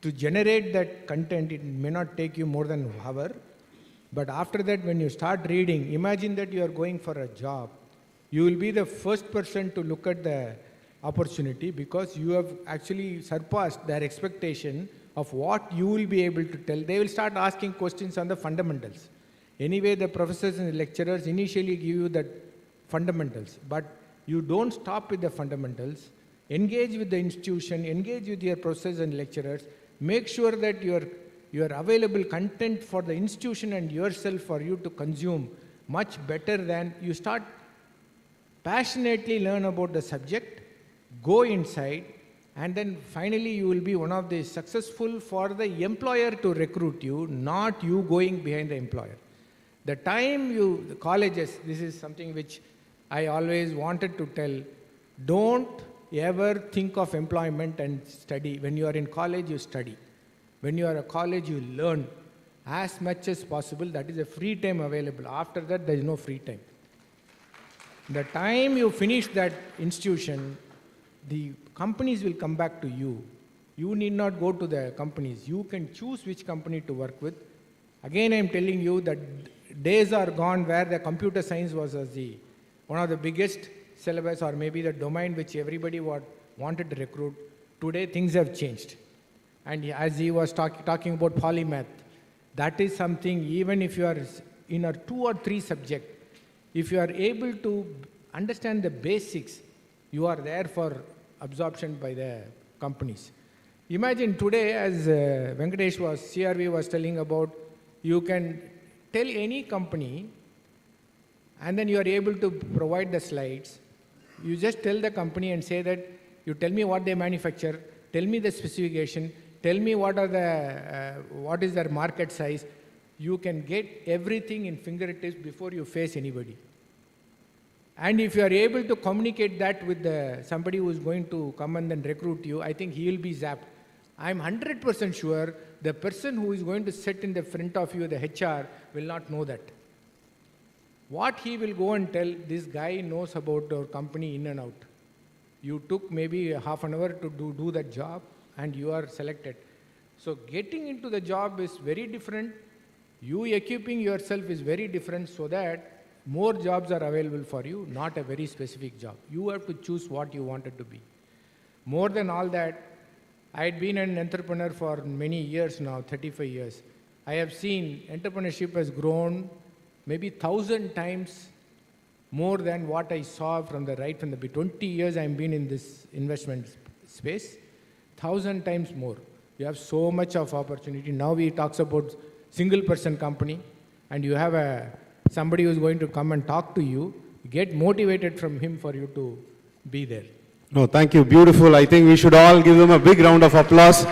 to generate that content, it may not take you more than an hour. But after that, when you start reading, imagine that you are going for a job. You will be the first person to look at the opportunity because you have actually surpassed their expectation of what you will be able to tell. They will start asking questions on the fundamentals. Anyway, the professors and the lecturers initially give you the fundamentals, but you don't stop with the fundamentals. Engage with the institution, engage with your professors and lecturers. Make sure that your available content for the institution and yourself for you to consume much better than you start passionately learn about the subject, go inside, and then finally you will be one of the successful for the employer to recruit you, not you going behind the employer. The time the colleges, this is something which I always wanted to tell, don't ever think of employment and study. When you are in college, you study. When you are at college, you learn as much as possible. That is a free time available. After that, there is no free time. The time you finish that institution, the companies will come back to you. You need not go to the companies. You can choose which company to work with. Again, I am telling you that days are gone where the computer science was one of the biggest syllabus or maybe the domain which everybody wanted to recruit. Today, things have changed. And as he was talking about polymath, that is something, even if you are in a 2 or 3 subject, if you are able to understand the basics, you are there for absorption by the companies. Imagine today, as Venkatesh CRV was telling about, you can tell any company and then you are able to provide the slides. You just tell the company and say that you tell me what they manufacture, tell me the specification, tell me what is their market size. You can get everything in fingertips before you face anybody. And if you are able to communicate that with somebody who is going to come and then recruit you, I think he will be zapped. I'm 100% sure the person who is going to sit in the front of you, the HR, will not know that. What he will go and tell, this guy knows about our company in and out. You took maybe half an hour to do that job and you are selected. So getting into the job is very different. You equipping yourself is very different, so that more jobs are available for you, not a very specific job. You have to choose what you wanted to be. More than all that, I had been an entrepreneur for many years now, 35 years. I have seen entrepreneurship has grown maybe 1,000 times more than what I saw from the 20 years I've been in this investment space, 1,000 times more. You have so much of opportunity. Now we talks about single person company, and you have somebody who's going to come and talk to you, get motivated from him for you to be there. No, thank you. Beautiful. I think we should all give them a big round of applause.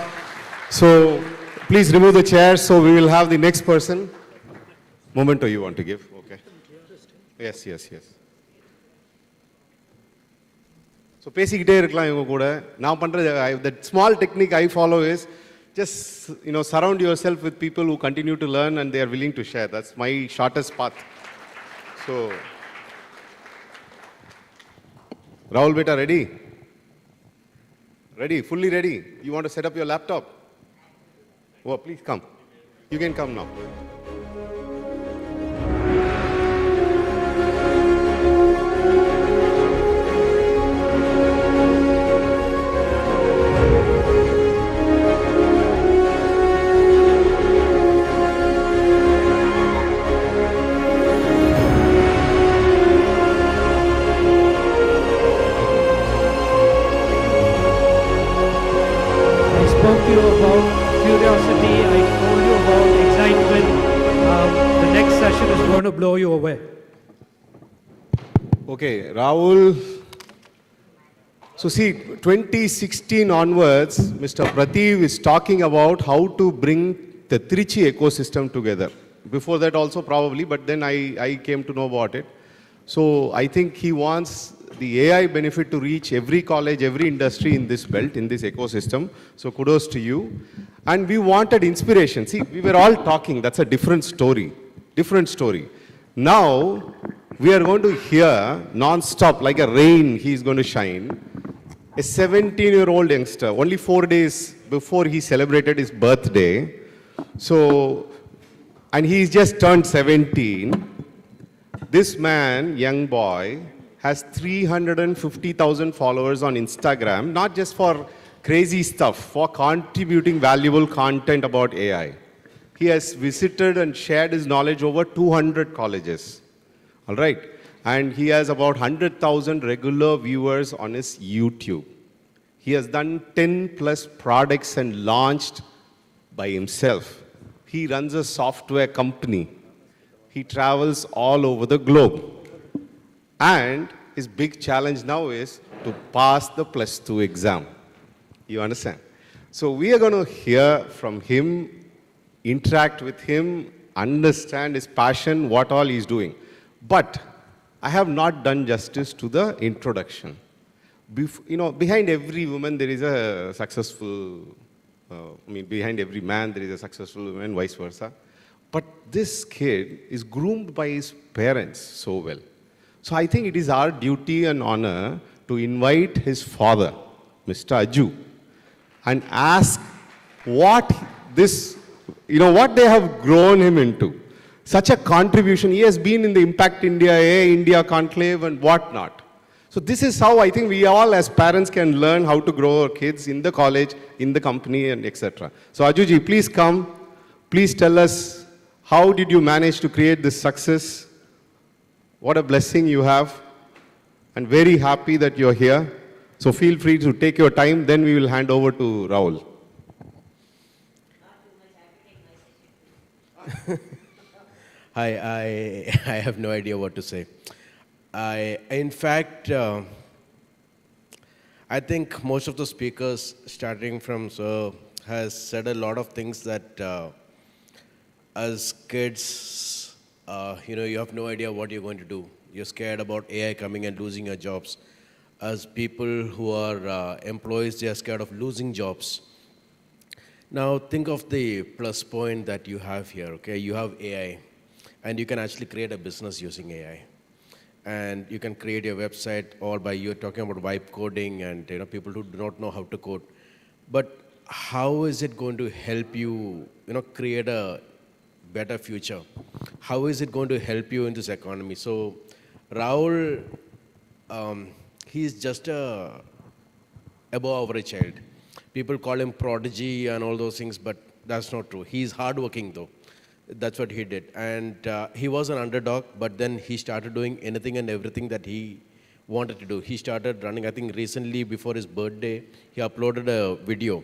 So please remove the chairs so we will have the next person. Memento you want to give? Okay. Yes. So பேசிக்கிட்டே இருக்கலாம் இவங்க கூட. நான் பண்றது, the small technique I follow is just, surround yourself with people who continue to learn and they are willing to share. That's my shortest path. So, Rahul beta, ready? Ready? Fully ready? You want to set up your laptop? Oh, please come. You can come now. To blow you away. Okay, Rahul. So see, 2016 onwards, Mr. Prative is talking about how to bring the Trichy ecosystem together. Before that also probably, but then I came to know about it. So I think he wants the AI benefit to reach every college, every industry in this belt, in this ecosystem. So kudos to you. And we wanted inspiration. See, we were all talking, that's a different story. Different story. Now, we are going to hear non-stop, like a rain, he is going to shine. A 17-year-old youngster, only 4 days before he celebrated his birthday. So, and he's just turned 17. This man, young boy, has 350,000 followers on Instagram, not just for crazy stuff, for contributing valuable content about AI. He has visited and shared his knowledge over 200 colleges. All right. And he has about 100,000 regular viewers on his YouTube. He has done 10 plus products and launched by himself. He runs a software company. He travels all over the globe. And his big challenge now is to pass the +2 exam. You understand? So we are going to hear from him, interact with him, understand his passion, what all he's doing. But I have not done justice to the introduction. Behind every woman there is a successful, behind every man there is a successful woman, vice versa. But this kid is groomed by his parents so well. So I think it is our duty and honor to invite his father, Mr. Aju, and ask what they have grown him into. Such a contribution. He has been in the Impact India, AI India Conclave and whatnot. So this is how I think we all as parents can learn how to grow our kids in the college, in the company and etc. So Ajuji, please come. Please tell us, how did you manage to create this success? What a blessing you have. And very happy that you're here. So feel free to take your time, then we will hand over to Rahul. Hi, I have no idea what to say. In fact, I think most of the speakers, starting from Sir, has said a lot of things that as kids, you have no idea what you're going to do. You're scared about AI coming and losing your jobs. As people who are employees, they are scared of losing jobs. Now, think of the plus point that you have here, okay? You have AI, and you can actually create a business using AI. And you can create your website all by, you're talking about vibe coding and people who do not know how to code. But how is it going to help you, create a better future? How is it going to help you in this economy? So Rahul, he's just a above average child. People call him prodigy and all those things, but that's not true. He's hardworking though. That's what he did. And he was an underdog, but then he started doing anything and everything that he wanted to do. He started running, I think recently before his birthday, he uploaded a video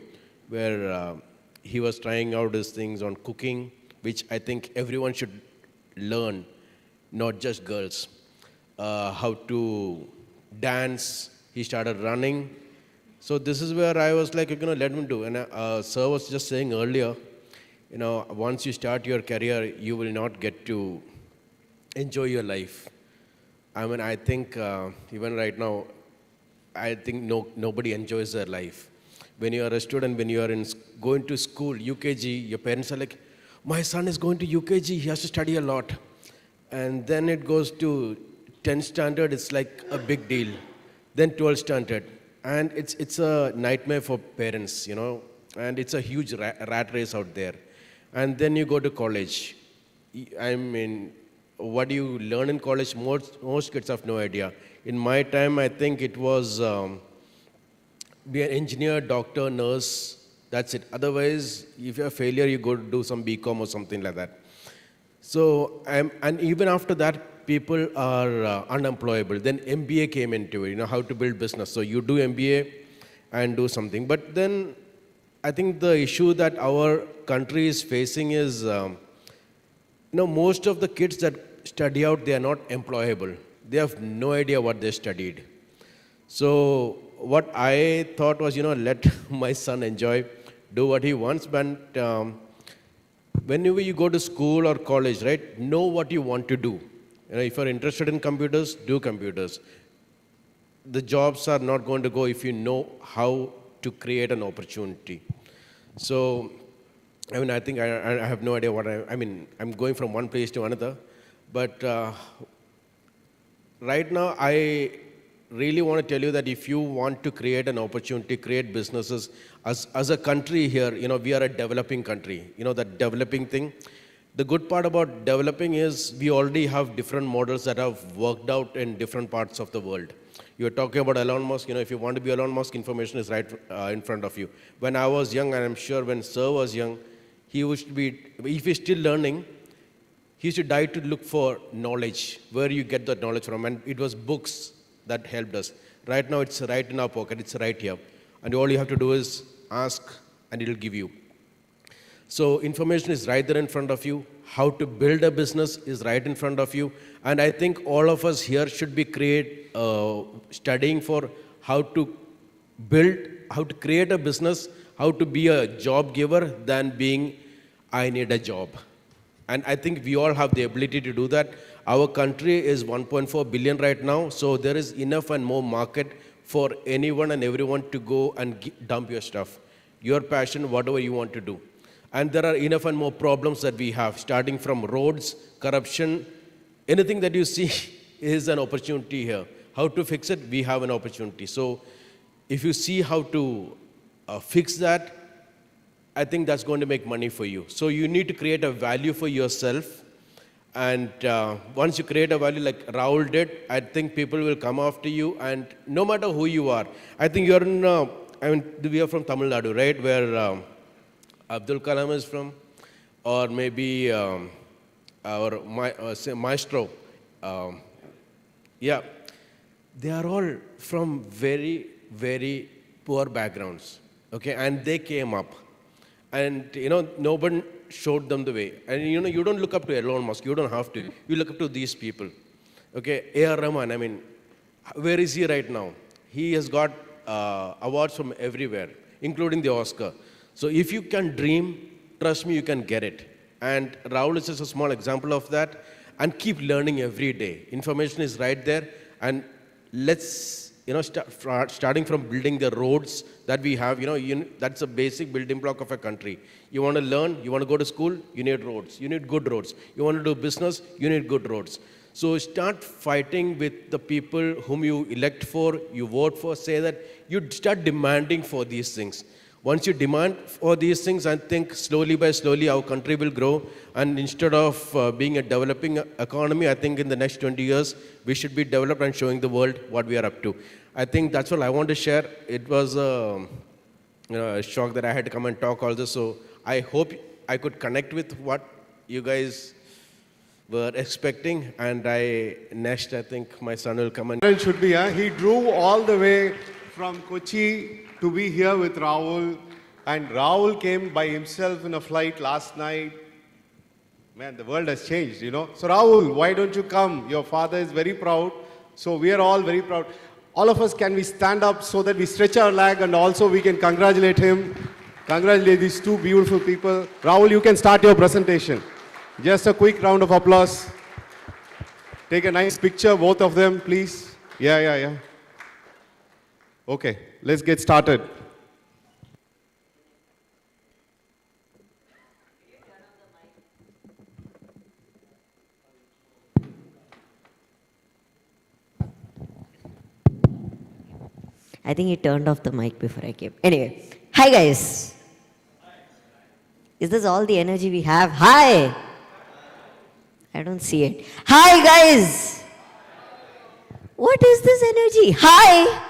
where he was trying out his things on cooking, which I think everyone should learn, not just girls. How to dance, he started running. So this is where I was like, let him do. And Sir was just saying earlier, once you start your career, you will not get to enjoy your life. I mean, I think even right now, I think nobody enjoys their life. When you are a student, when you are going to school, UKG, your parents are like, my son is going to UKG, he has to study a lot. And then it goes to 10th standard, it's like a big deal. Then 12th standard. And it's a nightmare for parents, and it's a huge rat race out there. And then you go to college. I mean, what do you learn in college? Most kids have no idea. In my time, I think it was be an engineer, doctor, nurse, that's it. Otherwise, if you're a failure, you go to do some BCom or something like that. So, and even after that, people are unemployable. Then MBA came into it, how to build business. So you do MBA and do something. But then I think the issue that our country is facing is, most of the kids that study out, they are not employable. They have no idea what they studied. So what I thought was, let my son enjoy, do what he wants. But whenever you go to school or college, right, know what you want to do. If you're interested in computers, do computers. The jobs are not going to go if you know how to create an opportunity. So, I think I have no idea what I'm going from one place to another. But right now, I really want to tell you that if you want to create an opportunity, create businesses, as a country here, we are a developing country. That developing thing. The good part about developing is we already have different models that have worked out in different parts of the world. You're talking about Elon Musk, if you want to be Elon Musk, information is right in front of you. When I was young, and I'm sure when Sir was young, he used to be, if he's still learning, he used to die to look for knowledge, where you get that knowledge from. And it was books that helped us. Right now, it's right in our pocket, it's right here. And all you have to do is ask, and it'll give you. So information is right there in front of you. How to build a business is right in front of you. And I think all of us here should be studying for how to build, how to create a business, how to be a job giver than being, I need a job. And I think we all have the ability to do that. Our country is 1.4 billion right now, so there is enough and more market for anyone and everyone to go and dump your stuff, your passion, whatever you want to do. And there are enough and more problems that we have, starting from roads, corruption, anything that you see is an opportunity here. How to fix it, we have an opportunity. So if you see how to fix that, I think that's going to make money for you. So you need to create a value for yourself. And once you create a value like Rahul did, I think people will come after you. And no matter who you are, I think you're in, we are from Tamil Nadu, right? Where Abdul Kalam is from, or maybe our maestro. Yeah, they are all from very, very poor backgrounds, okay? And they came up. And, no one showed them the way. And, you don't look up to Elon Musk. You don't have to. You look up to these people, okay? A.R. Rahman, where is he right now? He has got awards from everywhere, including the Oscar. So if you can dream, trust me, you can get it. And Rahul is just a small example of that. And keep learning every day. Information is right there. And let's, starting from building the roads that we have, that's a basic building block of a country. You want to learn, you want to go to school, you need roads. You need good roads. You want to do business, you need good roads. So start fighting with the people whom you elect for, you vote for, say that you start demanding for these things. Once you demand for these things, I think slowly by slowly our country will grow. And instead of being a developing economy, I think in the next 20 years, we should be developed and showing the world what we are up to. I think that's all I want to share. It was a shock that I had to come and talk all this. So I hope I could connect with what you guys were expecting. And next, I think my son will come and... Should be, he drove all the way from Kochi to be here with Rahul, and Rahul came by himself in a flight last night. Man, the world has changed, So Rahul, why don't you come? Your father is very proud, so we are all very proud. All of us, can we stand up so that we stretch our leg and also we can congratulate him, congratulate these two beautiful people. Rahul, you can start your presentation. Just a quick round of applause. Take a nice picture, both of them, please. Yeah. Okay, let's get started. I think he turned off the mic before I came. Anyway, hi guys. Is this all the energy we have? Hi. I don't see it. Hi guys. What is this energy? Hi.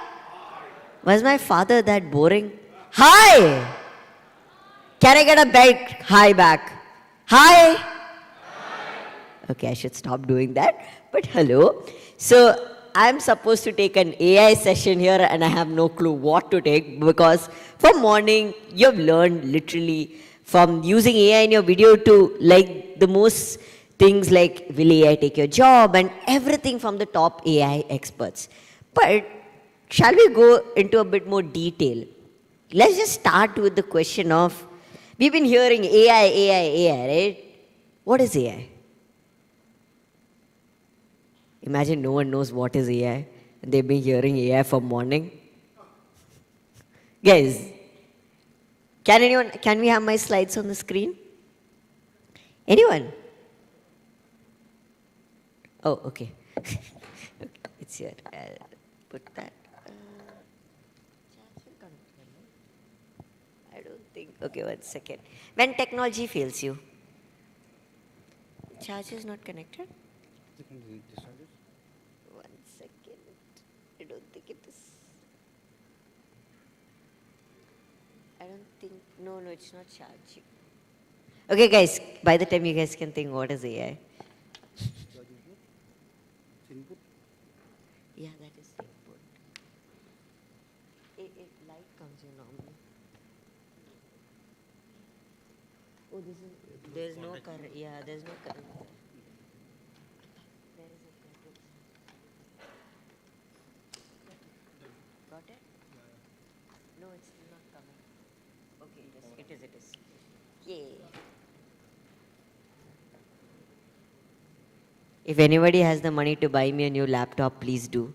Was my father that boring? Hi! Can I get a big hi back? Hi! Okay, I should stop doing that. But hello. So, I'm supposed to take an AI session here and I have no clue what to take because from morning, you've learned literally from using AI in your video to like the most things like will AI take your job and everything from the top AI experts. But shall we go into a bit more detail? Let's just start with the question of, we've been hearing AI, right? What is AI? Imagine no one knows what is AI, and they've been hearing AI from morning. Guys, can we have my slides on the screen? Anyone? Oh, okay. It's here. I'll put that. I don't think. Okay, 1 second. When technology fails you, charge is not connected. 1 second. I don't think it is. I don't think. No, it's not charging. Okay, guys. By the time you guys can think, what is AI? Yeah, that is the input. If light comes here normally. Oh, there's no current. Yeah, there's no current. There is a current. Got it? No, it's still not coming. Okay, yes, it is. Yay. If anybody has the money to buy me a new laptop, please do.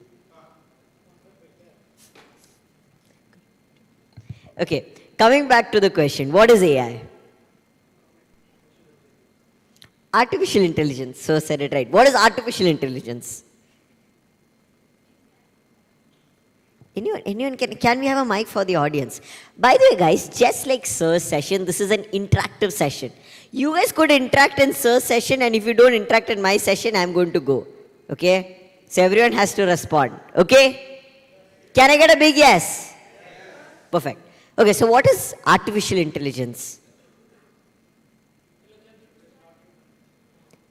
Okay, coming back to the question, what is AI? Artificial intelligence, so said it right. What is artificial intelligence? Anyone can we have a mic for the audience? By the way, guys, just like Sir's session, this is an interactive session. You guys could interact in Sir's session, and if you don't interact in my session, I'm going to go. Okay? So everyone has to respond. Okay? Can I get a big yes? Perfect. Okay, so what is artificial intelligence?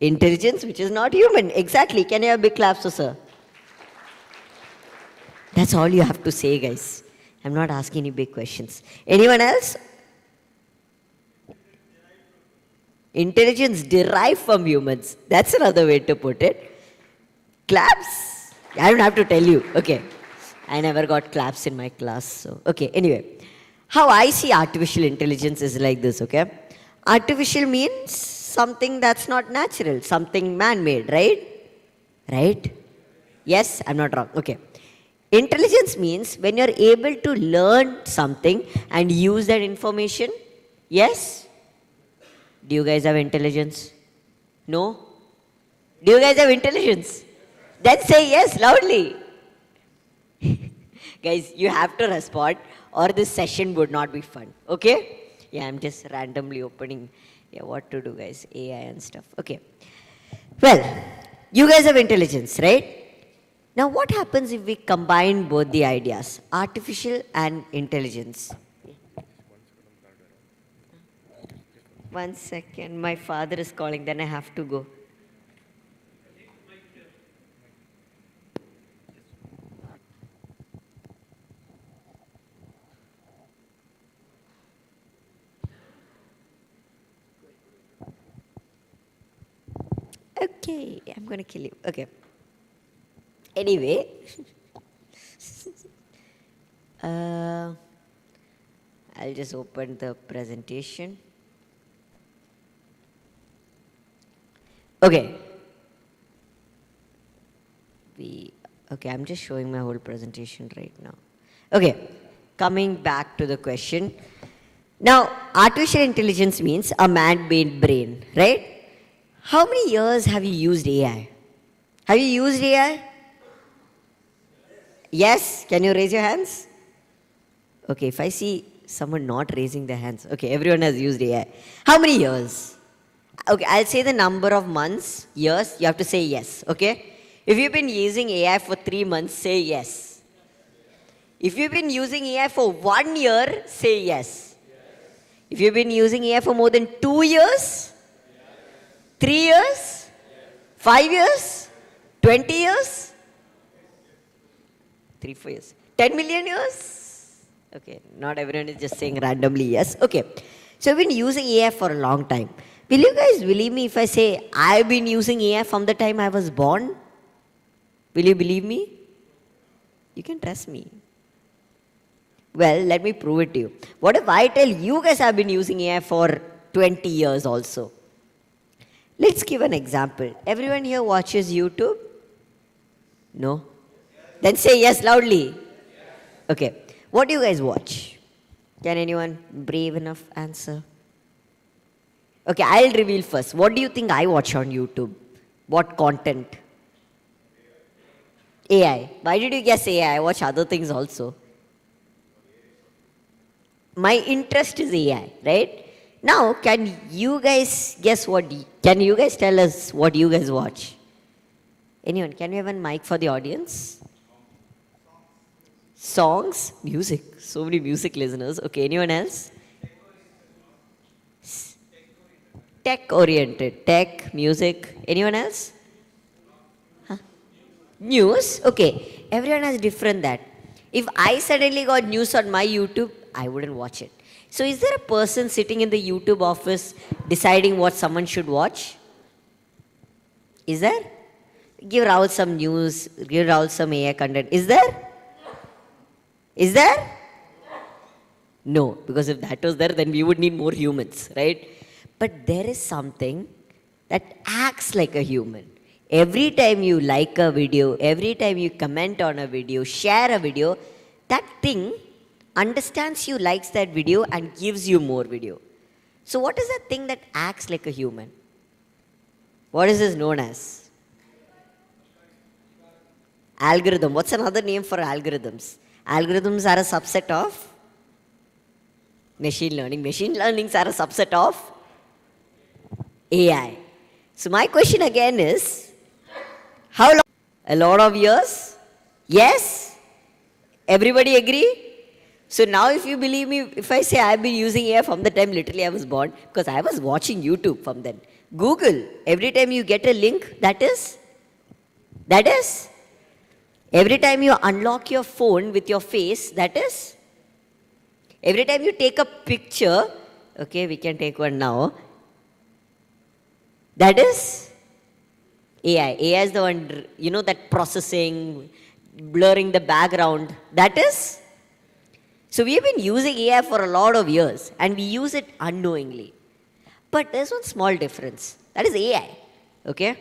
Intelligence which is not human. Exactly. Can I have a big clap, so sir? That's all you have to say, guys. I'm not asking any big questions. Anyone else? Intelligence derived from humans. That's another way to put it. Claps? I don't have to tell you. Okay. I never got claps in my class. So, okay, anyway. How I see artificial intelligence is like this, okay? Artificial means something that's not natural, something man-made, right? Right? Yes, I'm not wrong. Okay. Intelligence means when you're able to learn something and use that information. Yes? Do you guys have intelligence? No? Do you guys have intelligence? Then say yes loudly. Guys, you have to respond or this session would not be fun. Okay? Yeah, I'm just randomly opening. Yeah, what to do, guys? AI and stuff. Okay. Well, you guys have intelligence, right? Now, what happens if we combine both the ideas, artificial and intelligence? 1 second, my father is calling, then I have to go. Okay, I'm going to kill you. Okay. Anyway, I'll just open the presentation. Okay. Okay, I'm just showing my whole presentation right now. Okay, coming back to the question. Now, artificial intelligence means a man-made brain, right? How many years have you used AI? Have you used AI? Yes? Can you raise your hands? Okay, if I see someone not raising their hands. Okay, everyone has used AI. How many years? Okay, I'll say the number of months, years. You have to say yes, okay? If you've been using AI for 3 months, say yes. If you've been using AI for 1 year, say yes. If you've been using AI for more than 2 years, 3 years, 5 years, 20 years, 3, 4 years, 10 million years? Okay, not everyone is just saying randomly yes. Okay, so I've been using AI for a long time. Will you guys believe me if I say I've been using AI from the time I was born? Will you believe me? You can trust me. Well, let me prove it to you. What if I tell you guys I've been using AI for 20 years also? Let's give an example. Everyone here watches YouTube? No? Then say yes loudly. Okay. What do you guys watch? Can anyone brave enough answer? Okay, I'll reveal first. What do you think I watch on YouTube? What content? AI. Why did you guess AI? I watch other things also. My interest is AI, right? Now, can you guys guess what? Can you guys tell us what you guys watch? Anyone? Can we have a mic for the audience? Songs? Music. So many music listeners. Okay, anyone else? Tech-oriented. Tech, music. Anyone else? Huh? News? Okay. Everyone has different that. If I suddenly got news on my YouTube, I wouldn't watch it. So is there a person sitting in the YouTube office deciding what someone should watch? Is there? Give Rahul some news, give Rahul some AI content. Is there? Is there? No, because if that was there, then we would need more humans, right? But there is something that acts like a human. Every time you like a video, every time you comment on a video, share a video, that thing understands you, likes that video and gives you more video. So what is that thing that acts like a human? What is this known as? Algorithm. What's another name for algorithms? Algorithms are a subset of machine learning. Machine learnings are a subset of AI. So my question again is, how long? A lot of years? Yes? Everybody agree? So now if you believe me, if I say I've been using AI from the time literally I was born, because I was watching YouTube from then. Google, every time you get a link, that is? Every time you unlock your phone with your face, that is? Every time you take a picture, okay, we can take one now. That is AI. AI is the one, that processing, blurring the background. That is? So we have been using AI for a lot of years and we use it unknowingly. But there's one small difference. That is AI. Okay?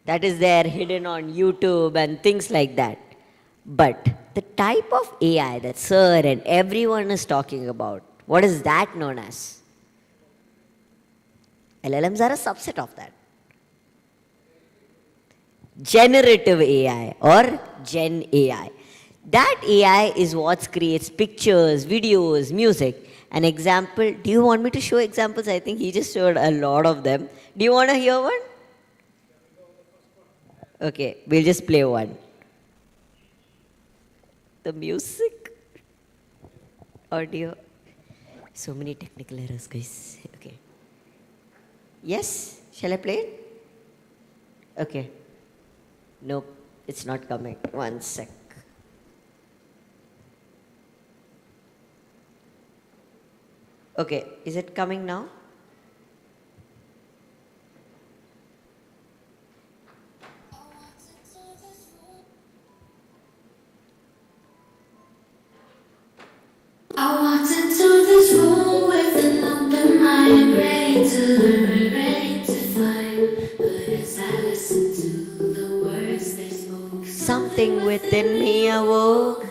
That is there hidden on YouTube and things like that. But the type of AI that Sir and everyone is talking about, what is that known as? LLMs are a subset of that. Generative AI or Gen AI. That AI is what creates pictures, videos, music. An example, do you want me to show examples? I think he just showed a lot of them. Do you want to hear one? Okay, we'll just play one. The music, audio. So many technical errors, guys. Okay. Yes? Shall I play it? Okay. Nope, it's not coming. One sec. Okay, is it coming now? I walked into this room with an open mind, ready to learn, ready to find. But as I listened to the words they spoke, Something within me awoke.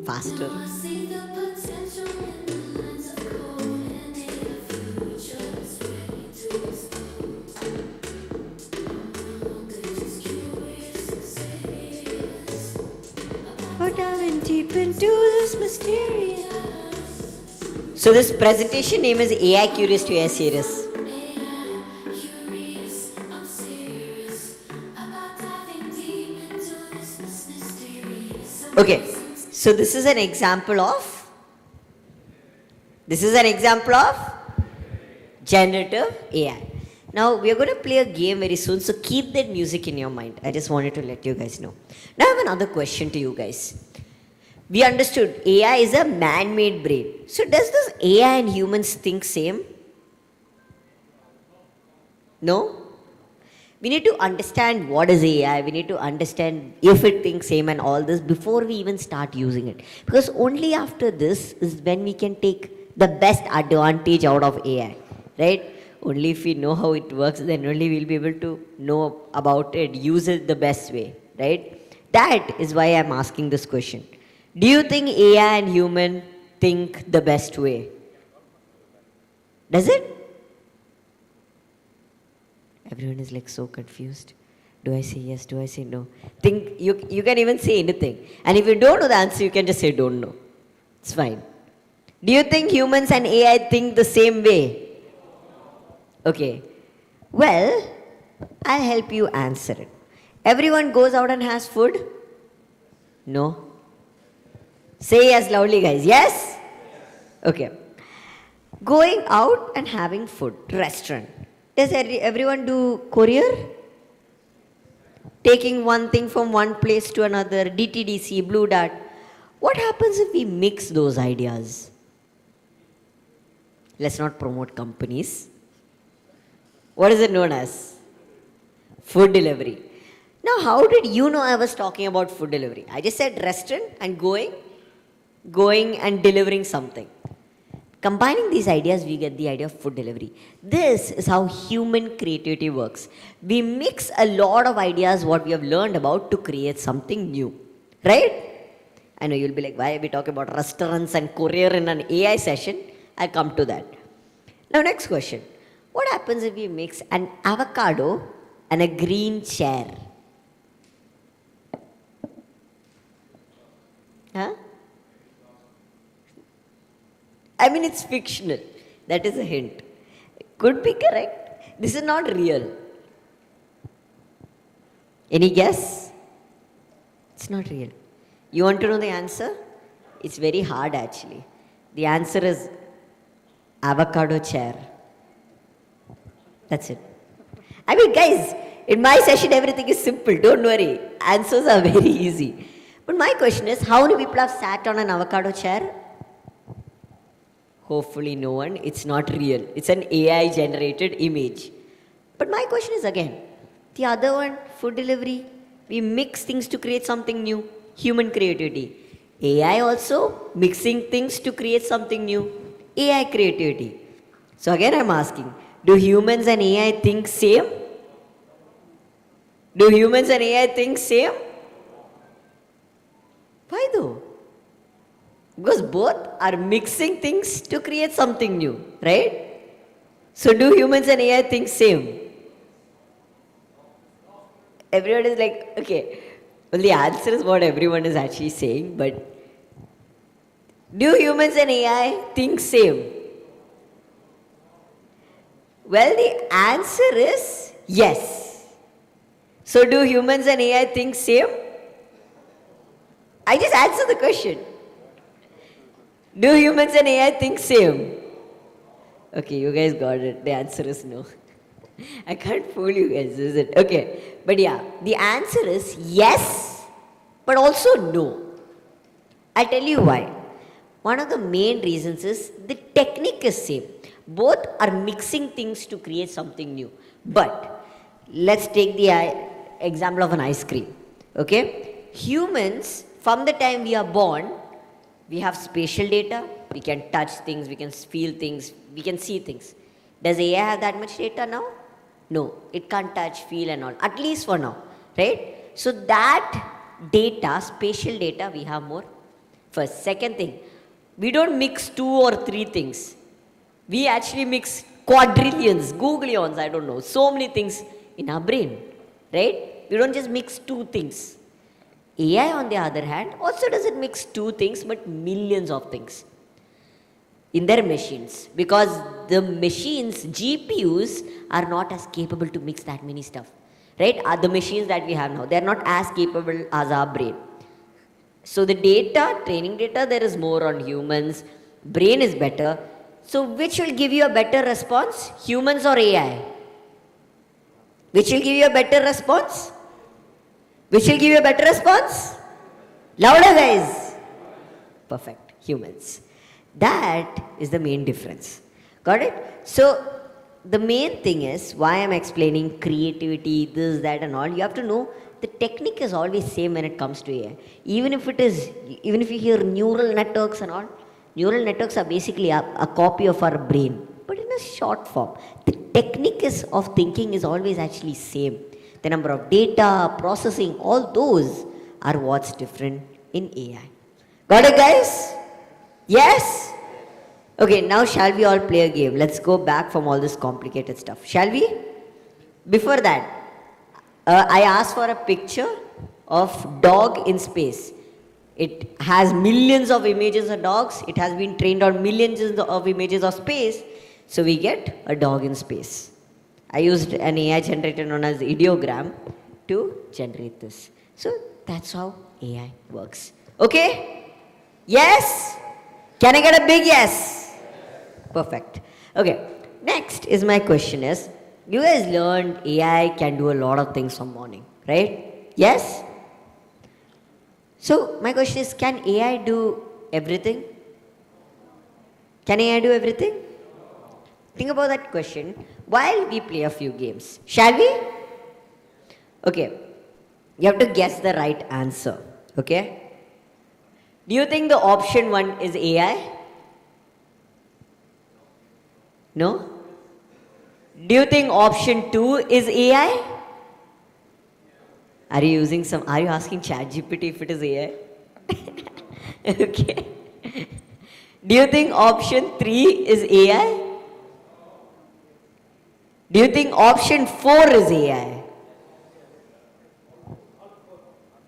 Faster. I see the potential in the lines of code and in the future that's ready to explode. No longer just curious and serious. But diving deep into this mysterious. So this presentation name is AI Curious to AI Serious. I'm serious about diving deep into this mysterious. Okay, so this is an example of generative AI. Now we are going to play a game very soon, so keep that music in your mind. I just wanted to let you guys know. Now I have another question to you guys. We understood AI is a man-made brain. So does this AI and humans think same? No? We need to understand what is AI, we need to understand if it thinks same and all this before we even start using it. Because only after this is when we can take the best advantage out of AI, right? Only if we know how it works, then only we'll be able to know about it, use it the best way, right? That is why I'm asking this question. Do you think AI and human think the best way? Does it? Everyone is like so confused. Do I say yes? Do I say no? Think you can even say anything. And if you don't know the answer, you can just say don't know. It's fine. Do you think humans and AI think the same way? Okay. Well, I'll help you answer it. Everyone goes out and has food? No. Say yes loudly, guys. Yes? Okay. Going out and having food, restaurant. Does everyone do courier? Taking one thing from one place to another, DTDC, Blue Dart. What happens if we mix those ideas? Let's not promote companies. What is it known as? Food delivery. Now, how did you know I was talking about food delivery? I just said restaurant and going and delivering something. Combining these ideas, we get the idea of food delivery. This is how human creativity works. We mix a lot of ideas, what we have learned about, to create something new. Right? I know you'll be like, why are we talking about restaurants and courier in an AI session? I'll come to that. Now, next question. What happens if we mix an avocado and a green chair? Huh? I mean, it's fictional. That is a hint. Could be correct. This is not real. Any guess? It's not real. You want to know the answer? It's very hard actually. The answer is avocado chair. That's it. I mean, guys, in my session, everything is simple. Don't worry. Answers are very easy. But my question is, how many people have sat on an avocado chair? Hopefully no one. It's not real. It's an AI generated image. But my question is again, The other one, food delivery. We mix things to create something new. Human creativity. AI also mixing things to create something new. AI creativity. So again I'm asking, do humans and AI think same? Do humans and AI think same? Why though? Because both are mixing things to create something new, right? So do humans and AI think same? Everyone is like, okay, well the answer is what everyone is actually saying, but do humans and AI think same? Well, the answer is yes. So do humans and AI think same? I just answered the question. Do humans and AI think same? Okay, you guys got it. The answer is no. I can't fool you guys, is it? Okay, but yeah, the answer is yes, but also no. I'll tell you why. One of the main reasons is the technique is same. Both are mixing things to create something new. But let's take the example of an ice cream. Okay? Humans, from the time we are born, we have spatial data. We can touch things, we can feel things, we can see things. Does AI have that much data now? No, it can't touch, feel and all, at least for now, right? So that data, spatial data, we have more. First. Second thing, we don't mix 2 or 3 things. We actually mix quadrillions, googlyons, I don't know, so many things in our brain, right? We don't just mix 2 things. AI, on the other hand, also doesn't mix 2 things, but millions of things in their machines, because the machines, GPUs, are not as capable to mix that many stuff, right? The machines that we have now, they are not as capable as our brain. So the data, training data, there is more on humans, brain is better. So which will give you a better response, humans or AI? Which will give you a better response? Which will give you a better response? Louder guys. Perfect, humans. That is the main difference. Got it? So the main thing is why I'm explaining creativity, this, that and all. You have to know the technique is always same when it comes to AI. Even if you hear neural networks and all, neural networks are basically a copy of our brain, but in a short form. The technique of thinking is always actually same. The number of data, processing, all those are what's different in AI. Got it guys? Yes? Okay, now shall we all play a game? Let's go back from all this complicated stuff. Shall we? Before that, I asked for a picture of dog in space. It has millions of images of dogs. It has been trained on millions of images of space. So we get a dog in space. I used an AI generator known as ideogram to generate this. So that's how AI works. Okay? Yes? Can I get a big yes? Perfect. Okay. Next is my question is, you guys learned AI can do a lot of things from morning, right? Yes? So my question is, can AI do everything? Can AI do everything? Think about that question while we play a few games. Shall we? Okay. You have to guess the right answer. Okay? Do you think the option 1 is AI? No? Do you think option 2 is AI? Are you asking ChatGPT if it is AI? Okay. Do you think option 3 is AI? Do you think option 4 is AI?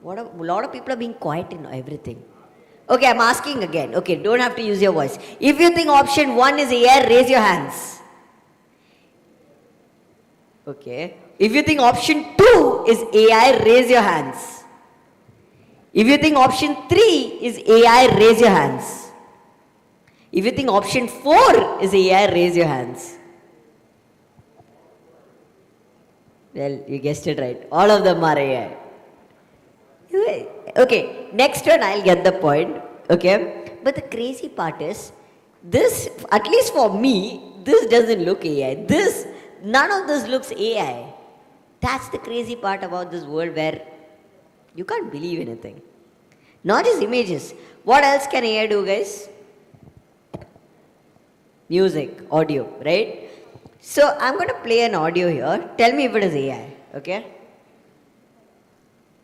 A lot of people are being quiet in everything. Okay, I'm asking again. Okay, don't have to use your voice. If you think option 1 is AI, raise your hands. Okay. If you think option 2 is AI, raise your hands. If you think option 3 is AI, raise your hands. If you think option 4 is AI, raise your hands. Well, you guessed it right. All of them are AI. Okay, next one I'll get the point. Okay. But the crazy part is, this, at least for me, this doesn't look AI. None of this looks AI. That's the crazy part about this world where you can't believe anything. Not just images. What else can AI do, guys? Music, audio, right? So I'm going to play an audio here. Tell me if it is AI, okay?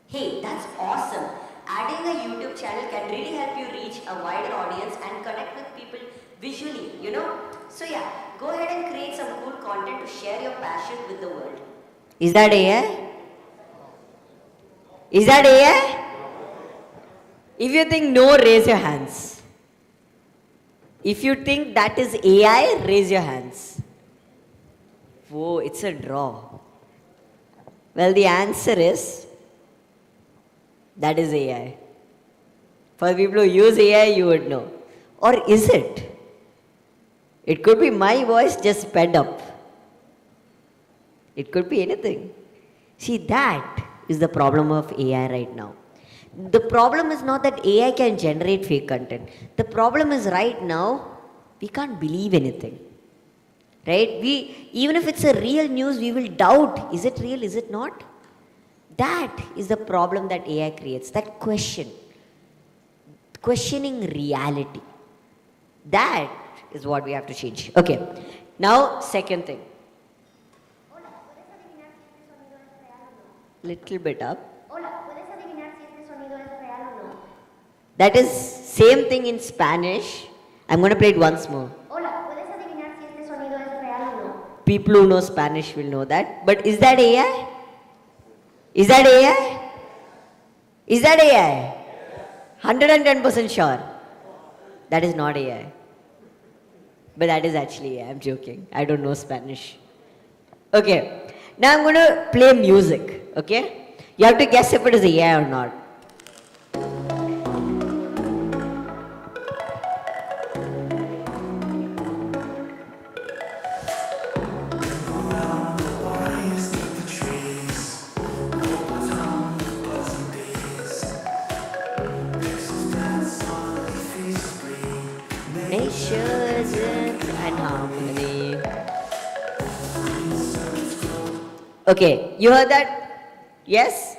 Hey, that's awesome. Adding a YouTube channel can really help you reach a wider audience and connect with people visually, you know? So yeah, go ahead and create some cool content to share your passion with the world. Is that AI? Is that AI? If you think no, raise your hands. If you think that is AI, raise your hands. Whoa, it's a draw. Well, the answer is that is AI. For people who use AI, you would know. Or is it? It could be my voice just sped up. It could be anything. See, that is the problem of AI right now. The problem is not that AI can generate fake content. The problem is right now, we can't believe anything. Right? Even if it's a real news, we will doubt, is it real, is it not? That is the problem that AI creates, that questioning reality. That is what we have to change. Okay, now second thing. Little bit up. That is same thing in Spanish. I'm going to play it once more. People who know Spanish will know that. But is that AI? Is that AI? Is that AI? 110% sure. That is not AI. But that is actually AI. I'm joking. I don't know Spanish. Okay. Now I'm going to play music. Okay? You have to guess if it is AI or not. Nations and harmony. Okay, you heard that? Yes?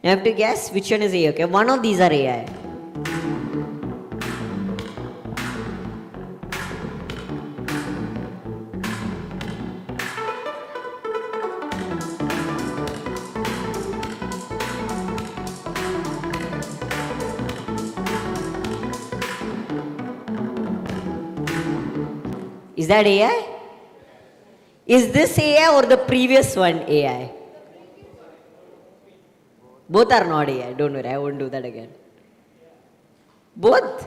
You have to guess which one is AI. Okay, one of these are AI. Is that AI? Is this AI or the previous one AI? Both are not AI. Don't worry, I won't do that again. Both?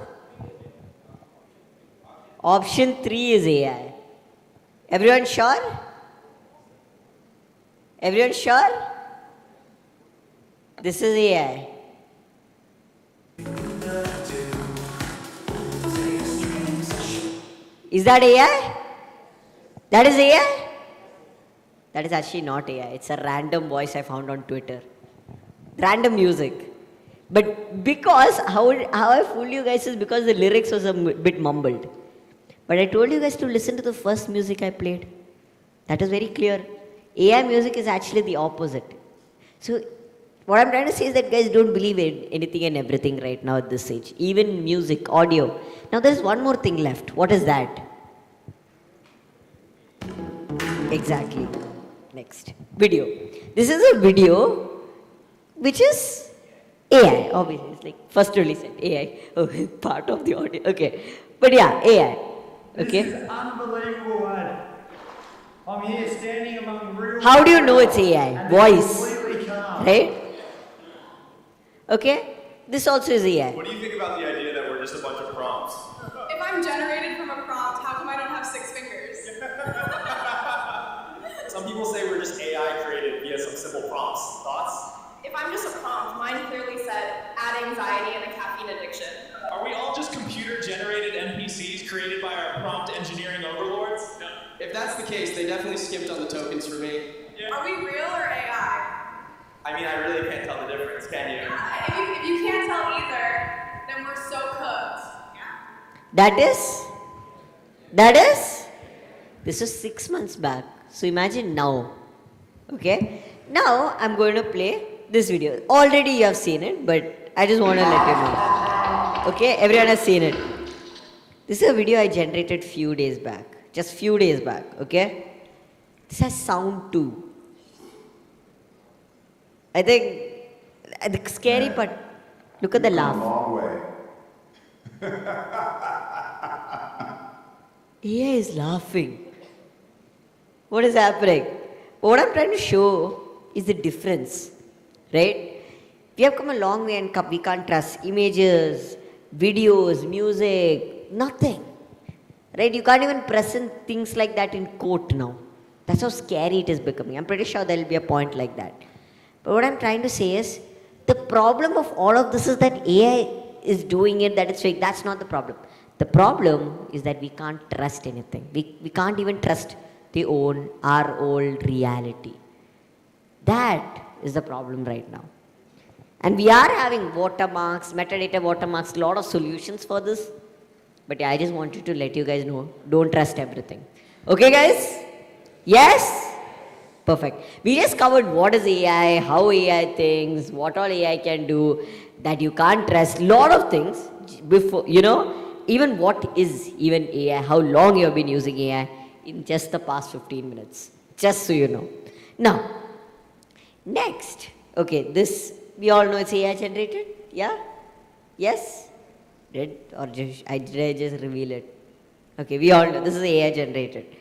Option 3 is AI. Everyone sure? Everyone sure? This is AI. Is that AI? That is AI? That is actually not AI. It's a random voice I found on Twitter. Random music. But because, how I fooled you guys is because the lyrics was a bit mumbled. But I told you guys to listen to the first music I played. That is very clear. AI music is actually the opposite. So, what I'm trying to say is that guys don't believe in anything and everything right now at this stage. Even music, audio. Now there's one more thing left. What is that? Exactly. Next. Video. This is a video which is AI. Obviously, it's like first release AI. Oh, part of the audio. Okay. But yeah, AI. Okay. This is unbelievable, lad. I'm here standing among real. How do you know it's AI? Voice. Completely calm. Right? Okay. This also is AI. What do you think about the idea that we're just a bunch of prompts? If I'm generated from a prompt, how come I don't have 6 fingers? Some people say we're just AI created via some simple prompts. Thoughts? If I'm just a prompt, mine clearly said add anxiety and a caffeine addiction. Are we all just computer-generated NPCs created by our prompt engineering overlords? No. If that's the case, they definitely skimped on the tokens for me. Yeah. Are we real or AI? I mean, I really can't tell the difference, can you? If you can't tell either, then we're so cooked. That is, this was 6 months back. So imagine now, okay? Now I'm going to play this video. Already you have seen it, but I just want to let you know. Okay, everyone has seen it. This is a video I generated few days back. Just few days back, okay? This has sound too. I think the scary part, look at the laugh. AI is laughing. What is happening? What I'm trying to show is the difference, right? We have come a long way and we can't trust images, videos, music, nothing. Right? You can't even present things like that in court now. That's how scary it is becoming. I'm pretty sure there will be a point like that. But what I'm trying to say is, the problem of all of this is that AI is doing it, that it's fake. That's not the problem. The problem is that we can't trust anything. We can't even trust our old reality. That is the problem right now. And we are having watermarks, metadata watermarks, a lot of solutions for this. But yeah, I just wanted to let you guys know, don't trust everything. Okay guys? Yes? Perfect. We just covered what is AI, how AI thinks, what all AI can do, that you can't trust, lot of things before, even what is even AI, how long you have been using AI in just the past 15 minutes, just so you know. Now, next, okay, this, we all know it's AI generated, yeah? Yes? Did I just reveal it? Okay, we all know this is AI generated.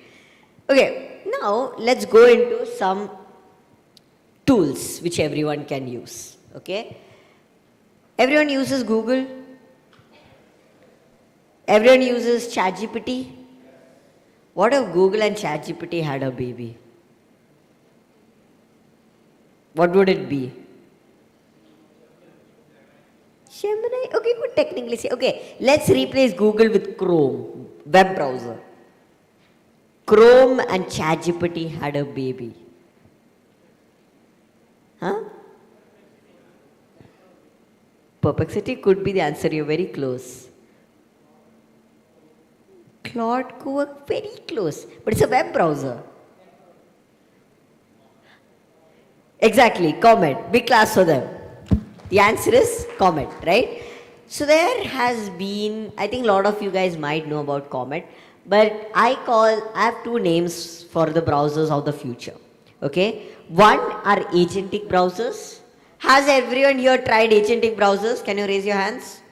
Okay, now let's go into some tools which everyone can use. Okay, everyone uses Google. Everyone uses ChatGPT. What if Google and ChatGPT had a baby? What would it be? Gemini? Okay, you could technically say, okay, let's replace Google with Chrome, web browser. Chrome and ChatGPT had a baby. Huh? Perplexity could be the answer, you're very close. Claude Cowork, very close, but it's a web browser. Exactly, Comet, big class for them. The answer is Comet, right? So there has been, I think a lot of you guys might know about Comet, but I have two names for the browsers of the future. Okay, one are agentic browsers. Has everyone here tried agentic browsers? Can you raise your hands?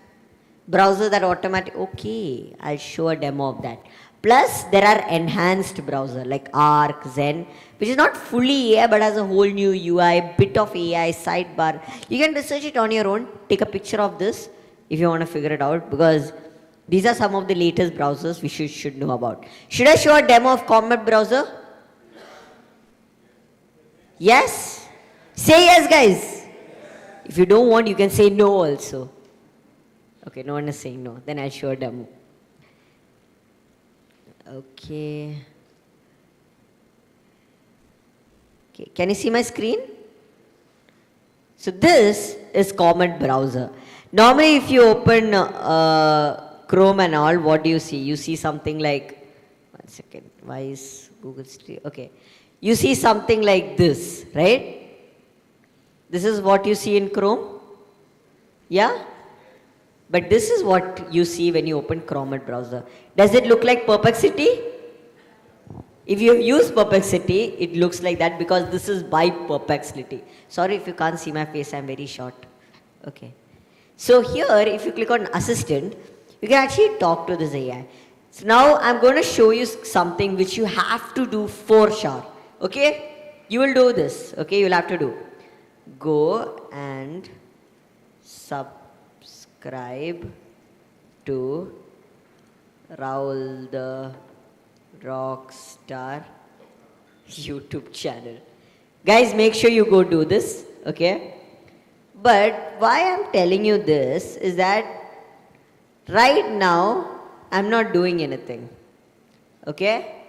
Browser that okay, I'll show a demo of that. Plus, there are enhanced browser like Arc, Zen, which is not fully AI but has a whole new UI, bit of AI, sidebar. You can research it on your own. Take a picture of this if you want to figure it out, because these are some of the latest browsers we should know about. Should I show a demo of Comet browser? Yes? Say yes, guys. If you don't want, you can say no also. Okay, no one is saying no. Then I'll show a demo. Okay. Okay, can you see my screen? So this is Comet browser. Normally if you open Chrome and all, what do you see? You see something like, one second, why is Google Street? Okay. You see something like this, right? This is what you see in Chrome. Yeah? But this is what you see when you open Comet browser. Does it look like Perplexity? If you use Perplexity, it looks like that because this is by Perplexity. Sorry if you can't see my face, I'm very short. Okay. So here, if you click on Assistant, you can actually talk to this AI. So now I'm going to show you something which you have to do for sure. Okay? You will do this. Okay? You'll have to do. Go and subscribe to Raul the Rockstar YouTube channel. Guys, make sure you go do this, okay? But why I'm telling you this is that right now I'm not doing anything, okay?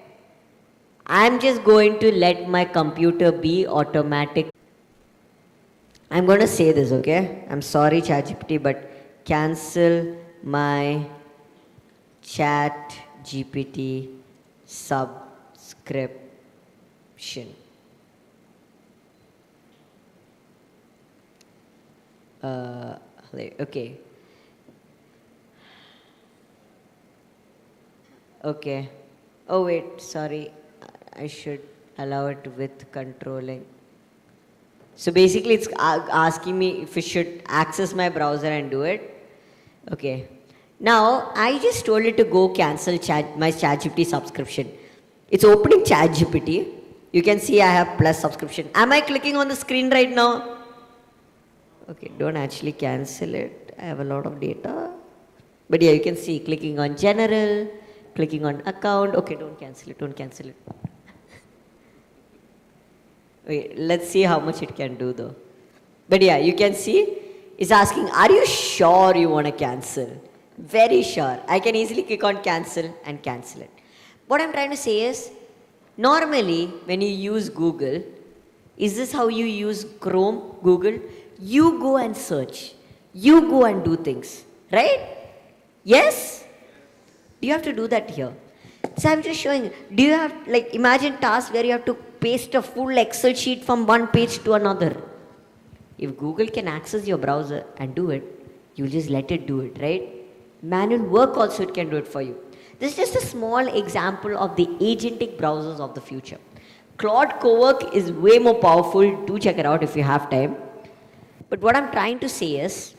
I'm just going to let my computer be automatic. I'm going to say this, okay? I'm sorry, ChatGPT, but cancel my ChatGPT subscription. Okay. Okay. Oh wait, sorry. I should allow it with controlling. So basically it's asking me if I should access my browser and do it. Okay. Now I just told it to go cancel my ChatGPT subscription. It's opening ChatGPT. You can see I have plus subscription. Am I clicking on the screen right now? Okay, don't actually cancel it. I have a lot of data. But yeah, you can see clicking on general, clicking on account. Okay, don't cancel it, don't cancel it. Okay, let's see how much it can do though. But yeah, you can see it's asking, are you sure you want to cancel? Very sure. I can easily click on cancel and cancel it. What I'm trying to say is, normally when you use Google, is this how you use Chrome, Google? You go and search. You go and do things, right? Yes? Do you have to do that here? So I'm just showing, do you have, like, imagine tasks where you have to paste a full Excel sheet from one page to another. If Google can access your browser and do it, you'll just let it do it, right? Manual work also it can do it for you. This is just a small example of the agentic browsers of the future. Claude Cowork is way more powerful. Do check it out if you have time. But what I'm trying to say is,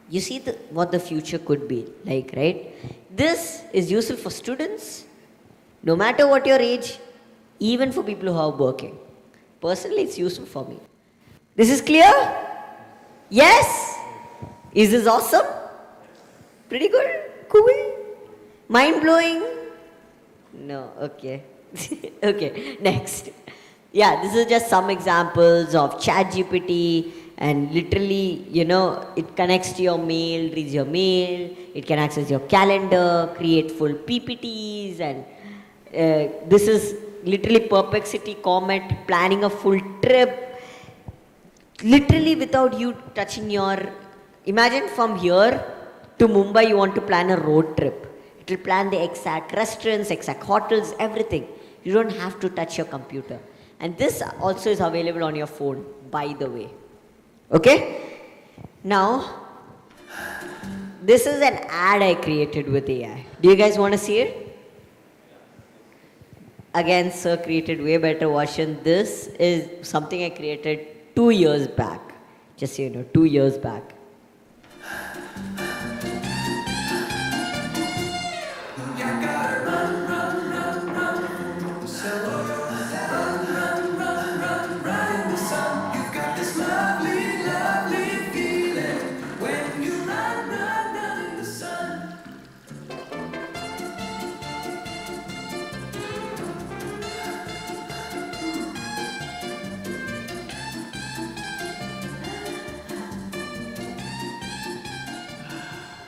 you see what the future could be like, right? This is useful for students, no matter what your age, even for people who are working. Personally, it's useful for me. This is clear? Yes? Is this awesome? Pretty good? Cool? Mind-blowing? No, okay. Okay, next. Yeah, this is just some examples of ChatGPT, and literally, you know, it connects to your mail, reads your mail, it can access your calendar, create full PPTs, and this is literally perplexity comment, planning a full trip, literally without you touching your, imagine from here to Mumbai you want to plan a road trip. It will plan the exact restaurants, exact hotels, everything. You don't have to touch your computer. And this also is available on your phone, by the way. Okay? Now, this is an ad I created with AI. Do you guys want to see it? Again, sir created way better version. This is something I created 2 years back. Just so you know, 2 years back.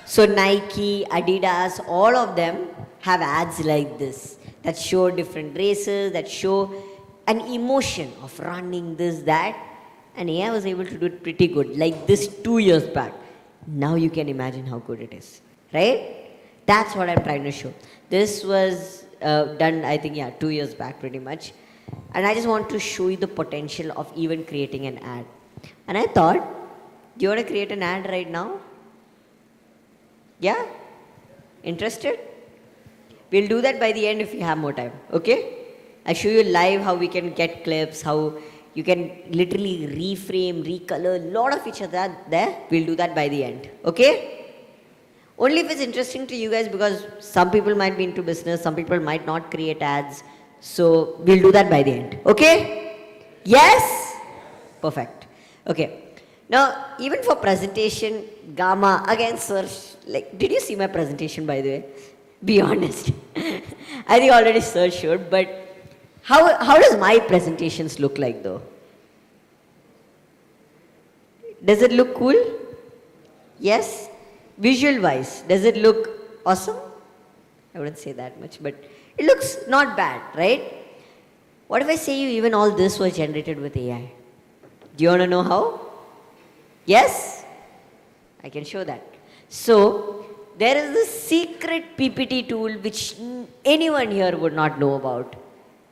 So Nike, Adidas, all of them have ads like this that show different races, that show an emotion of running, this, that. And AI was able to do it pretty good, like this 2 years back. Now you can imagine how good it is, right? That's what I'm trying to show. This was done, I think, 2 years back pretty much. And I just want to show you the potential of even creating an ad. And I thought, do you want to create an ad right now? Yeah? Interested? We'll do that by the end if you have more time, okay? I'll show you live how we can get clips, how you can literally reframe, recolor, a lot of features there. We'll do that by the end, okay? Only if it's interesting to you guys, because some people might be into business, some people might not create ads. So we'll do that by the end, okay? Yes? Perfect. Okay. Now, even for presentation, Gamma, again, sir, like, did you see my presentation, by the way? Be honest. I think already sir showed, but how does my presentations look like, though? Does it look cool? Yes? Visual-wise, does it look awesome? I wouldn't say that much, but it looks not bad, right? What if I say you even all this was generated with AI? Do you want to know how? Yes? I can show that. So, there is this secret PPT tool which anyone here would not know about.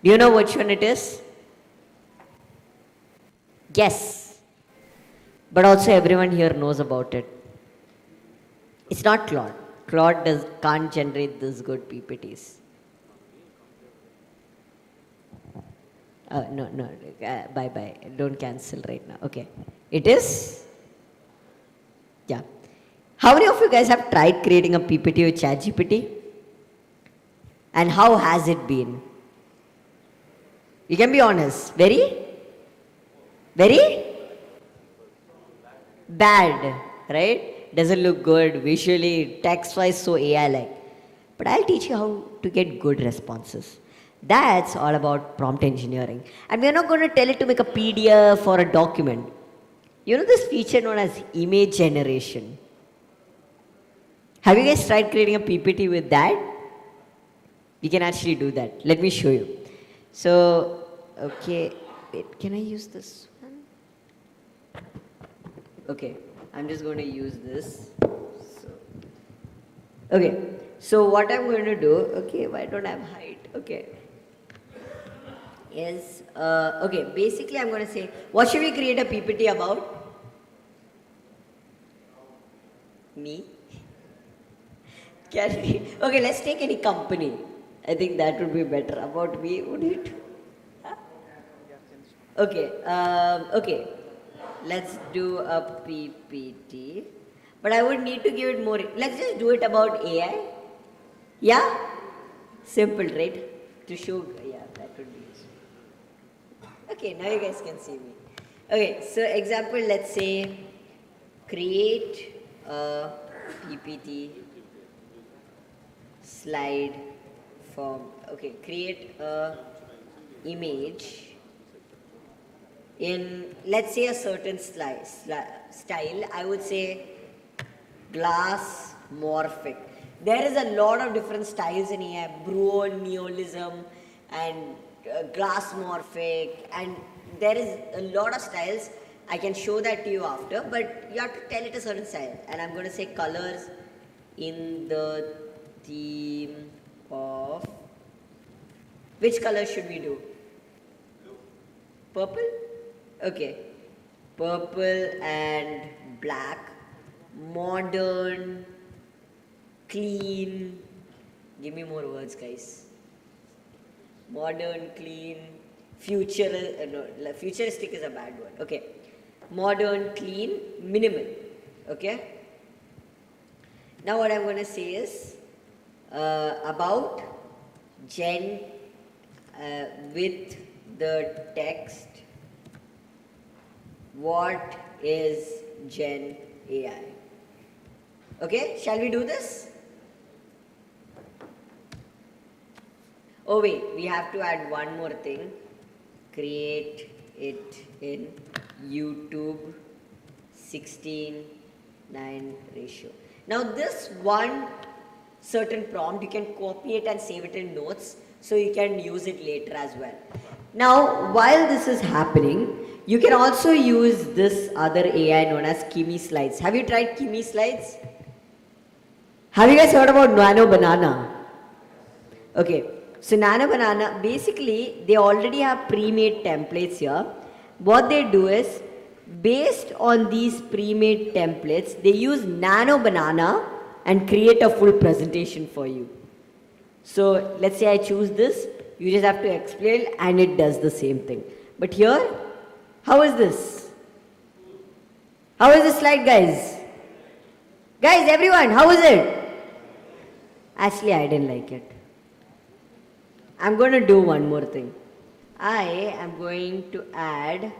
Do you know which one it is? Guess. but also everyone here knows about it. It's not Claude. Claude can't generate this good PPTs. No, bye. Don't cancel right now. Okay. It is? Yeah. How many of you guys have tried creating a PPT with ChatGPT? And how has it been? You can be honest. Very bad, right? Doesn't look good visually, text-wise, so AI-like. But I'll teach you how to get good responses. That's all about prompt engineering. And we're not going to tell it to make a PDF or a document. You know this feature known as image generation? Have you guys tried creating a PPT with that? We can actually do that. Let me show you. So, okay, wait, can I use this one? Okay, I'm just going to use this. Okay, so what I'm going to do, okay, why don't I have height? Okay. Is, okay, basically I'm going to say, what should we create a PPT about? Me? Can we? Okay, let's take any company. I think that would be better. About me, would it? Huh? Okay, okay. Let's do a PPT. But I would need to give it more. Let's just do it about AI. Yeah? Simple, right? To show, yeah, that would be useful. Okay, now you guys can see me. Okay, so example, let's say create a PPT slide form. Okay, create a image in, let's say, a certain style. I would say glass morphic. There is a lot of different styles in here, Bruon, Neolism, and glass morphic, and there is a lot of styles. I can show that to you after, but you have to tell it a certain style. And I'm going to say colors in the theme of, which color should we do? Purple? Okay. Purple and black. Modern, clean. Give me more words, guys. Modern, clean, futuristic is a bad word. Okay. Modern, clean, minimal. Okay. Now what I'm going to say is about Gen with the text, what is Gen AI? Okay, shall we do this? Oh wait, we have to add one more thing. Create it in YouTube 16:9 ratio. Now this one certain prompt, you can copy it and save it in notes so you can use it later as well. Now while this is happening, you can also use this other AI known as Kimi Slides. Have you tried Kimi Slides? Have you guys heard about Nano Banana? Okay, so Nano Banana, basically they already have pre-made templates here. What they do is, based on these pre-made templates, they use Nano Banana and create a full presentation for you. So let's say I choose this, you just have to explain and it does the same thing. But here, how is this? How is this slide, guys? Guys, everyone, how is it? Actually, I didn't like it. I'm going to do one more thing. I am going to add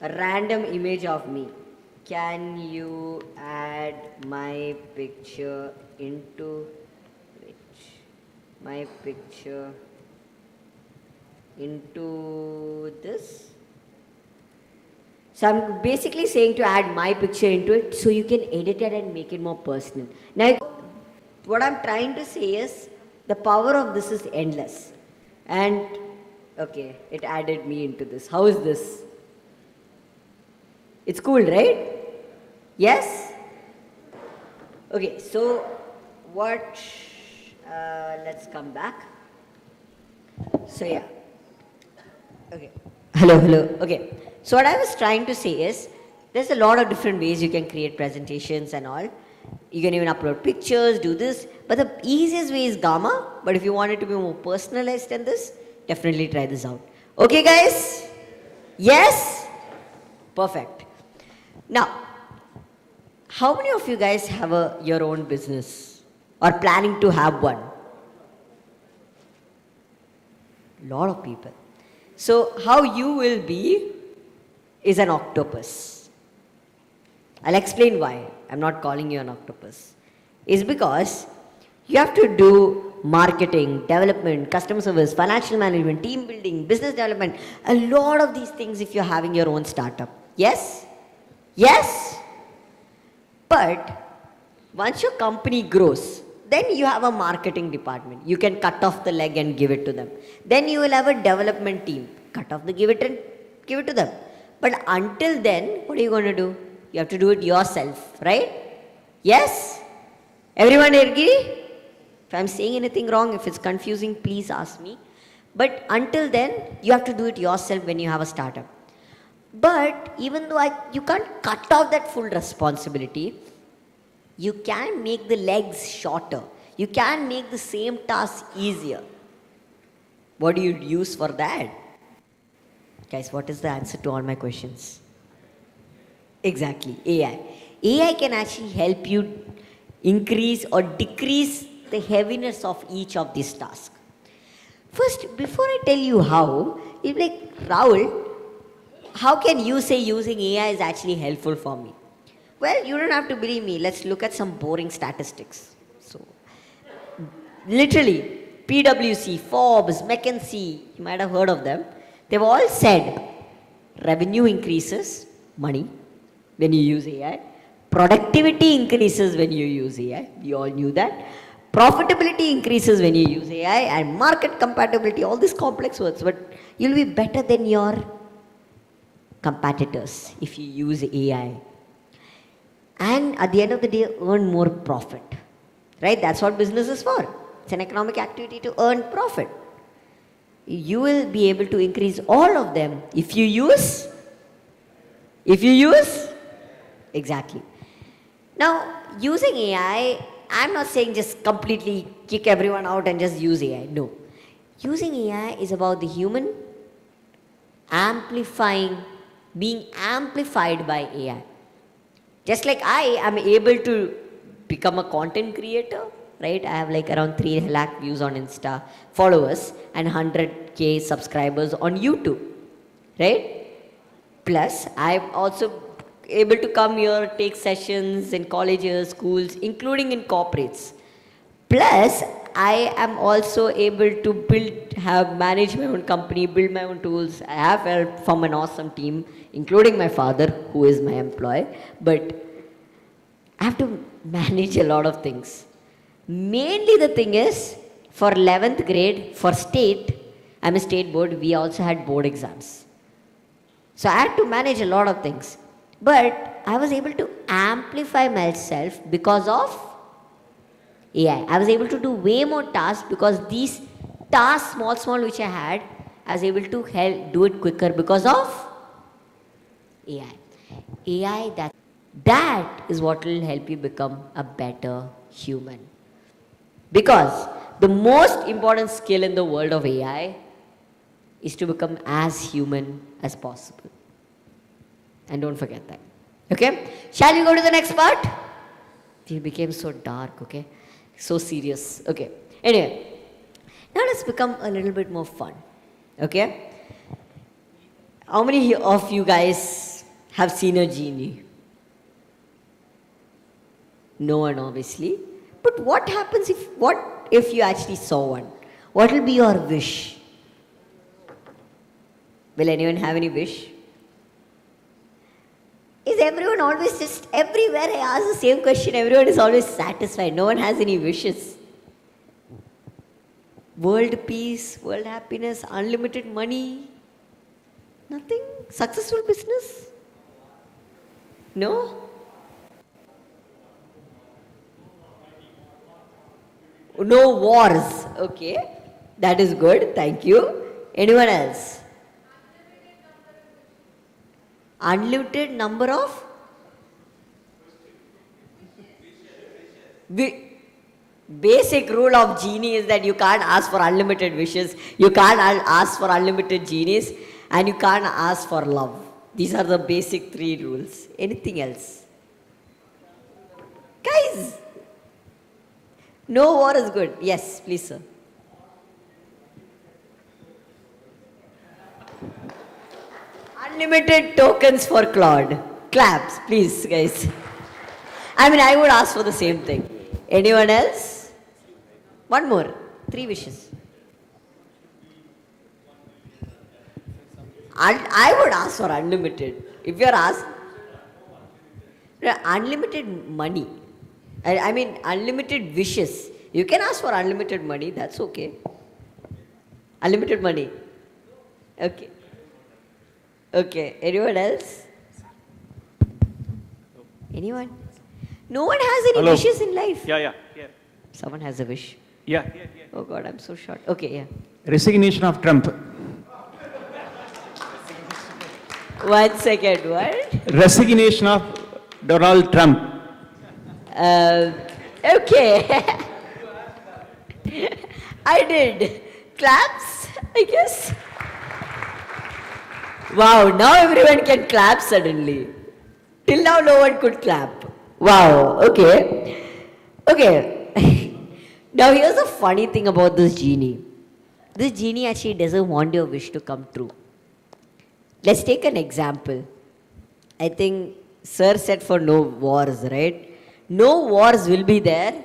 a random image of me. Can you add my picture into this? So I'm basically saying to add my picture into it so you can edit it and make it more personal. Now, what I'm trying to say is the power of this is endless. And okay, it added me into this. How is this? It's cool, right? Yes? Okay, so what, let's come back. So yeah, okay. Hello, okay. So what I was trying to say is, There's a lot of different ways you can create presentations and all. You can even upload pictures, do this. But the easiest way is Gamma. But if you want it to be more personalized than this, definitely try this out. Okay, guys? Yes? Perfect. Now, how many of you guys have your own business or planning to have one? Lot of people. So, how you will be is an octopus. I'll explain why I'm not calling you an octopus. It's because you have to do marketing, development, customer service, financial management, team building, business development, a lot of these things if you're having your own startup. Yes? Yes? But once your company grows, then you have a marketing department. You can cut off the leg and give it to them. Then you will have a development team. Cut off the give it and give it to them. But until then, what are you going to do? You have to do it yourself, right? Yes? Everyone agree? If I'm saying anything wrong, if it's confusing, please ask me. But until then, you have to do it yourself when you have a startup. But even though you can't cut off that full responsibility, you can make the legs shorter. You can make the same task easier. What do you use for that? Guys, what is the answer to all my questions? Exactly, AI. AI can actually help you increase or decrease the heaviness of each of these tasks. First, before I tell you how, you'll be like, Rahul, how can you say using AI is actually helpful for me? Well, you don't have to believe me. Let's look at some boring statistics. So, literally, PwC, Forbes, McKinsey, you might have heard of them. They've all said revenue increases, money, when you use AI. Productivity increases when you use AI. We all knew that. Profitability increases when you use AI, and market compatibility, all these complex words. But you'll be better than your competitors if you use AI. And at the end of the day, earn more profit. Right? That's what business is for. It's an economic activity to earn profit. You will be able to increase all of them if you use. Exactly. Now, using AI, I'm not saying just completely kick everyone out and just use AI. No. Using AI is about the human being amplified by AI. Just like I am able to become a content creator, right? I have like around 3 lakh views on Insta, followers, and 100K subscribers on YouTube, right? Plus, I'm also able to come here, take sessions in colleges, schools, including in corporates. Plus, I am also able to manage my own company, build my own tools. I have help from an awesome team, including my father, who is my employee. But I have to manage a lot of things. Mainly the thing is, for 11th grade, for state, I'm a state board, we also had board exams. So I had to manage a lot of things. But I was able to amplify myself because of AI. I was able to do way more tasks because these tasks, small, which I had, I was able to do it quicker because of AI. AI, that is what will help you become a better human. Because the most important skill in the world of AI is to become as human as possible. And don't forget that. Okay? Shall we go to the next part? It became so dark, okay? So serious. Okay. Anyway, now let's become a little bit more fun. Okay? How many of you guys have seen a genie? No one, obviously. But what happens if you actually saw one? What will be your wish? Will anyone have any wish? Is everyone always just, everywhere I ask the same question, everyone is always satisfied. No one has any wishes. World peace, world happiness, unlimited money. Nothing? Successful business? No? No wars. Okay. That is good. Thank you. Anyone else? Unlimited number of basic rule of genie is that you can't ask for unlimited wishes, you can't ask for unlimited genies, and you can't ask for love. These are the basic 3 rules. Anything else? Guys, no war is good. Yes, please, sir. Unlimited tokens for Claude. Claps, please, guys. I would ask for the same thing. Anyone else? One more. 3 wishes. I would ask for unlimited. If you're asked, unlimited money. Unlimited wishes. You can ask for unlimited money, that's okay. Unlimited money. Okay. Okay, anyone else? Anyone? No one has any Hello. wishes in life. Yeah. Someone has a wish. Yeah. Oh God, I'm so short. Okay, yeah. Resignation of Trump. 1 second, what? Resignation of Donald Trump. Okay. I did. Claps, I guess. Wow, now everyone can clap suddenly. Till now, no one could clap. Wow, okay. Okay. Now, here's the funny thing about this genie. This genie actually doesn't want your wish to come true. Let's take an example. I think Sir said for no wars, right? No wars will be there,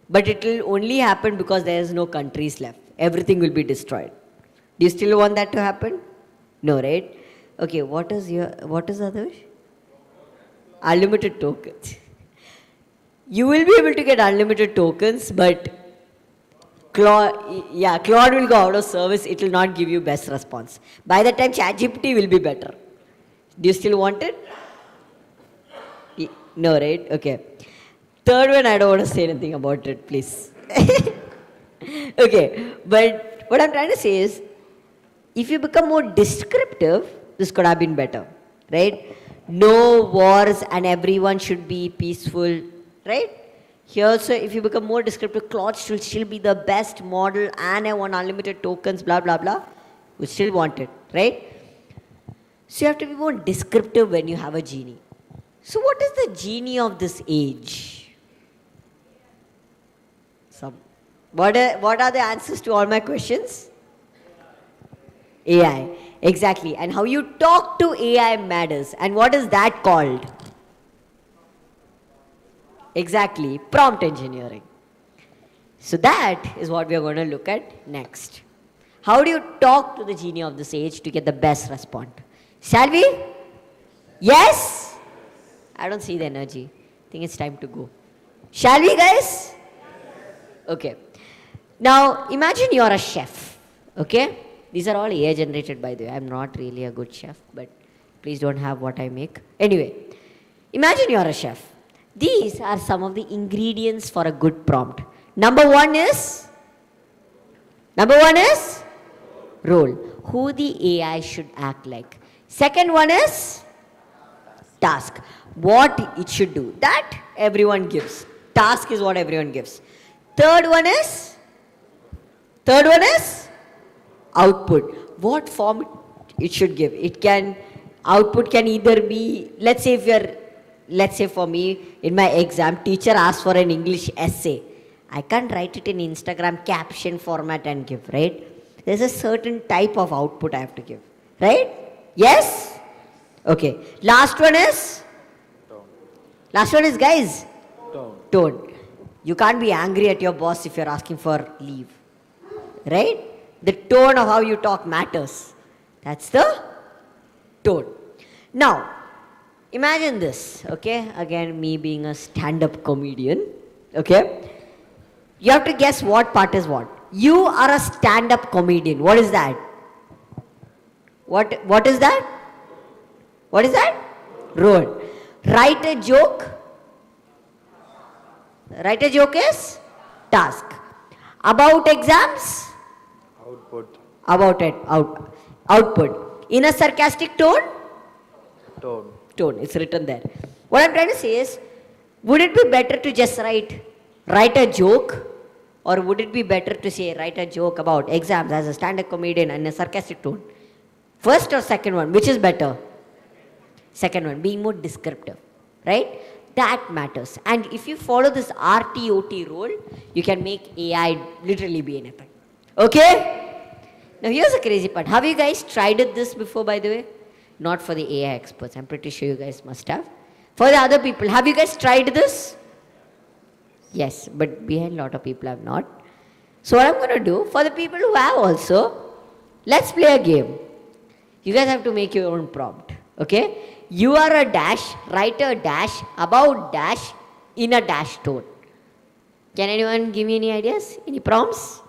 but it will only happen because there is no countries left. Everything will be destroyed. Do you still want that to happen? No, right? Okay, what is the other wish? Unlimited tokens. You will be able to get unlimited tokens, but Claude will go out of service. It will not give you best response. By the time ChatGPT will be better. Do you still want it? No, right? Okay. Third one, I don't want to say anything about it, please. Okay, but what I'm trying to say is, if you become more descriptive, this could have been better, right? No wars and everyone should be peaceful, right? Here also, if you become more descriptive, Claude should still be the best model and I want unlimited tokens, blah, blah, blah. We still want it, right? So you have to be more descriptive when you have a genie. So what is the genie of this age? What are the answers to all my questions? AI, exactly. And how you talk to AI matters. And what is that called? Exactly, prompt engineering. So that is what we are going to look at next. How do you talk to the genie of this age to get the best response? Shall we? Yes? I don't see the energy. I think it's time to go. Shall we, guys? Okay. Now, imagine you're a chef, okay? These are all AI generated, by the way. I'm not really a good chef, but please don't have what I make. Anyway, imagine you're a chef. These are some of the ingredients for a good prompt. Number one is role. Who the AI should act like. Second one is task. What it should do. That everyone gives. Task is what everyone gives. Third one is output. What form it should give. Output can either be, let's say for me, in my exam, teacher asked for an English essay. I can't write it in Instagram caption format and give, right? There's a certain type of output I have to give, right? Yes? Okay. Last one is, guys? Tone. You can't be angry at your boss if you're asking for leave, right? The tone of how you talk matters. That's the tone. Now, imagine this, okay? Again, me being a stand-up comedian, okay? You have to guess what part is what. You are a stand-up comedian. What is that? What is that? What is that? Role. Write a joke. Write a joke is task. About exams? Output. Output. In a sarcastic tone? Tone. Tone, it's written there. What I'm trying to say is, would it be better to just write a joke, or would it be better to say write a joke about exams as a stand-up comedian in a sarcastic tone? First or second one, which is better? Second one, being more descriptive, right? That matters. And if you follow this RTOT rule, you can make AI literally be anything. Okay? Now here's the crazy part. Have you guys tried this before, by the way? Not for the AI experts. I'm pretty sure you guys must have. For the other people, have you guys tried this? Yes, but behind a lot of people have not. So what I'm going to do, for the people who have also, let's play a game. You guys have to make your own prompt. Okay? You are a dash, write a dash, about dash, in a dash tone. Can anyone give me any ideas? Any prompts?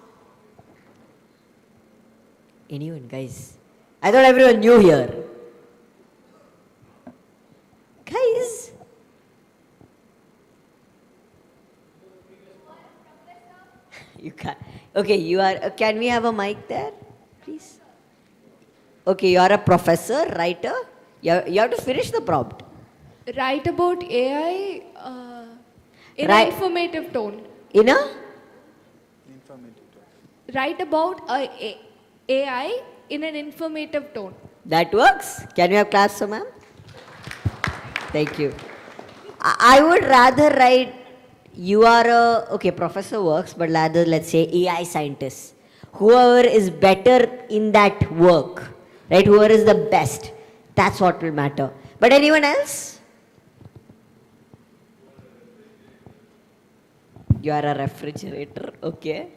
Anyone, guys? I thought everyone knew here. Guys? You can't. Okay, you are. Can we have a mic there, please? Okay, you are a professor, writer. You have to finish the prompt. Write about AI in Right. an informative tone. In a? Write about AI in an informative tone. That works. Can you have class, so ma'am? Thank you. I would rather write, you are a, okay, professor works, but rather let's say AI scientist. Whoever is better in that work, right? Whoever is the best, that's what will matter. But anyone else? You are a refrigerator, okay.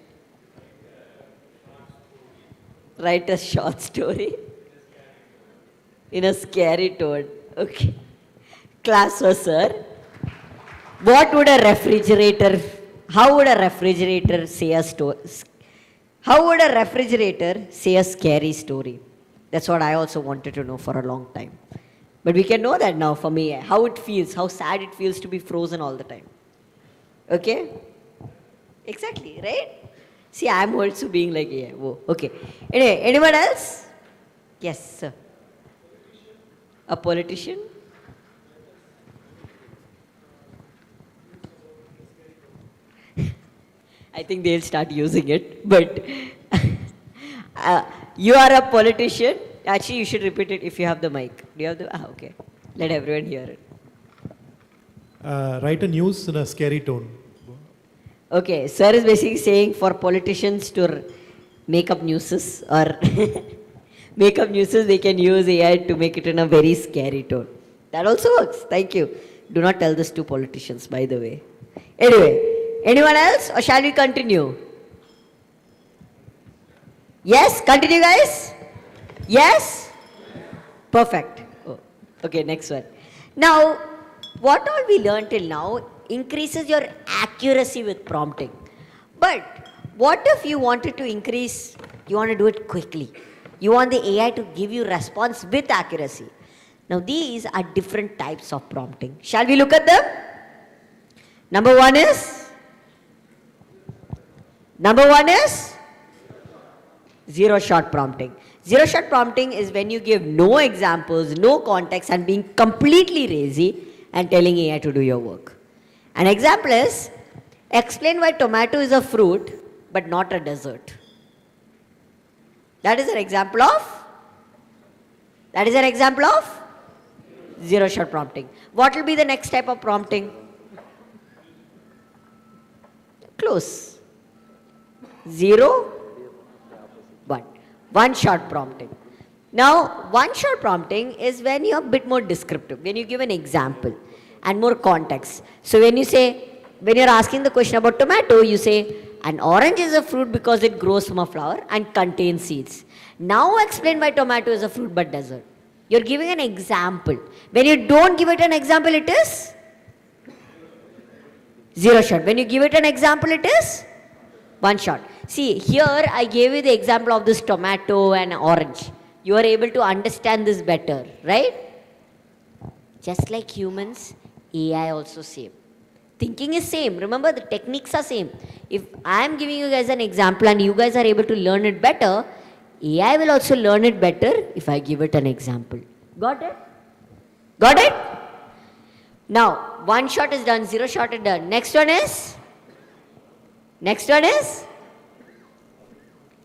Write a short story in a scary tone, okay. Class or sir, what would a refrigerator, how would a refrigerator say a story? How would a refrigerator say a scary story? That's what I also wanted to know for a long time. But we can know that now for me, how it feels, how sad it feels to be frozen all the time. Okay? Exactly, right? See, I'm also being like, yeah, whoa, okay. Anyway, anyone else? Yes, sir. A politician? I think they'll start using it, but you are a politician. Actually, you should repeat it if you have the mic. Do you have the, okay. Let everyone hear it. Write a news in a scary tone. Okay, sir is basically saying for politicians to make up newses or make up newses, they can use AI to make it in a very scary tone. That also works. Thank you. Do not tell this to politicians, by the way. Anyway. Anyone else, or shall we continue? Yes, continue guys? Yes? Perfect. Oh, okay, next one. Now, what all we learned till now increases your accuracy with prompting. But what if you wanted to increase, you want to do it quickly. You want the AI to give you response with accuracy. Now, these are different types of prompting. Shall we look at them? Number one is zero shot prompting. Zero shot prompting is when you give no examples, no context, and being completely lazy and telling AI to do your work. An example is, explain why tomato is a fruit but not a dessert. That is an example of zero shot prompting. What will be the next type of prompting? Close. 0, 1. One shot prompting. Now, one shot prompting is when you're a bit more descriptive, when you give an example and more context. So when you're asking the question about tomato, you say, an orange is a fruit because it grows from a flower and contains seeds. Now explain why tomato is a fruit but dessert. You're giving an example. When you don't give it an example, it is zero shot. When you give it an example, it is one shot. See, here I gave you the example of this tomato and orange. You are able to understand this better, right? Just like humans, AI also same. Thinking is same. Remember, the techniques are same. If I am giving you guys an example and you guys are able to learn it better, AI will also learn it better if I give it an example. Got it? Got it? Now, one shot is done, zero shot is done. Next one is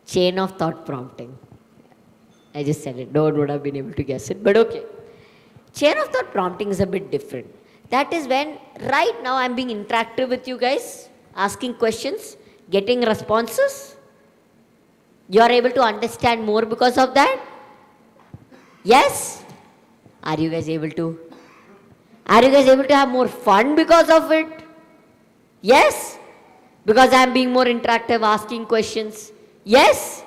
chain of thought prompting. I just said it. No one would have been able to guess it, but okay. Chain of thought prompting is a bit different. That is when right now I'm being interactive with you guys, asking questions, getting responses. You are able to understand more because of that? Yes? Are you guys able to? Are you guys able to have more fun because of it? Yes? Because I'm being more interactive, asking questions. Yes?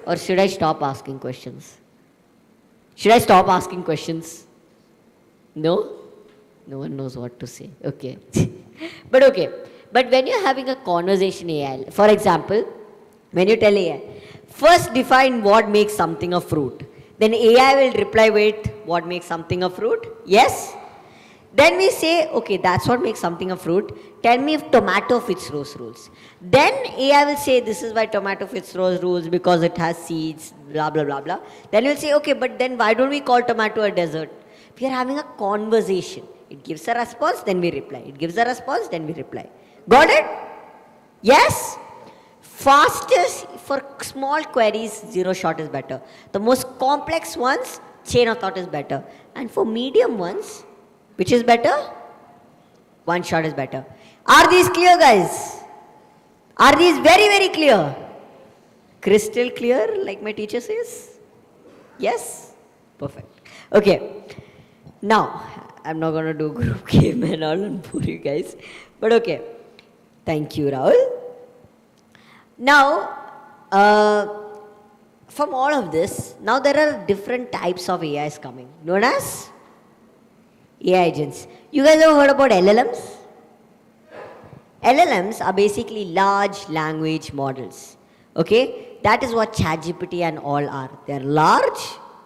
Or should I stop asking questions? Should I stop asking questions? No? No one knows what to say. Okay. But okay. But when you're having a conversation AI, for example, when you tell AI, first define what makes something a fruit. Then AI will reply with what makes something a fruit. Yes? Then we say, okay, that's what makes something a fruit. Tell me if tomato fits those rules. Then AI will say, this is why tomato fits those rules because it has seeds, blah, blah, blah, blah. Then we'll say, okay, but then why don't we call tomato a dessert? We are having a conversation. It gives a response, then we reply. It gives a response, then we reply. Got it? Yes? Fastest for small queries, zero shot is better. The most complex ones, chain of thought is better. And for medium ones, which is better? One shot is better. Are these clear, guys? Are these very, very clear? Crystal clear, like my teacher says? Yes? Perfect. Okay. Now, I'm not going to do group game and all and bore you guys. But okay. Thank you, Rahul. Now, from all of this, now there are different types of AIs coming, known as AI agents. You guys ever heard about LLMs? LLMs are basically large language models. Okay? That is what ChatGPT and all are. They're large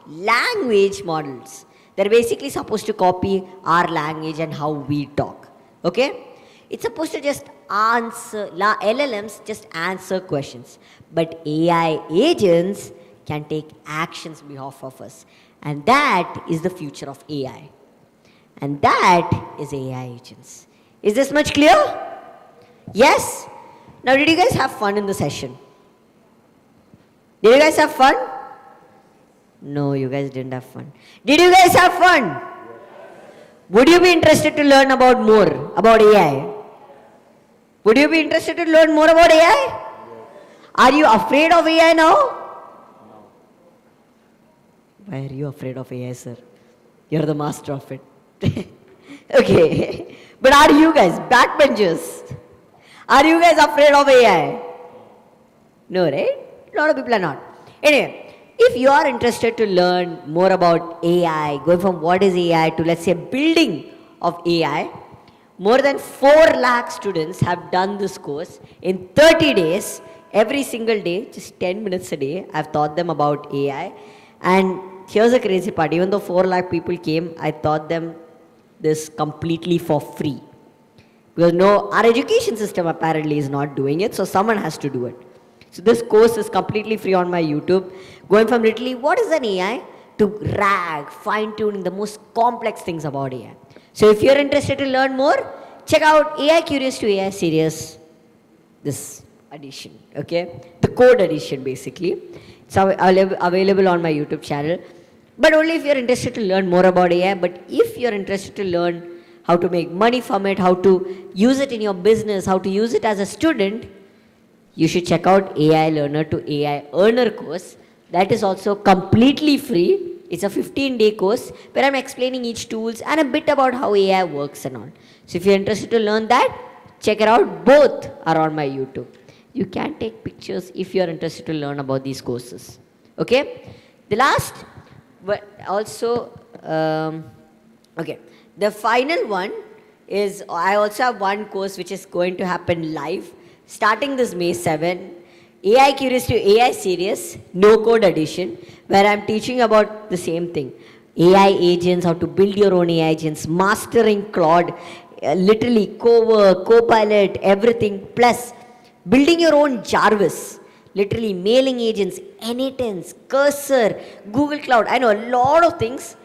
language models. They're basically supposed to copy our language and how we talk. Okay? It's supposed to just answer, LLMs just answer questions. But AI agents can take actions on behalf of us. And that is the future of AI. And that is AI agents. Is this much clear? Yes? Now, did you guys have fun in the session? Did you guys have fun? No, you guys didn't have fun. Did you guys have fun? Would you be interested to learn about more about AI? Would you be interested to learn more about AI? Are you afraid of AI now? Why are you afraid of AI, sir? You're the master of it. Okay. But are you guys backbenchers? Are you guys afraid of AI? No, right? A lot of people are not. Anyway, if you are interested to learn more about AI, going from what is AI to, let's say, building of AI, more than 4 lakh students have done this course in 30 days, every single day, just 10 minutes a day. I've taught them about AI. And here's the crazy part, even though 4 lakh people came, I taught them this completely for free. Because no, our education system apparently is not doing it, so someone has to do it. So this course is completely free on my YouTube, going from literally what is an AI to RAG, fine-tuning the most complex things about AI. So if you're interested to learn more, check out AI Curious to AI series, this edition, okay? The code edition basically. It's available on my YouTube channel. But only if you're interested to learn more about AI, but if you're interested to learn how to make money from it, how to use it in your business, how to use it as a student, you should check out AI Learner to AI Earner course. That is also completely free. It's a 15-day course where I'm explaining each tools and a bit about how AI works and all. So if you're interested to learn that, check it out. Both are on my YouTube. You can take pictures if you're interested to learn about these courses. Okay? The last, but also, okay. The final one is, I also have one course which is going to happen live, starting this May 7, AI Curious to AI series, no code edition, where I'm teaching about the same thing. AI agents, how to build your own AI agents, mastering Claude, literally Cowork, Copilot, everything, plus building your own Jarvis, literally mailing agents, Anytens, Cursor, Google Cloud. I know a lot of things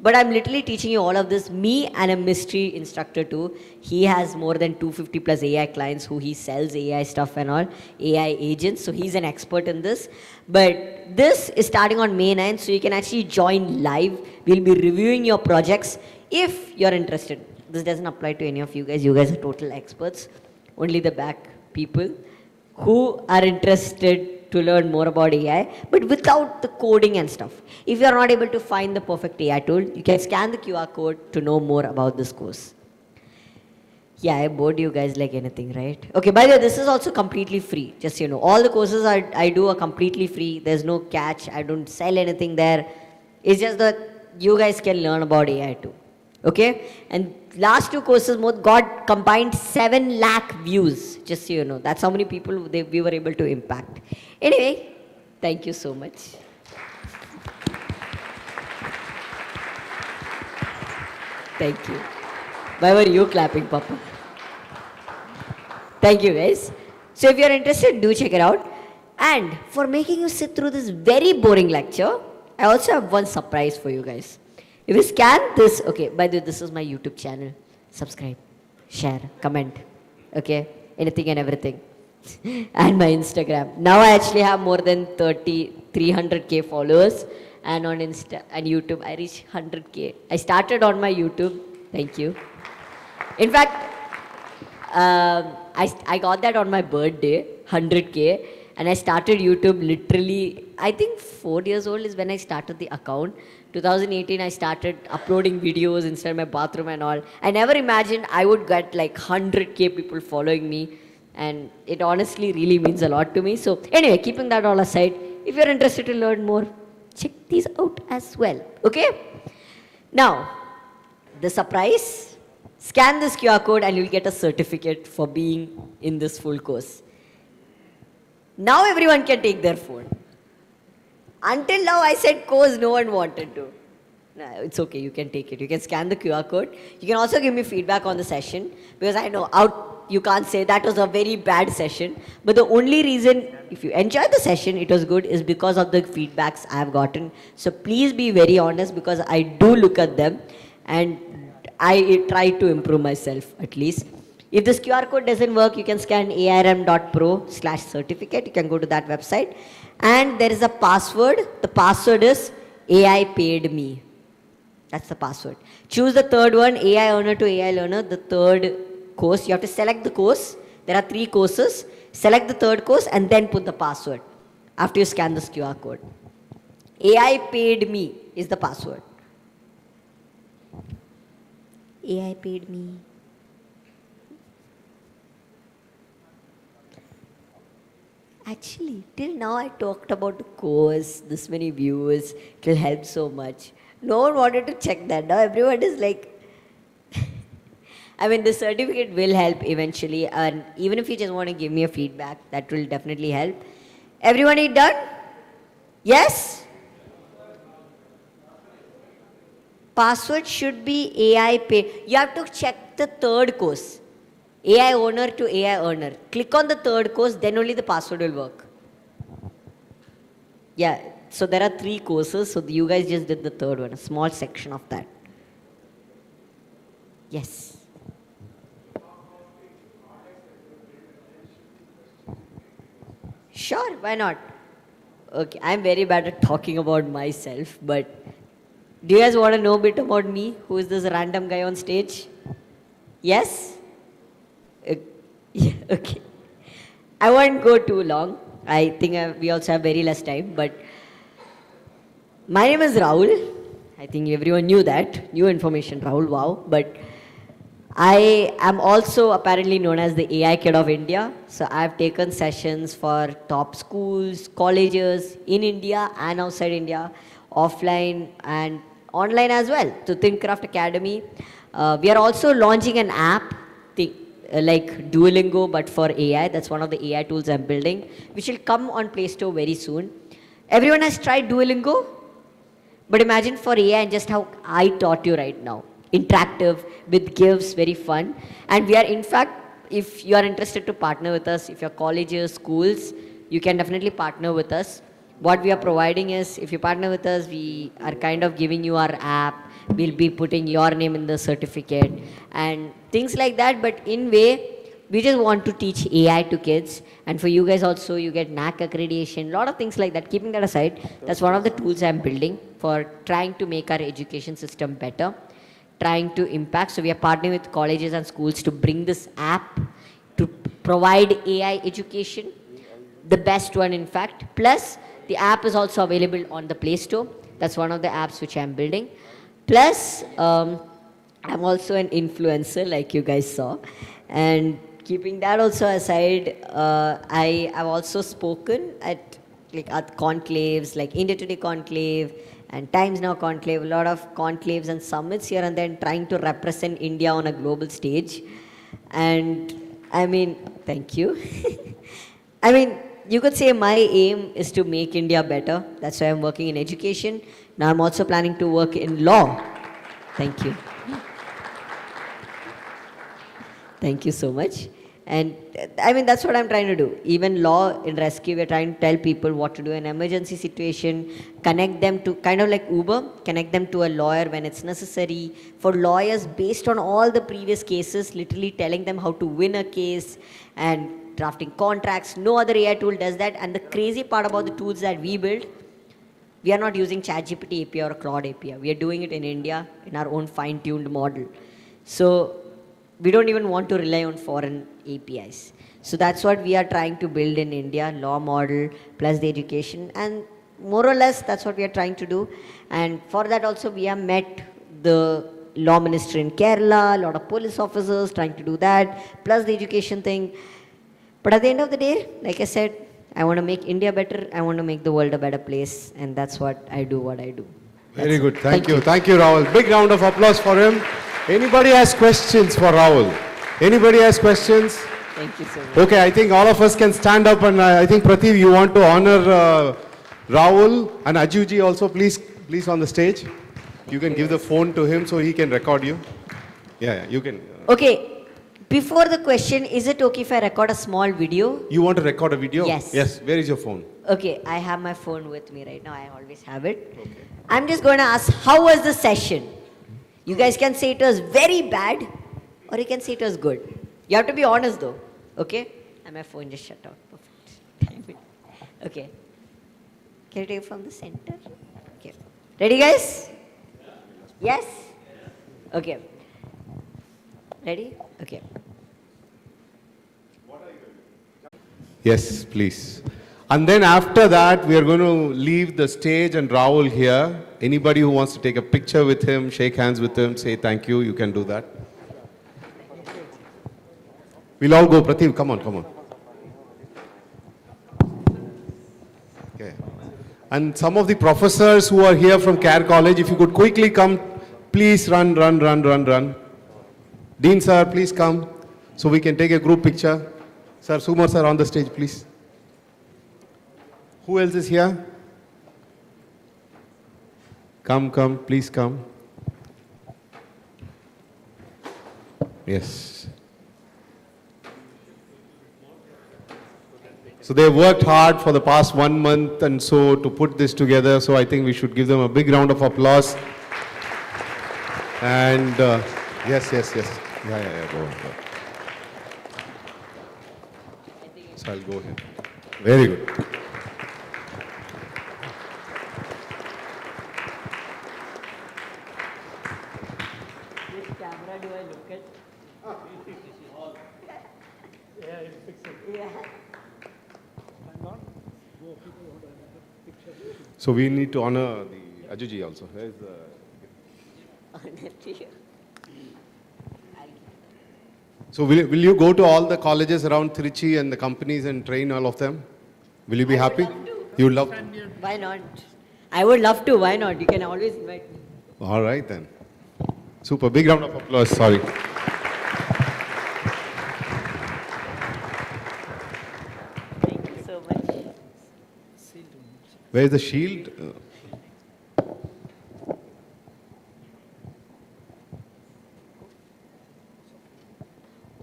But I'm literally teaching you all of this. Me and a mystery instructor too. He has more than 250 plus AI clients who he sells AI stuff and all, AI agents. So he's an expert in this. But this is starting on May 9th, so you can actually join live. We'll be reviewing your projects if you're interested. This doesn't apply to any of you guys. You guys are total experts. Only the back people who are interested to learn more about AI, but without the coding and stuff. If you are not able to find the perfect AI tool, you can scan the QR code to know more about this course. Yeah, I bored you guys like anything, right? Okay, by the way, this is also completely free, just so you know. All the courses I do are completely free. There's no catch. I don't sell anything there. It's just that you guys can learn about AI too. Okay? And last two courses got combined 7 lakh views, just so you know. That's how many people we were able to impact. Anyway, thank you so much. Thank you. Why were you clapping, Papa? Thank you, guys. So if you're interested, do check it out. And for making you sit through this very boring lecture, I also have one surprise for you guys. If you scan this, okay, by the way, this is my YouTube channel. Subscribe, share, comment, okay, anything and everything. And my Instagram. Now I actually have more than 300K followers. And on Insta and YouTube, I reached 100K. I started on my YouTube. Thank you. In fact, I got that on my birthday, 100K. And I started YouTube literally, I think 4 years old is when I started the account. 2018, I started uploading videos inside my bathroom and all. I never imagined I would get like 100K people following me. And it honestly really means a lot to me. So anyway, keeping that all aside, if you're interested to learn more, check these out as well. Okay? Now, the surprise, scan this QR code and you'll get a certificate for being in this full course. Now everyone can take their phone. Until now I said course, no one wanted to. No, it's okay, you can take it. You can scan the QR code. You can also give me feedback on the session because I know you can't say that was a very bad session. But the only reason, if you enjoyed the session, it was good, is because of the feedbacks I have gotten. So please be very honest because I do look at them and I try to improve myself at least. If this QR code doesn't work, you can scan arm.pro/certificate. You can go to that website. And there is a password. The password is AI paid me. That's the password. Choose the third one, AI earner to AI learner, the third course. You have to select the course. There are 3 courses. Select the third course and then put the password after you scan this QR code. AI paid me is the password. AI paid me. Actually, till now I talked about the course, this many views, it will help so much. No one wanted to check that. Now everyone is like, I mean, the certificate will help eventually. And even if you just want to give me a feedback, that will definitely help. Everyone is done? Yes? Password should be AI pay. You have to check the third course. AI owner to AI earner. Click on the third course, then only the password will work. Yeah, so there are 3 courses, so you guys just did the third one, a small section of that. Yes. Sure, why not? Okay, I'm very bad at talking about myself, but do you guys want to know a bit about me? Who is this random guy on stage? Yes? Yeah, okay. I won't go too long. I think we also have very less time, but my name is Rahul. I think everyone knew that. New information, Rahul, wow. But I am also apparently known as the AI Kid of India. So I've taken sessions for top schools, colleges in India and outside India, offline and online as well, to ThinkCraft Academy. We are also launching an app, like Duolingo, but for AI. That's one of the AI tools I'm building, which will come on Play Store very soon. Everyone has tried Duolingo? But imagine for AI and just how I taught you right now. Interactive, with gifts, very fun. And we are, in fact, if you are interested to partner with us, if you're colleges, schools, you can definitely partner with us. What we are providing is, if you partner with us, we are kind of giving you our app. we'll be putting your name in the certificate and things like that. But in way, we just want to teach AI to kids, and for you guys also, you get NAC accreditation, a lot of things like that. Keeping that aside, that's one of the tools I'm building for trying to make our education system better, trying to impact. So we are partnering with colleges and schools to bring this app to provide AI education, the best one in fact. Plus, the app is also available on the Play Store. That's one of the apps which I'm building. Plus, I'm also an influencer, like you guys saw. And keeping that also aside, I have also spoken at conclaves, like India Today Conclave and Times Now Conclave, a lot of conclaves and summits here and then, trying to represent India on a global stage. And I mean, thank you. I mean, you could say my aim is to make India better. That's why I'm working in education. Now I'm also planning to work in law. Thank you. Thank you so much. And I mean, that's what I'm trying to do. Even law in rescue, we're trying to tell people what to do in emergency situation, connect them to, kind of like Uber, connect them to a lawyer when it's necessary. For lawyers, based on all the previous cases, literally telling them how to win a case and drafting contracts. No other AI tool does that. And the crazy part about the tools that we build, we are not using ChatGPT API or Claude API. We are doing it in India in our own fine-tuned model. So we don't even want to rely on foreign APIs. So that's what we are trying to build in India, law model plus the education. And more or less, that's what we are trying to do. And for that also, we have met the law minister in Kerala, a lot of police officers trying to do that, plus the education thing. But at the end of the day, like I said, I want to make India better. I want to make the world a better place. And that's what I do, Very good. Thank you. Thank you, Rahul. Big round of applause for him. Anybody has questions for Rahul? Anybody has questions? Thank you so much. Okay, I think all of us can stand up, and I think Prative, you want to honor Rahul and Ajuji also. Please on the stage. You can give the phone to him so he can record you. Yeah, you can. Okay. Before the question, is it okay if I record a small video? You want to record a video? Yes. Yes. Where is your phone? Okay, I have my phone with me right now. I always have it. Okay. I'm just going to ask, how was the session? You guys can say it was very bad, or you can say it was good. You have to be honest though, okay? And my phone just shut out. Perfect. Okay. Can you take it from the center? Okay. Ready, guys? Yes? Okay. Ready? Okay. Yes, please. And then after that, we are going to leave the stage and Rahul here. Anybody who wants to take a picture with him, shake hands with him, say thank you, you can do that. We'll all go. Prative, come on. Okay. And some of the professors who are here from Care College, if you could quickly come, please run. Dean sir, please come so we can take a group picture. Sir, Sumar sir, on the stage, please. Who else is here? Come, please come. Yes. So they worked hard for the past 1 month and so to put this together. So I think we should give them a big round of applause. And yes. Yeah, go. So I'll go here. Very good. Which camera do I look at? Yeah, it's fixed. Yeah. So we need to honor the Ajuji also. Where is the... So will you go to all the colleges around Trichy and the companies and train all of them? Will you be happy? You would love to? Why not? I would love to. Why not? You can always invite me. All right then. Super. Big round of applause. Sorry. Thank you so much. Where is the shield?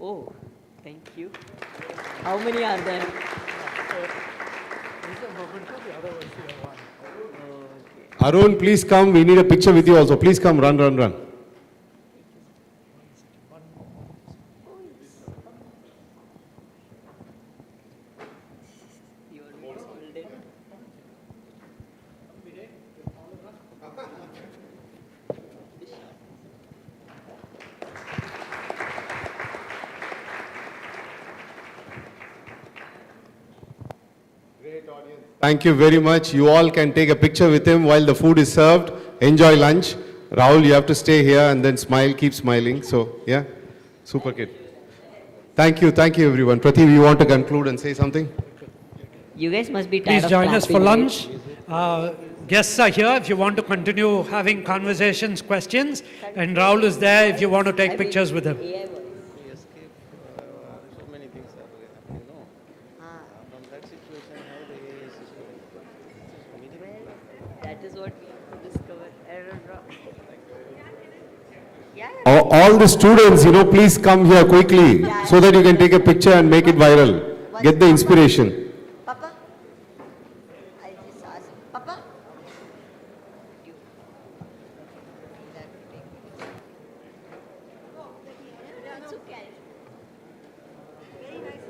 Oh, thank you. How many are there? Arun, please come. We need a picture with you also. Please come. Run, run, run. Thank you very much. You all can take a picture with him while the food is served. Enjoy lunch. Rahul, you have to stay here and then smile, keep smiling. So, yeah, super kid. Thank you everyone. Prative, you want to conclude and say something? You guys must be tired Please of join us for clapping, lunch. Guests are here if you want to continue having conversations, questions, and Rahul is there if you want to take pictures with him. That is what we have to discover. I don't know. All the students, please come here quickly so that you can take a picture and make it viral. Get the inspiration. Papa? I just asked. Papa? That's okay. Very nice.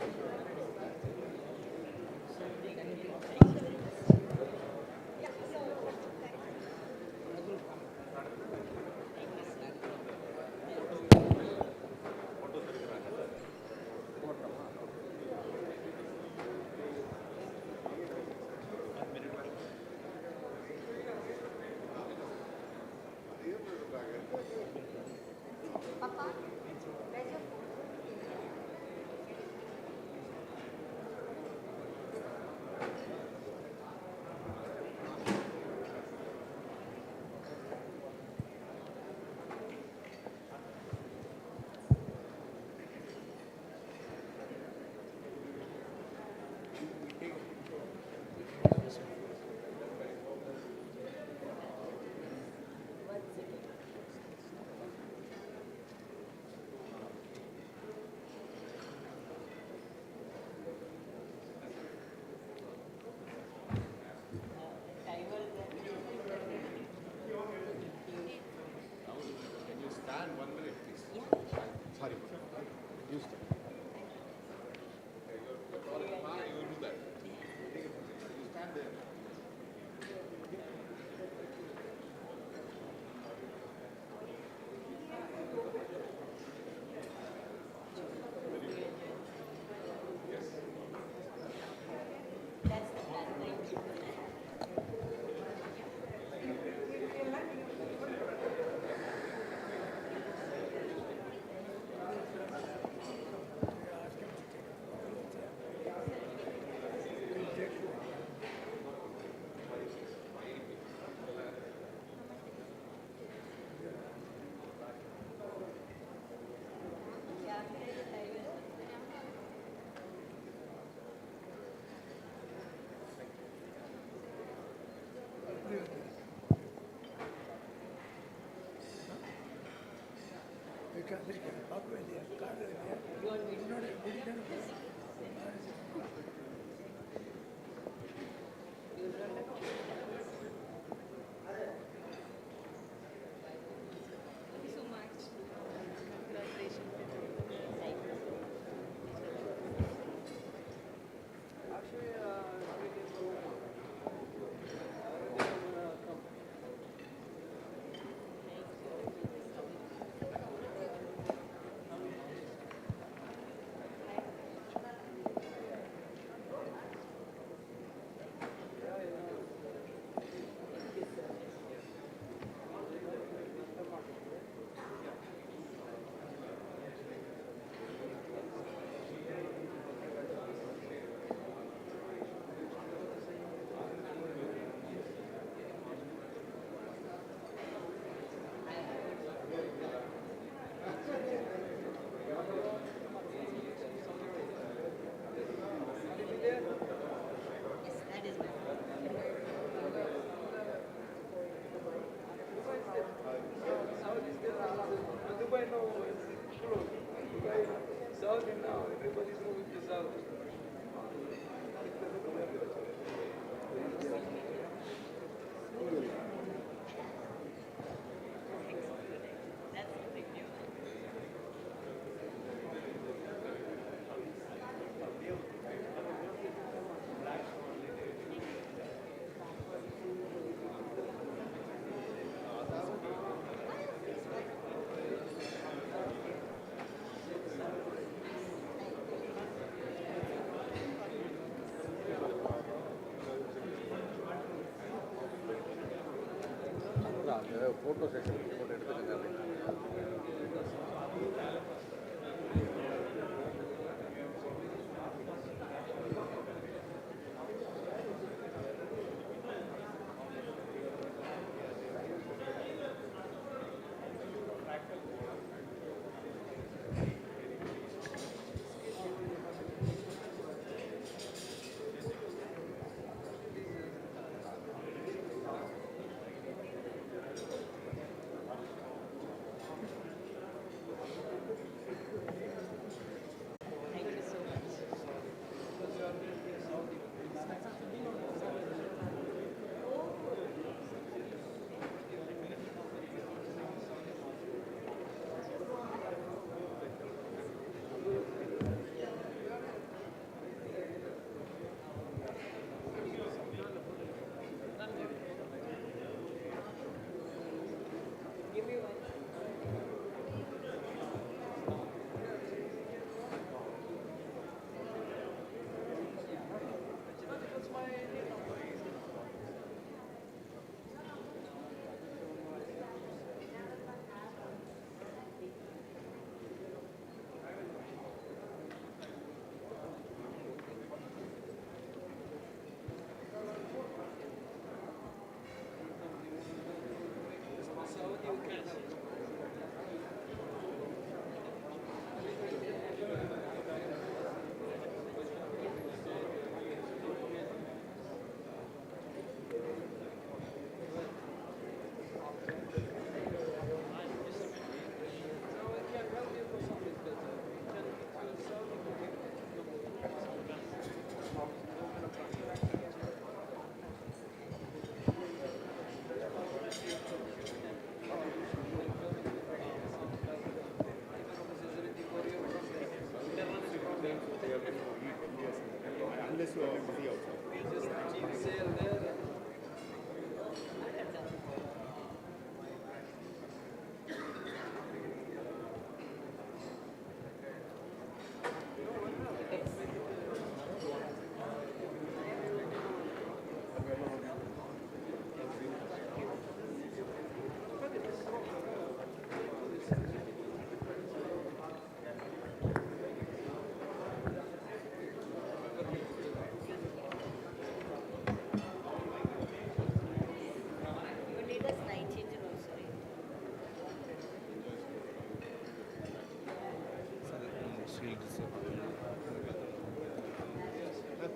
Photo session photo எடுத்துக்கங்க.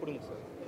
கொடுங்க sir.